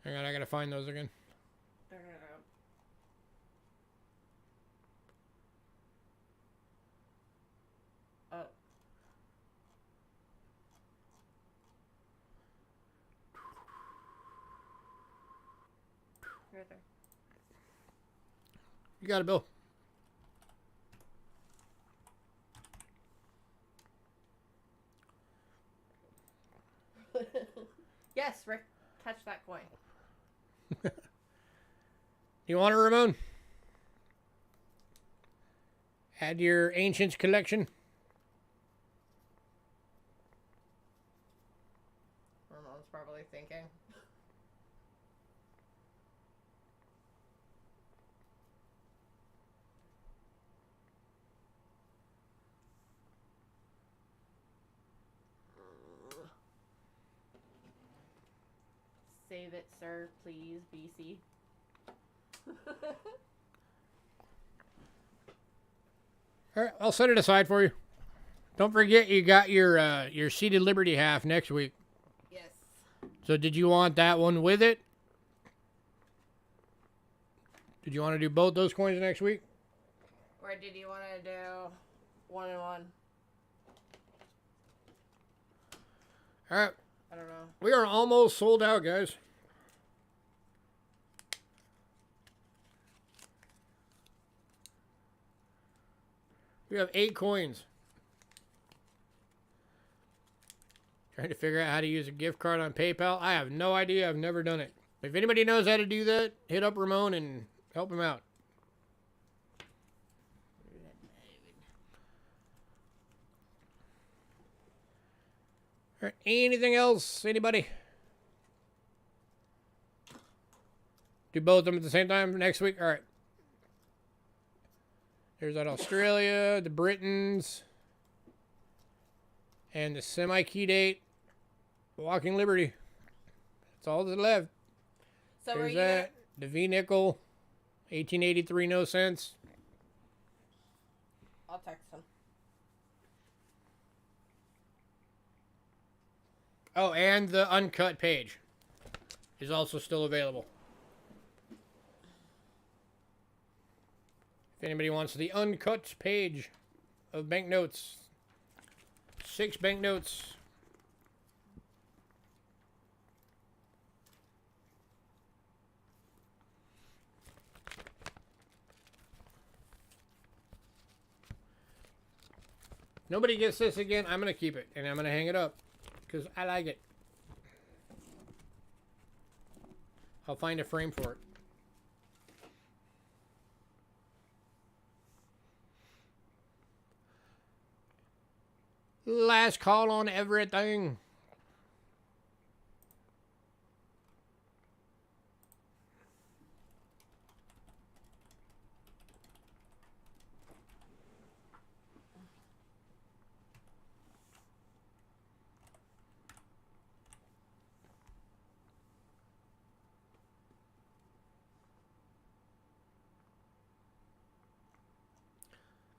Hang on, I gotta find those again. Oh. Right there. You got it, Bill. Yes, Rick, touch that coin. You want it, Ramon? Add your Ancients collection. Ramon's probably thinking. Save it, sir, please, BC. All right, I'll set it aside for you. Don't forget you got your Seated Liberty half next week. Yes. So did you want that one with it? Did you want to do both those coins next week? Or did you want to do one and one? All right. I don't know. We are almost sold out, guys. We have 8 coins. Trying to figure out how to use a gift card on PayPal. I have no idea. I've never done it. If anybody knows how to do that, hit up Ramon and help him out. All right, anything else? Anybody? Do both of them at the same time next week? All right. There's that Australia, the Britons, and the semi-key date, Walking Liberty. That's all that's left. So There's that. The V-nickel, 1883, no cents. I'll text him. Oh, and the uncut page is also still available. If anybody wants the uncut page of banknotes, 6 banknotes. Nobody gets this again. I'm going to keep it and I'm going to hang it up because I like it. I'll find a frame for it. Last call on everything.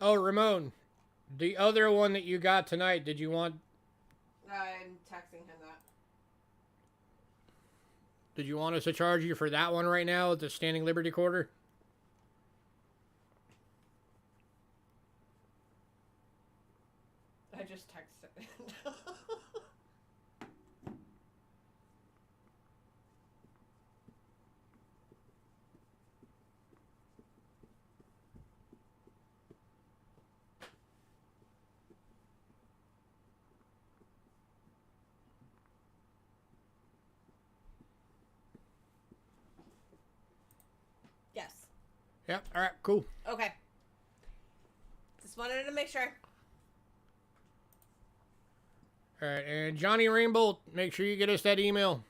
Oh, Ramon. The other one that you got tonight, did you want... I'm texting him that. Did you want us to charge you for that one right now at the Standing Liberty Quarter? I just texted him. Yes. Yep, alright, cool. Okay. Just wanted to make sure. Alright, and Johnny Rainbolt, make sure you get us that email.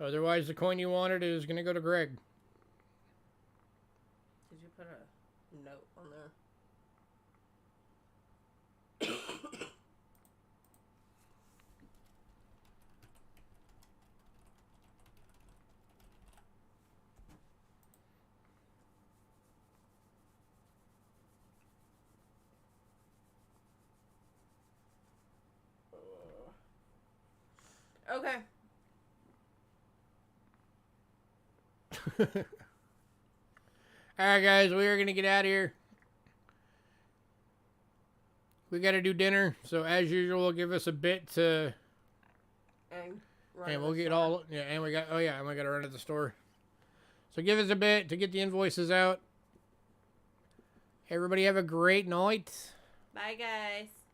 Otherwise, the coin you wanted is going to go to Greg. Did you put a note on there? Okay. Alright, guys, we are going to get out of here. We got to do dinner, so as usual, give us a bit to... And we'll get all... Yeah, and we got... Oh, yeah, and we got to run to the store. So give us a bit to get the invoices out. Everybody have a great night. Bye, guys.